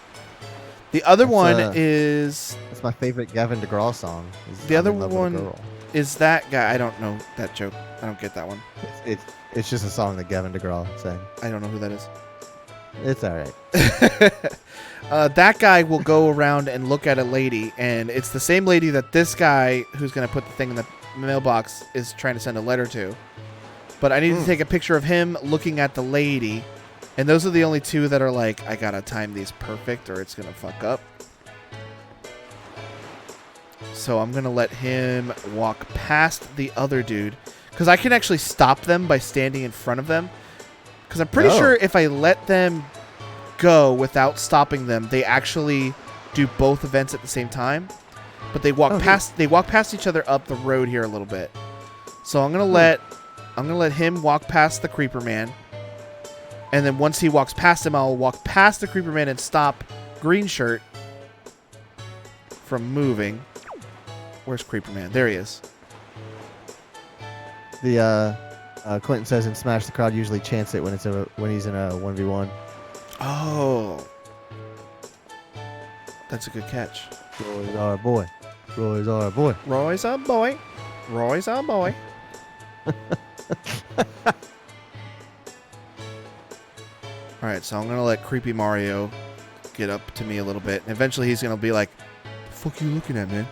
The other one is... That's my favorite Gavin DeGraw song. The other I'm in love with a one girl. is that guy. I don't know that joke. I don't get that one. It's just a song that Gavin DeGraw sang. I don't know who that is. It's all right. That guy will go around and look at a lady, and it's the same lady that this guy who's going to put the thing in the mailbox is trying to send a letter to. But I need to take a picture of him looking at the lady, and those are the only 2 that are like, I got to time these perfect or it's going to fuck up. So I'm going to let him walk past the other dude, because I can actually stop them by standing in front of them. Because I'm pretty sure if I let them go without stopping them, they actually do both events at the same time. But they walk past each other up the road here a little bit. So I'm gonna let him walk past the Creeper Man, and then once he walks past him, I'll walk past the Creeper Man and stop Green Shirt from moving. Where's Creeper Man? There he is. The Quentin says in Smash, the crowd usually chants it when he's in a 1v1. Oh. That's a good catch. Roy's our boy. Roy's our boy. Roy's a boy. Roy's a boy. Alright, so I'm going to let Creepy Mario get up to me a little bit. And eventually he's going to be like, the fuck you looking at, man?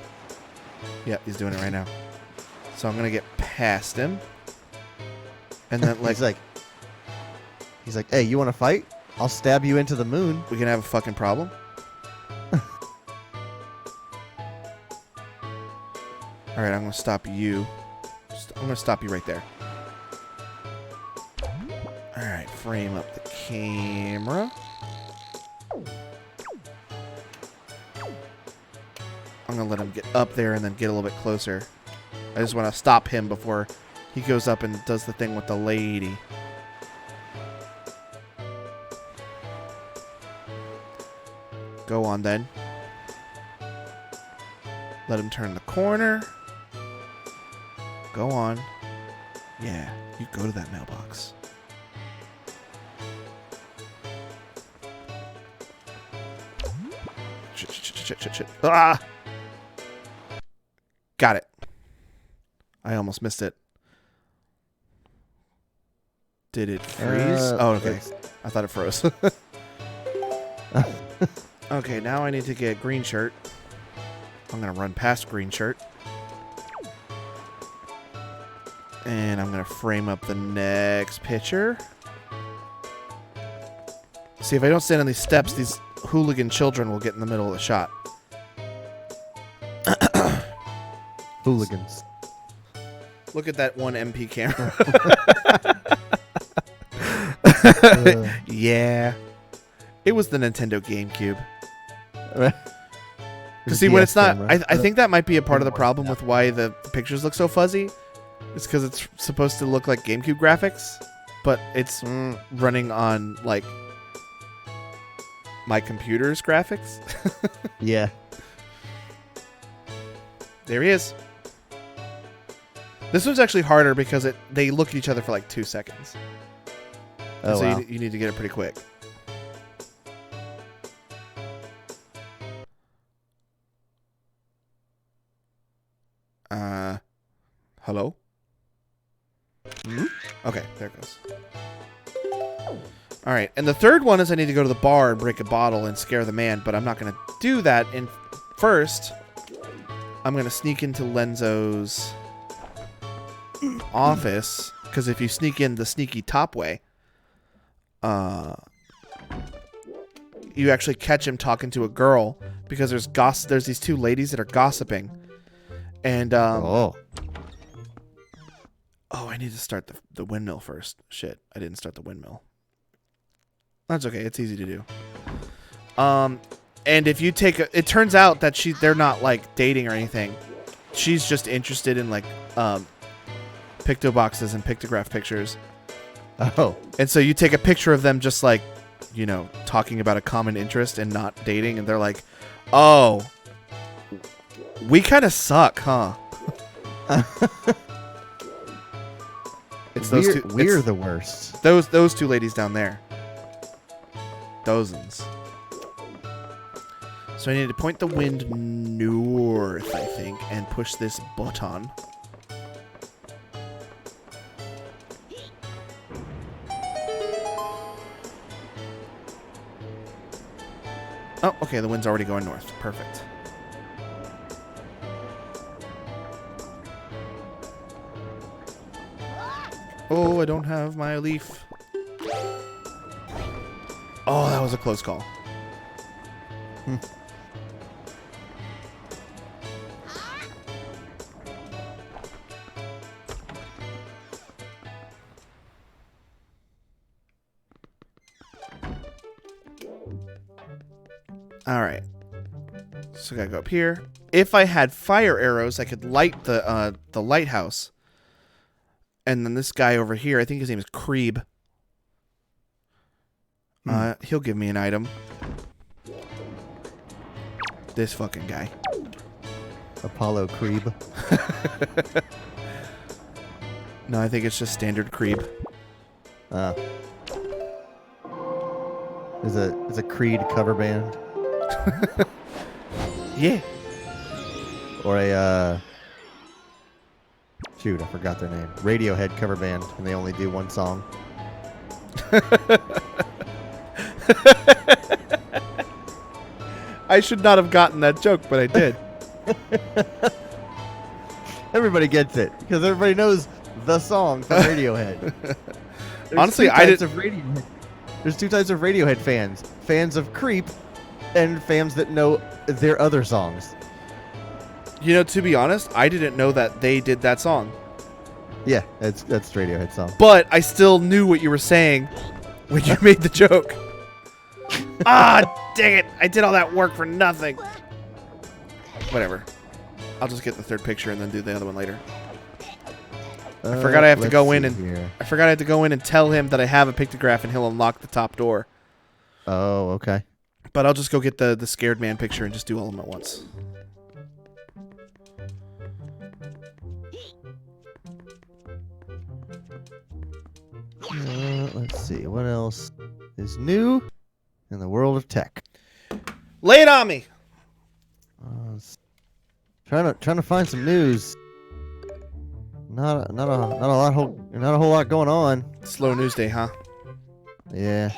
Yeah, he's doing it right now. So I'm going to get past him. And then, like... he's like, hey, you want to fight? I'll stab you into the moon. We can have a fucking problem. Alright, I'm going to stop you. I'm going to stop you right there. Alright, frame up the camera. I'm going to let him get up there and then get a little bit closer. I just want to stop him before he goes up and does the thing with the lady. Go on then. Let him turn the corner. Go on. Yeah, you go to that mailbox. Shit. Ah! Got it. I almost missed it. Did it freeze? Oh, okay. I thought it froze. Okay, now I need to get green shirt. I'm going to run past green shirt. And I'm going to frame up the next picture. See, if I don't stand on these steps, these hooligan children will get in the middle of the shot. Hooligans. Look at that one MP camera. Yeah. It was the Nintendo GameCube. Because see, when it's not... I think that might be a part of the problem with why the pictures look so fuzzy. It's because it's supposed to look like GameCube graphics, but it's running on, like, my computer's graphics. Yeah. There he is. This one's actually harder because they look at each other for like 2 seconds. Oh, so wow. you need to get it pretty quick. Hello? Okay, there it goes. Alright, and the third one is I need to go to the bar and break a bottle and scare the man, but I'm not going to do that. And first, I'm going to sneak into Lenzo's office, because if you sneak in the sneaky top way, you actually catch him talking to a girl, because there's these two ladies that are gossiping. And, Oh, I need to start the windmill first. Shit, I didn't start the windmill. That's okay. It's easy to do. And if you take it turns out that they're not like dating or anything. She's just interested in like picto boxes and pictograph pictures. Oh. And so you take a picture of them just like, you know, talking about a common interest and not dating, and they're like, "Oh, we kind of suck, huh?" It's those two. We're the worst. Those two ladies down there. Dozens. So I need to point the wind north, I think, and push this button. Oh, okay, the wind's already going north. Perfect. Oh, I don't have my leaf. Oh, that was a close call. All right. So I gotta go up here. If I had fire arrows, I could light the lighthouse. And then this guy over here, I think his name is Creeb. He'll give me an item. This fucking guy. Apollo Creeb. No, I think it's just standard Creeb. Is a Creed cover band. Yeah. Or a shoot, I forgot their name. Radiohead cover band, and they only do one song. I should not have gotten that joke, but I did. Everybody gets it because everybody knows the song from Radiohead. Honestly, There's two types of Radiohead fans: fans of Creep, and fans that know their other songs. You know, to be honest, I didn't know that they did that song. Yeah, that's Radiohead song. But I still knew what you were saying when you made the joke. Ah, dang it. I did all that work for nothing. Whatever. I'll just get the third picture and then do the other one later. I forgot I have to go in and I forgot I had to go in and tell him that I have a pictograph and he'll unlock the top door. Oh, okay. But I'll just go get the scared man picture and just do all of them at once. Let's see. What else is new in the world of tech? Lay it on me. Trying to find some news. Not a whole lot going on. Slow news day, huh? Yeah.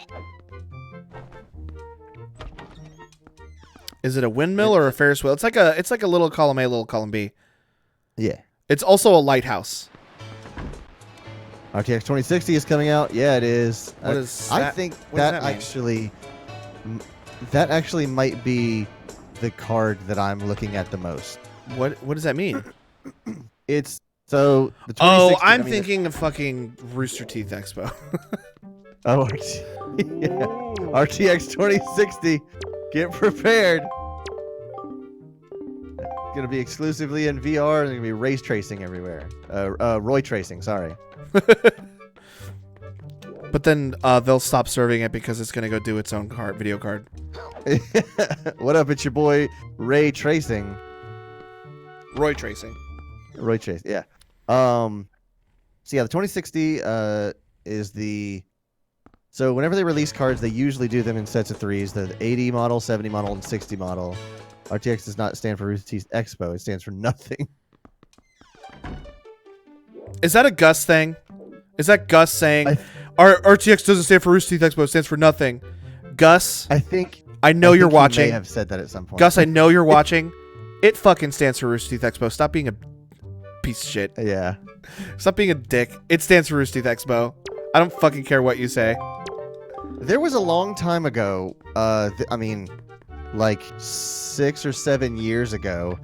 Is it a windmill or a Ferris wheel? It's like a little column A, little column B. Yeah. It's also a lighthouse. RTX 2060 is coming out. Yeah, it is. What is I that? think What does that actually might be the card that I'm looking at the most. What does that mean? It's so the 2060, Oh, I'm I mean, thinking of fucking Rooster Teeth Expo. Oh, yeah. RTX 2060. Get prepared. It's gonna be exclusively in VR. There's gonna be race tracing everywhere. Roy tracing. Sorry. But then they'll stop serving it because it's gonna go do its own video card. What up? It's your boy Ray Tracing. Roy tracing. Roy Trace. Yeah. So yeah, the 2060 is the. So whenever they release cards, they usually do them in sets of threes: the 80 model, 70 model, and 60 model. RTX does not stand for Rooster Teeth Expo. It stands for nothing. Is that a Gus thing? Is that Gus saying our RTX doesn't stand for Rooster Teeth Expo, it stands for nothing? Gus, I think you're watching. He may have said that at some point. Gus, I know you're watching. It fucking stands for Rooster Teeth Expo. Stop being a piece of shit. Yeah. Stop being a dick. It stands for Rooster Teeth Expo. I don't fucking care what you say. There was a long time ago, I mean, like 6 or 7 years ago,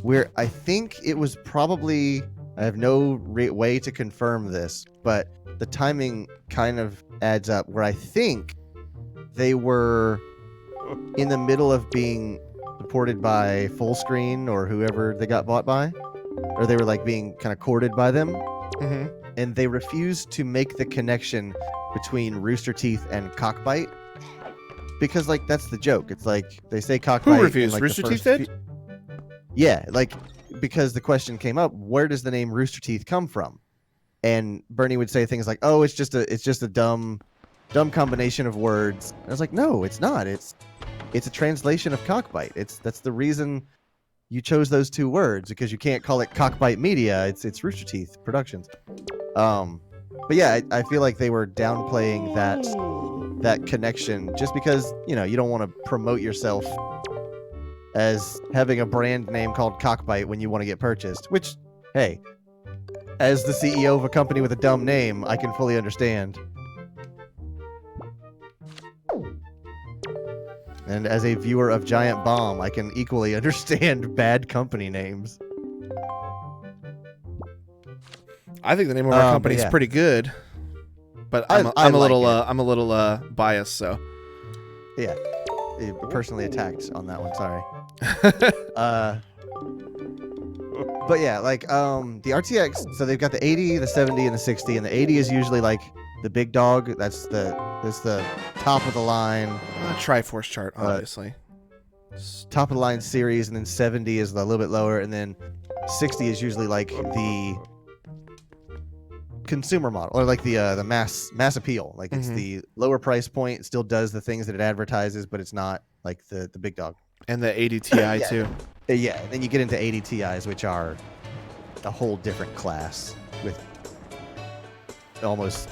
where I think it was probably, I have no way to confirm this, but the timing kind of adds up, where I think they were in the middle of being supported by Fullscreen or whoever they got bought by, or they were like being kind of courted by them. Mm-hmm. And they refused to make the connection between Rooster Teeth and Cockbite, because like that's the joke. It's like they say Cockbite. Who refused? Like, Rooster Teeth did? Yeah, like because the question came up, where does the name Rooster Teeth come from? And Bernie would say things like, "Oh, it's just a dumb combination of words." And I was like, "No, it's not. It's a translation of Cockbite. That's the reason you chose those two words, because you can't call it Cockbite Media. It's Rooster Teeth Productions." But yeah, I feel like they were downplaying that connection just because, you know, you don't want to promote yourself as having a brand name called Cockbite when you want to get purchased, which, hey, as the CEO of a company with a dumb name, I can fully understand. And as a viewer of Giant Bomb, I can equally understand bad company names. I think the name of our company is pretty good, but I'm a little biased. So yeah, personally attacked on that one. Sorry. But yeah, like the RTX. So they've got the 80, the 70, and the 60, and the 80 is usually like the big dog. That's the top of the line. Triforce chart, obviously. Top of the line series, and then 70 is a little bit lower, and then 60 is usually like the consumer model, or like the mass appeal. Like it's the lower price point. It still does the things that it advertises, but it's not like the big dog. And the 80 Ti Yeah. too. Yeah, and then you get into 80 Ti's, which are a whole different class with almost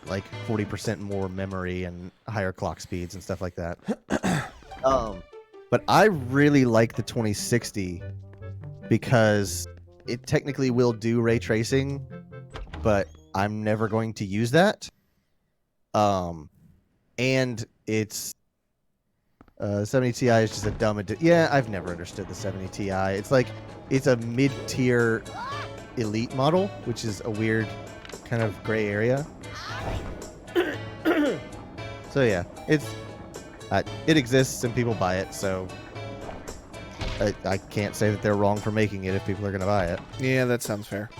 like 40% more memory and higher clock speeds and stuff like that. But I really like the 2060 because it technically will do ray tracing, but I'm never going to use that. And it's 70 Ti is just a dumb yeah, I've never understood the 70 Ti. It's like it's a mid-tier elite model, which is a weird kind of gray area. So yeah, it exists and people buy it, so I can't say that they're wrong for making it if people are going to buy it. Yeah, that sounds fair.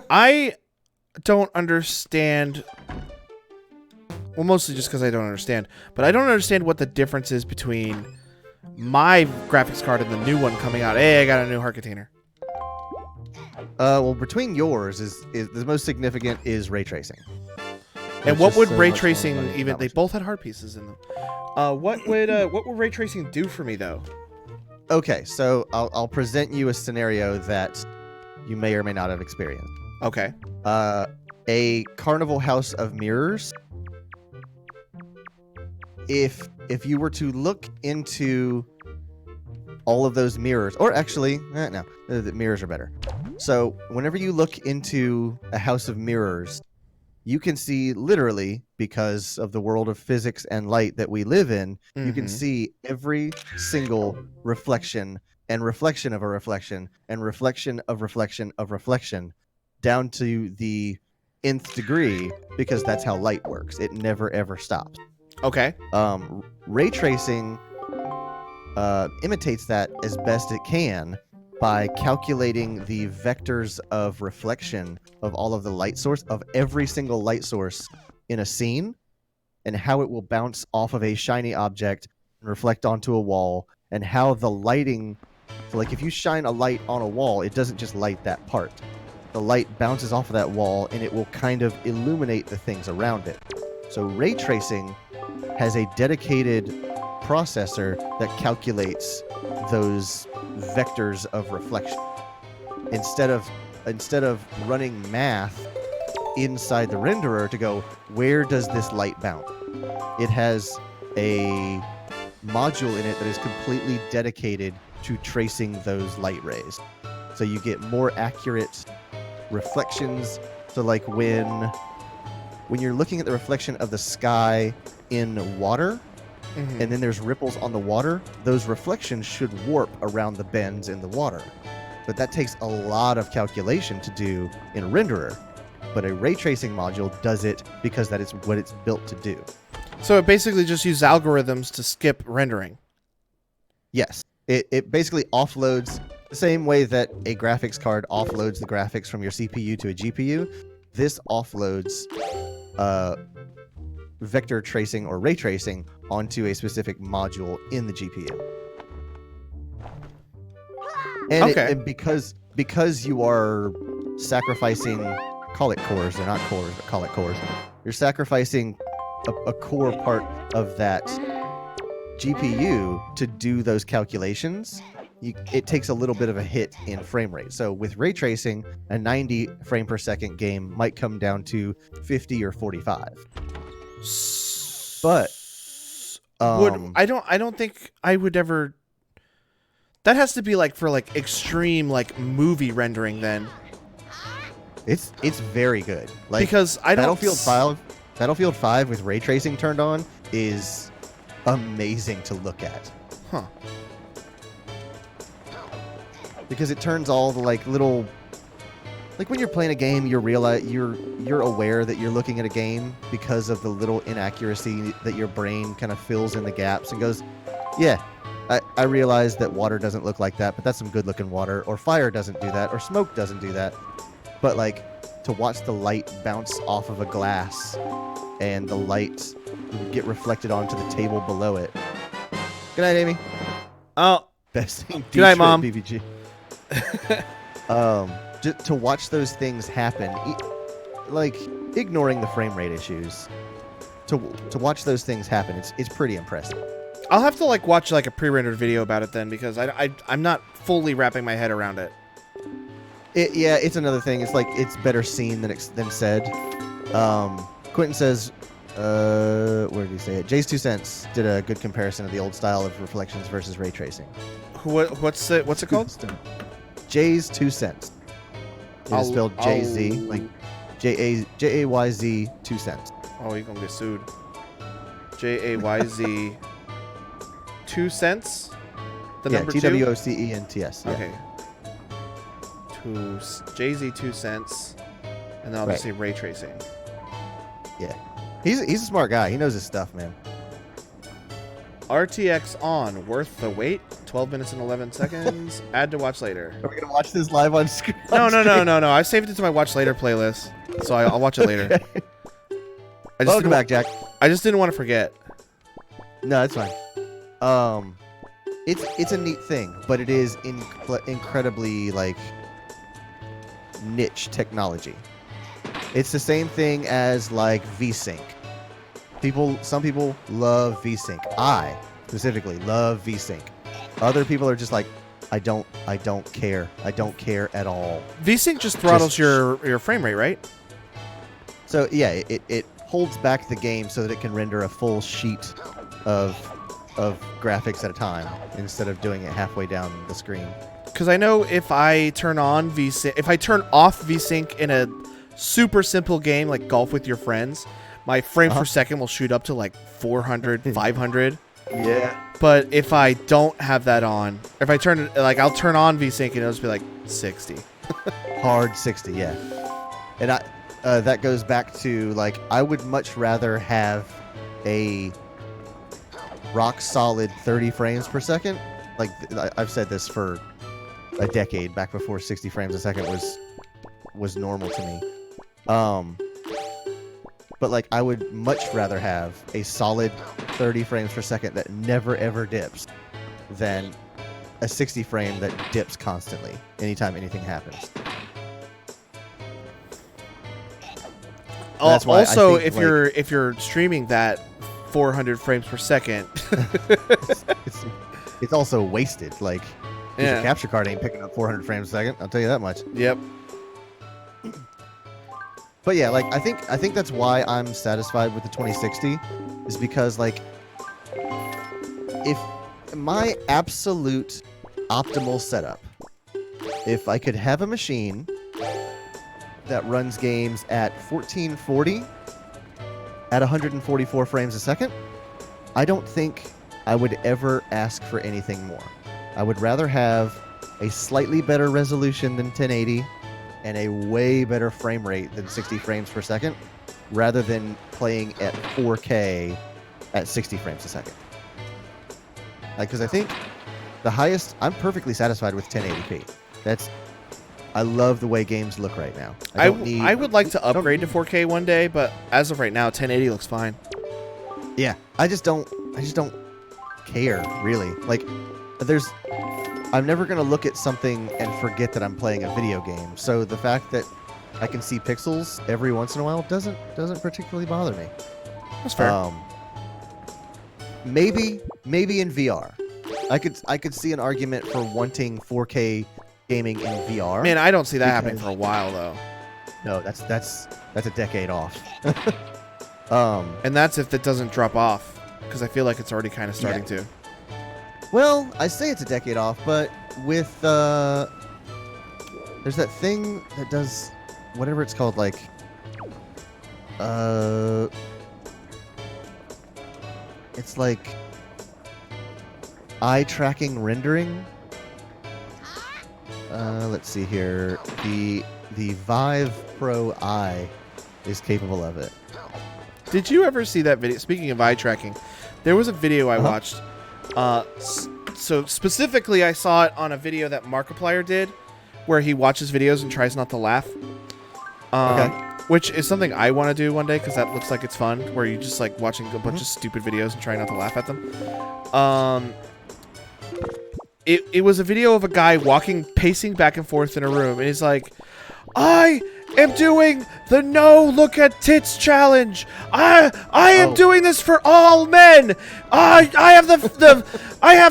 I don't understand. Well, mostly just because I don't understand. But I don't understand what the difference is between my graphics card and the new one coming out. Hey, I got a new heart container. Well, between yours is the most significant is ray tracing. And There's what just would so ray much more tracing money even? They established. both had heart pieces in them. What would ray tracing do for me though? Okay, so I'll present you a scenario that you may or may not have experienced. Okay. A carnival house of mirrors. If you were to look into all of those mirrors, or actually, no, the mirrors are better. So whenever you look into a house of mirrors, you can see literally, because of the world of physics and light that we live in, you can Mhm. see every single reflection and reflection of a reflection and reflection of reflection of reflection down to the nth degree, because that's how light works. It never ever stops. Okay. Ray tracing imitates that as best it can by calculating the vectors of reflection of all of the light source, of every single light source in a scene, and how it will bounce off of a shiny object and reflect onto a wall, and how the lighting, so like if you shine a light on a wall, it doesn't just light that part. The light bounces off of that wall and it will kind of illuminate the things around it. So ray tracing has a dedicated processor that calculates those vectors of reflection. Instead of running math inside the renderer to go, where does this light bounce? It has a module in it that is completely dedicated to tracing those light rays. So you get more accurate reflections. So like when you're looking at the reflection of the sky in water, Mhm. and then there's ripples on the water, those reflections should warp around the bends in the water. But that takes a lot of calculation to do in a renderer. But a ray tracing module does it because that is what it's built to do. So it basically just uses algorithms to skip rendering. Yes. It basically offloads the same way that a graphics card offloads the graphics from your CPU to a GPU. This offloads vector tracing or ray tracing onto a specific module in the GPU. And, Okay. and because you are sacrificing, call it cores, they're not cores, but call it cores. You're sacrificing a core part of that GPU to do those calculations. It takes a little bit of a hit in frame rate. So with ray tracing, a 90 frame per second game might come down to 50 or 45. But I don't think I would ever. That has to be like for like extreme like movie rendering then. it's very good. Like Because I don't Battlefield 5 with ray tracing turned on is amazing to look at. Huh. Because it turns all the like little, like when you're playing a game, you're aware that you're looking at a game because of the little inaccuracy that your brain kind of fills in the gaps and goes, yeah, I realize that water doesn't look like that, but that's some good looking water, or fire doesn't do that, or smoke doesn't do that. But like to watch the light bounce off of a glass and the light get reflected onto the table below it. Good night, Amy. Oh, Best thing. Good night, Mom. BBG. Just to watch those things happen, like ignoring the frame rate issues, to watch those things happen, it's pretty impressive. I'll have to like watch like a pre-rendered video about it then, because I'm not fully wrapping my head around it. Yeah, it's another thing. It's like it's better seen than said. Quentin says, where did he say it? Jay's 2 cents did a good comparison of the old style of reflections versus ray tracing. What's it called? Jay's 2 cents. It's spelled JZ, like JAYZ 2 cents. Oh, you're gonna get sued. JAYZ 2 cents. The number 2. TWOCENTS. Yeah. Okay. JZ 2 cents, and then I'll just say ray tracing. Yeah, he's a smart guy. He knows his stuff, man. RTX on, worth the wait. 12 minutes and 11 seconds. Add to watch later. Are we gonna watch this live on screen? No. I saved it to my watch later playlist, so I'll watch it later. Welcome back, Jack. I just didn't want to forget. No, it's fine. It's a neat thing, but it is incredibly like niche technology. It's the same thing as like VSync. Some people love VSync. I specifically love VSync. Other people are just like, I don't care. I don't care at all. VSync just throttles your frame rate, right? So yeah, it holds back the game so that it can render a full sheet of graphics at a time instead of doing it halfway down the screen. Because I know if I turn on VSync, if I turn off VSync in a super simple game like Golf with Your Friends, my frame per second will shoot up to like 400, 500. Yeah. But if I don't have that on, if I turn it, like I'll turn on VSync and it'll just be like 60. Hard 60, yeah. And that goes back to like, I would much rather have a rock solid 30 frames per second. Like I've said this for a decade, back before 60 frames a second was normal to me. But like I would much rather have a solid 30 frames per second that never ever dips than a 60 frame that dips constantly anytime anything happens. Also, if you're streaming that 400 frames per second, it's also wasted. Like, your capture card ain't picking up 400 frames a second. I'll tell you that much. Yep. But yeah, like I think that's why I'm satisfied with the 2060, is because like, if my absolute optimal setup, if I could have a machine that runs games at 1440 at 144 frames a second, I don't think I would ever ask for anything more. I would rather have a slightly better resolution than 1080 and a way better frame rate than 60 frames per second, rather than playing at 4K at 60 frames a second. Like, because I think the highest, I'm perfectly satisfied with 1080p. I love the way games look right now. I would like to upgrade to 4K one day, but as of right now, 1080 looks fine. Yeah, I just don't care, really. Like, I'm never going to look at something and forget that I'm playing a video game. So the fact that I can see pixels every once in a while doesn't particularly bother me. That's fair. Maybe in VR. I could see an argument for wanting 4K gaming in VR. Man, I don't see that happening for a while though. No, that's a decade off. And that's if it doesn't drop off, because I feel like it's already kind of starting to. Well, I say it's a decade off, but with there's that thing that does whatever it's called, like it's like eye tracking rendering. Let's see here. The Vive Pro Eye is capable of it. Did you ever see that video? Speaking of eye tracking, there was a video I watched. So specifically, I saw it on a video that Markiplier did, where he watches videos and tries not to laugh. Which is something I want to do one day, because that looks like it's fun, where you just like watching a bunch of stupid videos and trying not to laugh at them. It was a video of a guy pacing back and forth in a room, and he's like, I am doing the no look at tits challenge. I am doing this for all men. I have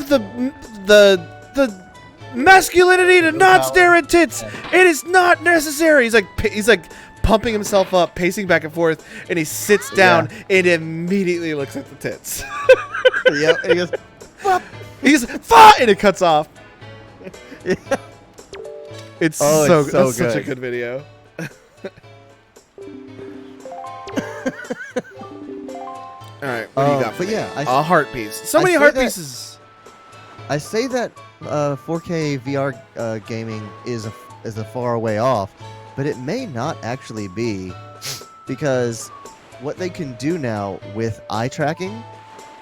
the masculinity to not stare at tits. It is not necessary. He's like pumping himself up, pacing back and forth, and he sits down and immediately looks at the tits. Yep. And he goes, "Fuck." He goes, "Fuck," and it cuts off. Yeah. It's so that's good. such a good video. All right, what do you got? But yeah, a heart piece. So many say heart that- pieces. I say that 4K VR gaming is a far way off, but it may not actually be, because what they can do now with eye tracking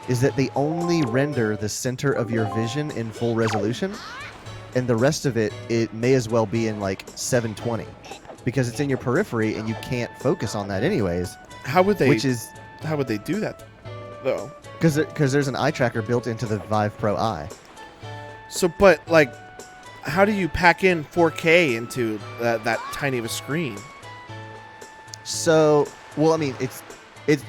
is that they only render the center of your vision in full resolution, and the rest of it may as well be in like 720, because it's in your periphery and you can't focus on that anyways. How would they do that though? Because there's an eye tracker built into the Vive Pro Eye. So, but like, how do you pack in 4K into that tiny of a screen? So, well, I mean, it's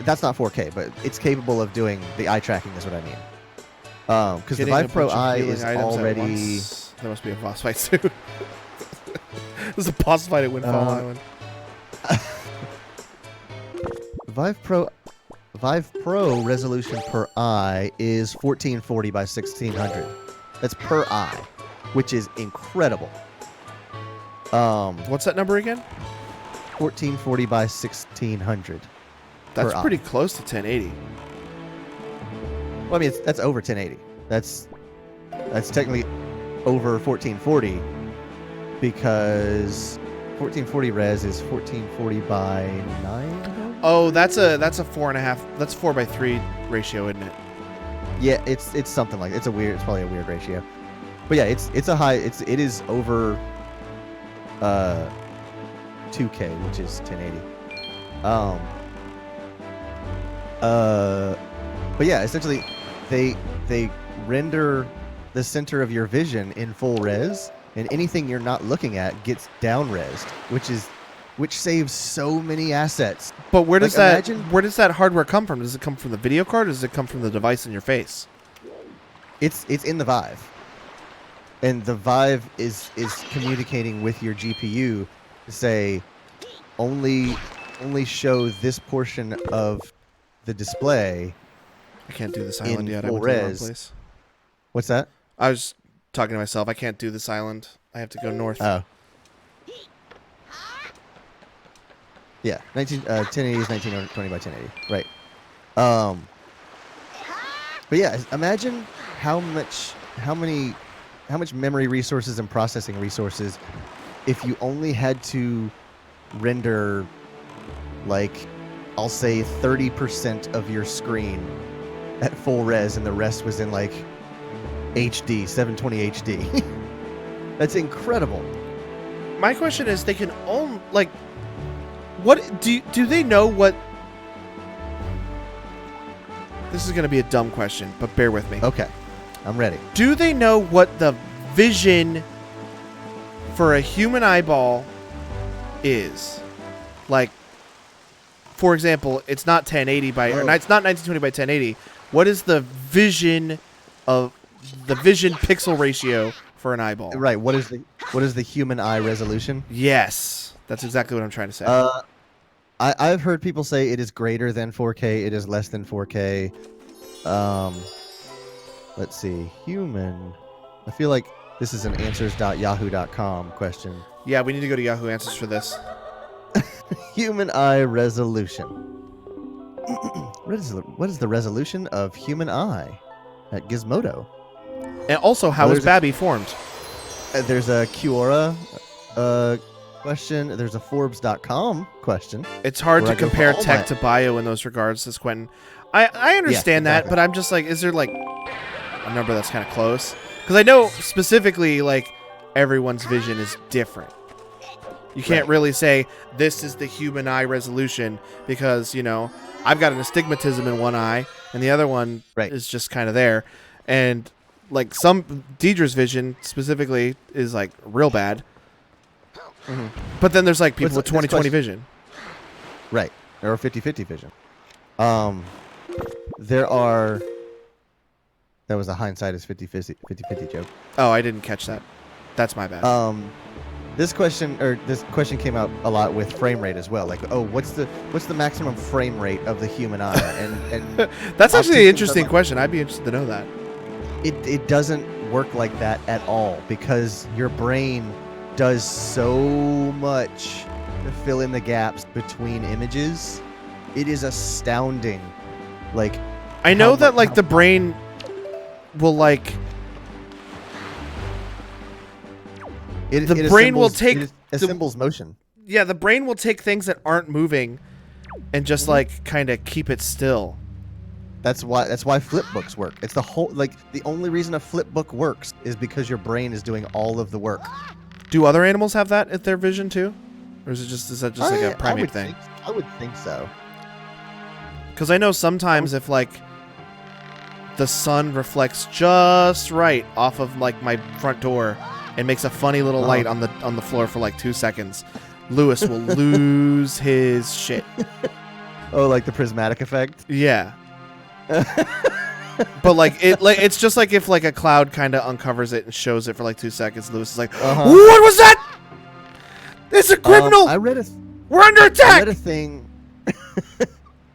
that's not 4K, but it's capable of doing the eye tracking. Is what I mean. Because the Vive Pro Eye is already. That must be a boss fight too. There's a boss fight at Windfall Island. Vive Pro resolution per eye is 1440 by 1600. That's per eye, which is incredible. What's that number again? 1440 by 1600. That's pretty close to 1080. Well, I mean, that's over 1080. That's technically over 1440, because 1440 res is 1440 by 9. Oh, that's a 4.5. That's 4:3 ratio, isn't it? Yeah, it's something like it's probably a weird ratio, but yeah, it is over 2K, which is 1080. But yeah, essentially they render the center of your vision in full res, and anything you're not looking at gets down resed, which saves so many assets. But where does Like, where does that hardware come from? Does it come from the video card, or does it come from the device in your face? It's in the Vive, and the Vive is communicating with your GPU to say only show this portion of the display. I can't do this island in yet. I full went to the wrong res. place. What's that? I was talking to myself. I can't do this island. I have to go north. Oh. Yeah, 1080 is 1920 by 1080. Right. But yeah, imagine how much memory resources and processing resources if you only had to render, like, I'll say 30% of your screen at full res, and the rest was in like HD, 720 HD. That's incredible. My question is, they can own, like, what do they know what? This is going to be a dumb question, but bear with me. Okay, I'm ready. Do they know what the vision for a human eyeball is? Like, for example, it's not 1080 by, or it's not 1920 by 1080. What is the vision pixel ratio for an eyeball? Right. What is the human eye resolution? Yes, that's exactly what I'm trying to say. I've heard people say it is greater than 4K. It is less than 4K. Let's see. Human. I feel like this is an answers.yahoo.com question. Yeah, we need to go to Yahoo Answers for this. Human eye resolution. What is the resolution of human eye at Gizmodo? And also, how is Babby formed? There's a Quora question. There's a Forbes.com question. It's hard to compare tech my... to bio in those regards, says Quentin. I understand that, but I'm just like, is there like a number that's kind of close? Because I know specifically, like, everyone's vision is different. You can't really say this is the human eye resolution because, you know, I've got an astigmatism in one eye and the other one is just kind of there. And like Deidre's vision specifically is like real bad. But then there's like people What's with this 20/20 question? vision. Right. Or 50/50 vision. There are. That was a hindsight is 50/50 joke. Oh, I didn't catch that. That's my bad. This question came out a lot with frame rate as well. Like, oh, what's the maximum frame rate of the human eye? And That's actually an opticians interesting are question. I'd be interested to know that. It doesn't work like that at all because your brain does so much to fill in the gaps between images. It is astounding. Like, I know how that mu- like how- the brain will like the brain will take it assembles motion. yeah, the brain will take things that aren't moving and just like kind of keep it still. That's why flip books work. It's the only reason a flip book works is because your brain is doing all of the work. Do other animals have that at their vision too? Or is that just like a primate thing? I would think so. Because I know sometimes if like the sun reflects just right off of like my front door and makes a funny little light on the floor for like 2 seconds, Lewis will lose his shit. Oh, like the prismatic effect? Yeah. But like it's just like if like a cloud kind of uncovers it and shows it for like 2 seconds. Lewis is like, Uh-huh. "What was that? It's a criminal. We're under I attack." read a thing.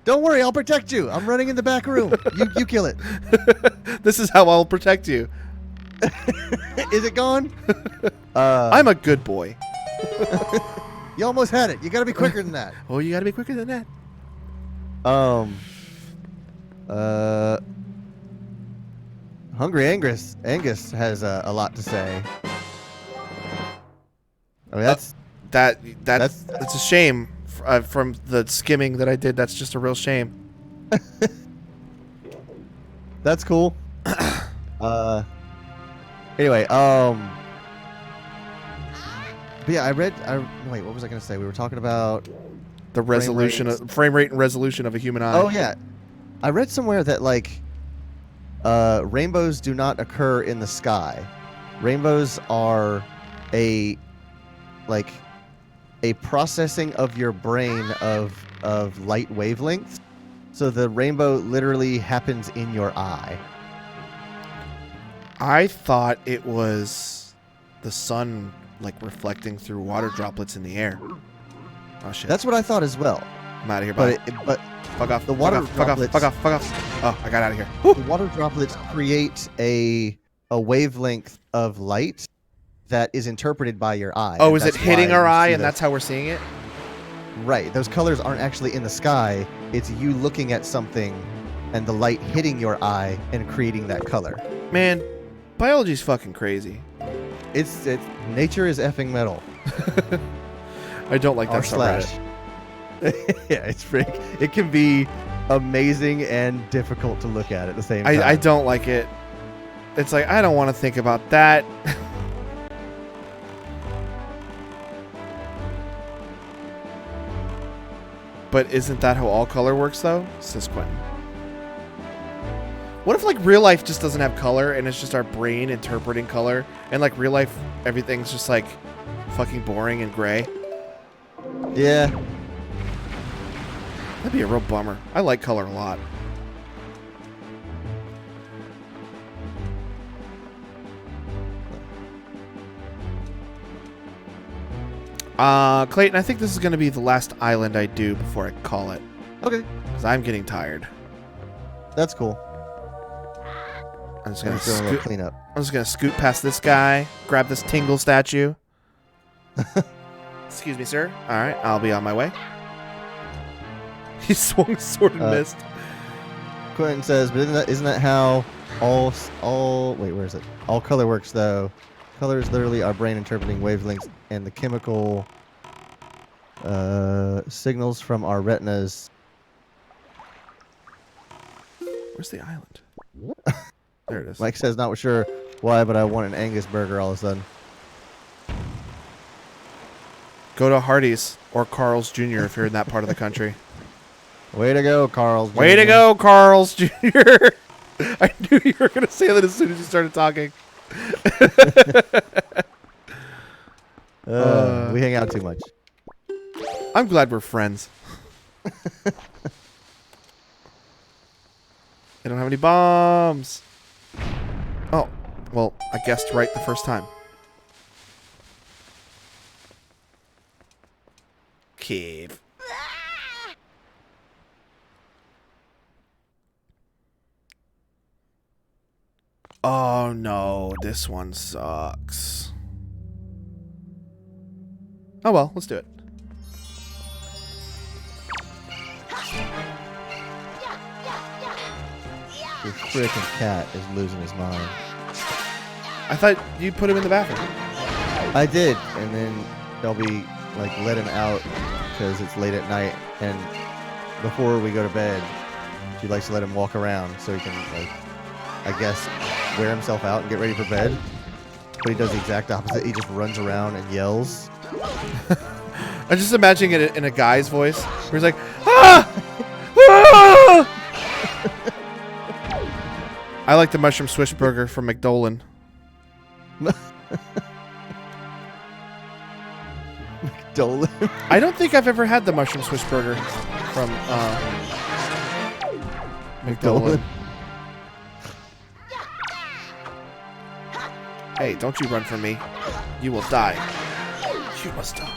Don't worry, I'll protect you. I'm running in the back room. You kill it. This is how I'll protect you. Is it gone? I'm a good boy. You almost had it. You got to be quicker than that. Oh, you gotta be quicker than that. Hungry Angus has a lot to say. I mean, That's a shame. From the skimming that I did, that's just a real shame. that's cool. Anyway, but yeah, wait, what was I gonna say? We were talking about The frame rate and resolution of a human eye. Oh yeah, I read somewhere that like rainbows do not occur in the sky. Rainbows are a processing of your brain of light wavelengths. So the rainbow literally happens in your eye. I thought it was the sun like reflecting through water droplets in the air. Oh shit! That's what I thought as well. I'm out of here. Bye. But Fuck off. the water fuck off. Oh, I got out of here. the water droplets create a wavelength of light that is interpreted by your eye. Oh, and is it that's hitting why our you eye see and that's how we're seeing it? Right. Those colors aren't actually in the sky. It's you looking at something and the light hitting your eye and creating that color. Man, biology's fucking crazy. It's nature is effing metal. I don't like that R// subreddit. Yeah, it can be amazing and difficult to look at the same time. I don't like it. It's like I don't want to think about that. But isn't that how all color works, though? Says Quentin. What if, like, real life just doesn't have color and it's just our brain interpreting color? And, like, real life, everything's just, like, fucking boring and gray? Yeah. That'd be a real bummer. I like color a lot. Clayton, I think this is going to be the last island I do before I call it. Okay. Because I'm getting tired. That's cool. I'm just I'm going just doing a little to cleanup. I'm just gonna scoot past this guy, grab this Tingle statue. Excuse me, sir. All right, I'll be on my way. He swung his sword and missed. Quentin says, but isn't that how all wait, where is it? All color works though. Color is literally our brain interpreting wavelengths and the chemical signals from our retinas. Where's the island? There it is. Mike says, not sure why, but I want an Angus burger all of a sudden. Go to Hardee's or Carl's Jr. if you're in that part of the country. Way to go, Carl. Way to go, Carl's Jr. I knew you were gonna say that as soon as you started talking. We hang out too much. I'm glad we're friends. I don't have any bombs. Oh, well, I guessed right the first time. Cave. Oh no, this one sucks. Oh well, let's do it. Your freaking cat is losing his mind. I thought you put him in the bathroom. I did, and then they'll be like, let him out because it's late at night, and before we go to bed, she likes to let him walk around so he can, like, I guess, wear himself out and get ready for bed. But he does the exact opposite. He just runs around and yells. I'm just imagining it in a guy's voice where he's like, ah! Ah! I like the mushroom swish burger from McDolin. Dolan. I don't think I've ever had the mushroom swish burger from McDolin. Hey, don't you run from me. You will die. You must die.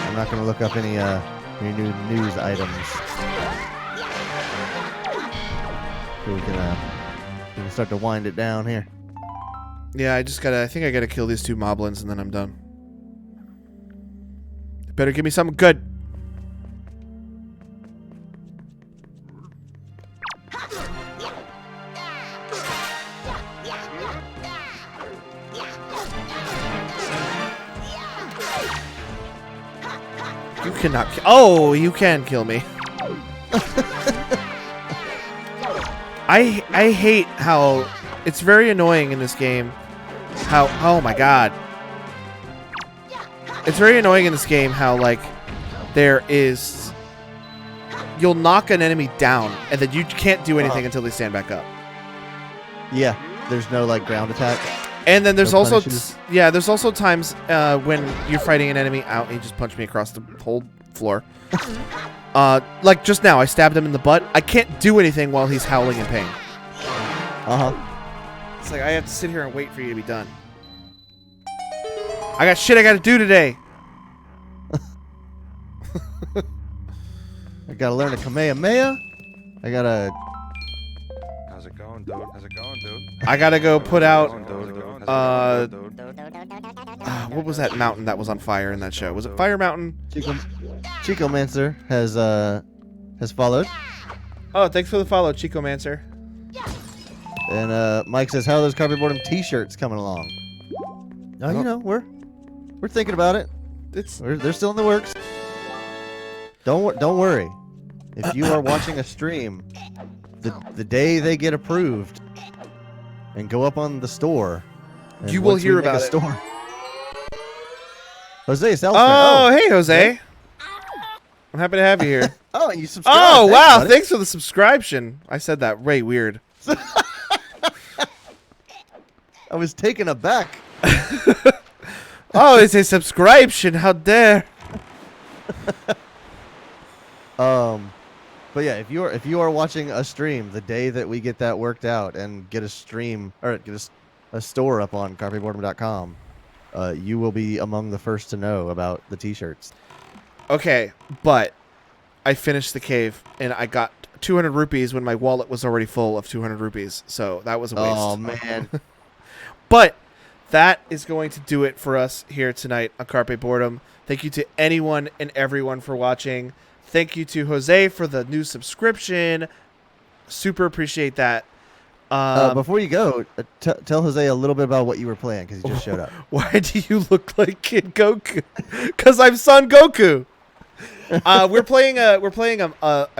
I'm not gonna look up any new news items. So we can start to wind it down here. Yeah, I think I gotta kill these two moblins and then I'm done. You better give me something good. You cannot oh, you can kill me. I hate how it's very annoying in this game. How oh my god. It's very annoying in this game how like there is you'll knock an enemy down and then you can't do anything until they stand back up. Yeah, there's no like ground attack. And then there's No also punishes. there's also times when you're fighting an enemy out and he just punched me across the whole floor. Like just now, I stabbed him in the butt. I can't do anything while he's howling in pain. It's like I have to sit here and wait for you to be done. I got shit I gotta do today. I gotta learn a Kamehameha. I gotta. How's it going, dude? How's it going, dude? I gotta go put out. How's it going, dude? What was that mountain that was on fire in that show? Was it Fire Mountain? Chico Mancer has followed, Oh, thanks for the follow, Chico Mancer. and Mike says, "How are those Carpet Boredom T-shirts coming along?" Oh, you know, we're thinking about it. They're still in the works. Don't worry. If you are watching a stream, the day they get approved and go up on the store, and You will once we hear make about a it. store. Jose, Sal's Oh, friend. hey, Jose. I'm happy to have you here. Oh, and you subscribed. Oh, Thanks, wow. buddy. Thanks for the subscription. I said that way weird. I was taken aback. Oh, it's a subscription. How dare. But yeah, if you are watching a stream the day that we get that worked out and get a stream or get a store up on carpetboredom.com, you will be among the first to know about the T-shirts. Okay, but I finished the cave and I got 200 rupees when my wallet was already full of 200 rupees. So that was a waste. Oh man. But that is going to do it for us here tonight on Carpe Boredom. Thank you to anyone and everyone for watching. Thank you to Jose for the new subscription. Super appreciate that. Before you go, tell Jose a little bit about what you were playing because he just showed up. Why do you look like Kid Goku? Because I'm Son Goku. We're playing a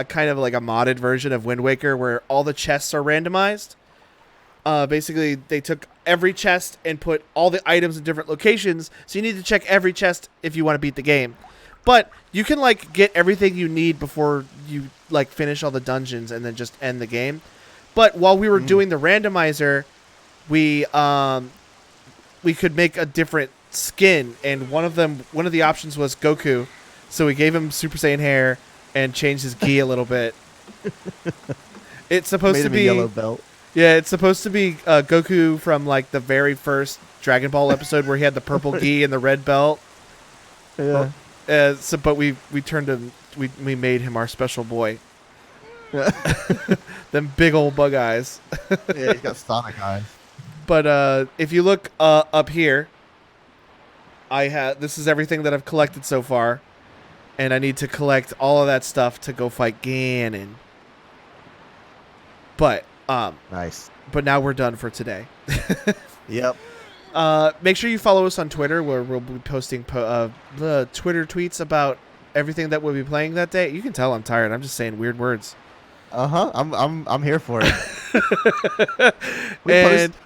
kind of like a modded version of Wind Waker where all the chests are randomized. Basically, they took every chest and put all the items in different locations. So you need to check every chest if you want to beat the game. But you can like get everything you need before you like finish all the dungeons and then just end the game. But while we were doing the randomizer, we could make a different skin, and one of the options was Goku. So we gave him Super Saiyan hair and changed his gi a little bit. It's supposed Made to him a be yellow belt. Yeah, it's supposed to be Goku from like the very first Dragon Ball episode where he had the purple gi and the red belt. Yeah. But we turned him. We made him our special boy. Them big old bug eyes. Yeah, he's got Sonic eyes. But if you look up here, this is everything that I've collected so far, and I need to collect all of that stuff to go fight Ganon. But Nice. But now we're done for today. Yep. Make sure you follow us on Twitter, where we'll be posting the Twitter tweets about everything that we'll be playing that day. You can tell I'm tired. I'm just saying weird words. I'm here for it.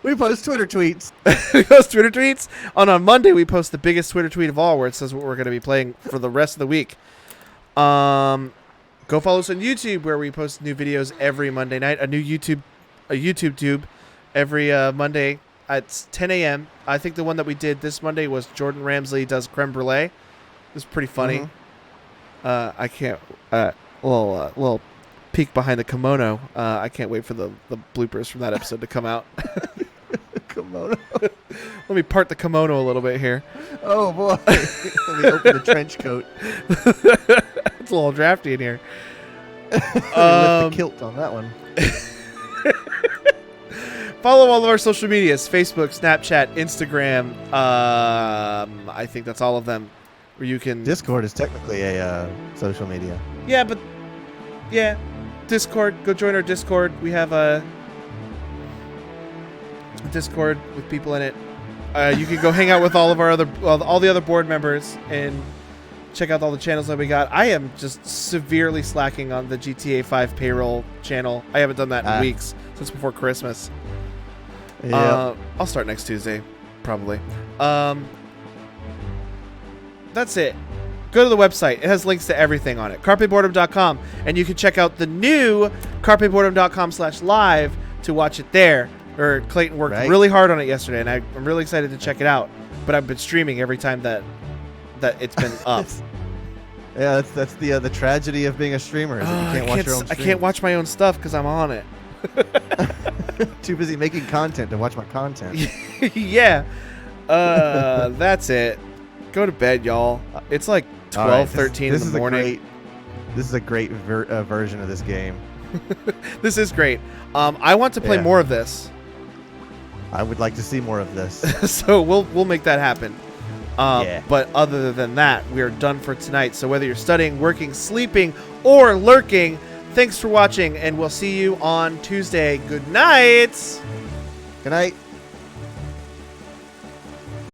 We post Twitter tweets. We post Twitter tweets. On Monday, we post the biggest Twitter tweet of all, where it says what we're going to be playing for the rest of the week. Go follow us on YouTube, where we post new videos every Monday night. A YouTube tube every Monday at 10 a.m. I think the one that we did this Monday was Jordan Ramsley does creme brulee. It was pretty funny. I can't. Little peek behind the kimono. I can't wait for the bloopers from that episode to come out. Kimono. Let me part the kimono a little bit here. Oh boy. Let me open the trench coat. It's a little drafty in here. Lift the kilt on that one. Follow all of our social medias: Facebook, Snapchat, Instagram. I think that's all of them. Where you can. Discord is technically a social media. Yeah, but Discord. Go join our Discord. We have a Discord with people in it. You can go hang out with all the other board members and check out all the channels that we got. I am just severely slacking on the GTA 5 payroll channel. I haven't done that in weeks, since before Christmas. Yeah. I'll start next Tuesday, probably. That's it. Go to the website. It has links to everything on it. CarpeBoredom.com. And you can check out the new CarpeBoredom.com/live to watch it there. Clayton worked really hard on it yesterday, and I'm really excited to check it out. But I've been streaming every time that it's been up. Yeah, that's the tragedy of being a streamer. Is that you can't watch your own stream. I can't watch my own stuff because I'm on it. Too busy making content to watch my content. Yeah. That's it. Go to bed, y'all. It's like 12, 13 in the morning. This is a great version of this game. This is great. I want to play more of this. I would like to see more of this. So we'll make that happen. Yeah. But other than that, we are done for tonight. So whether you're studying, working, sleeping, or lurking, thanks for watching, and we'll see you on Tuesday. Good night. Good night.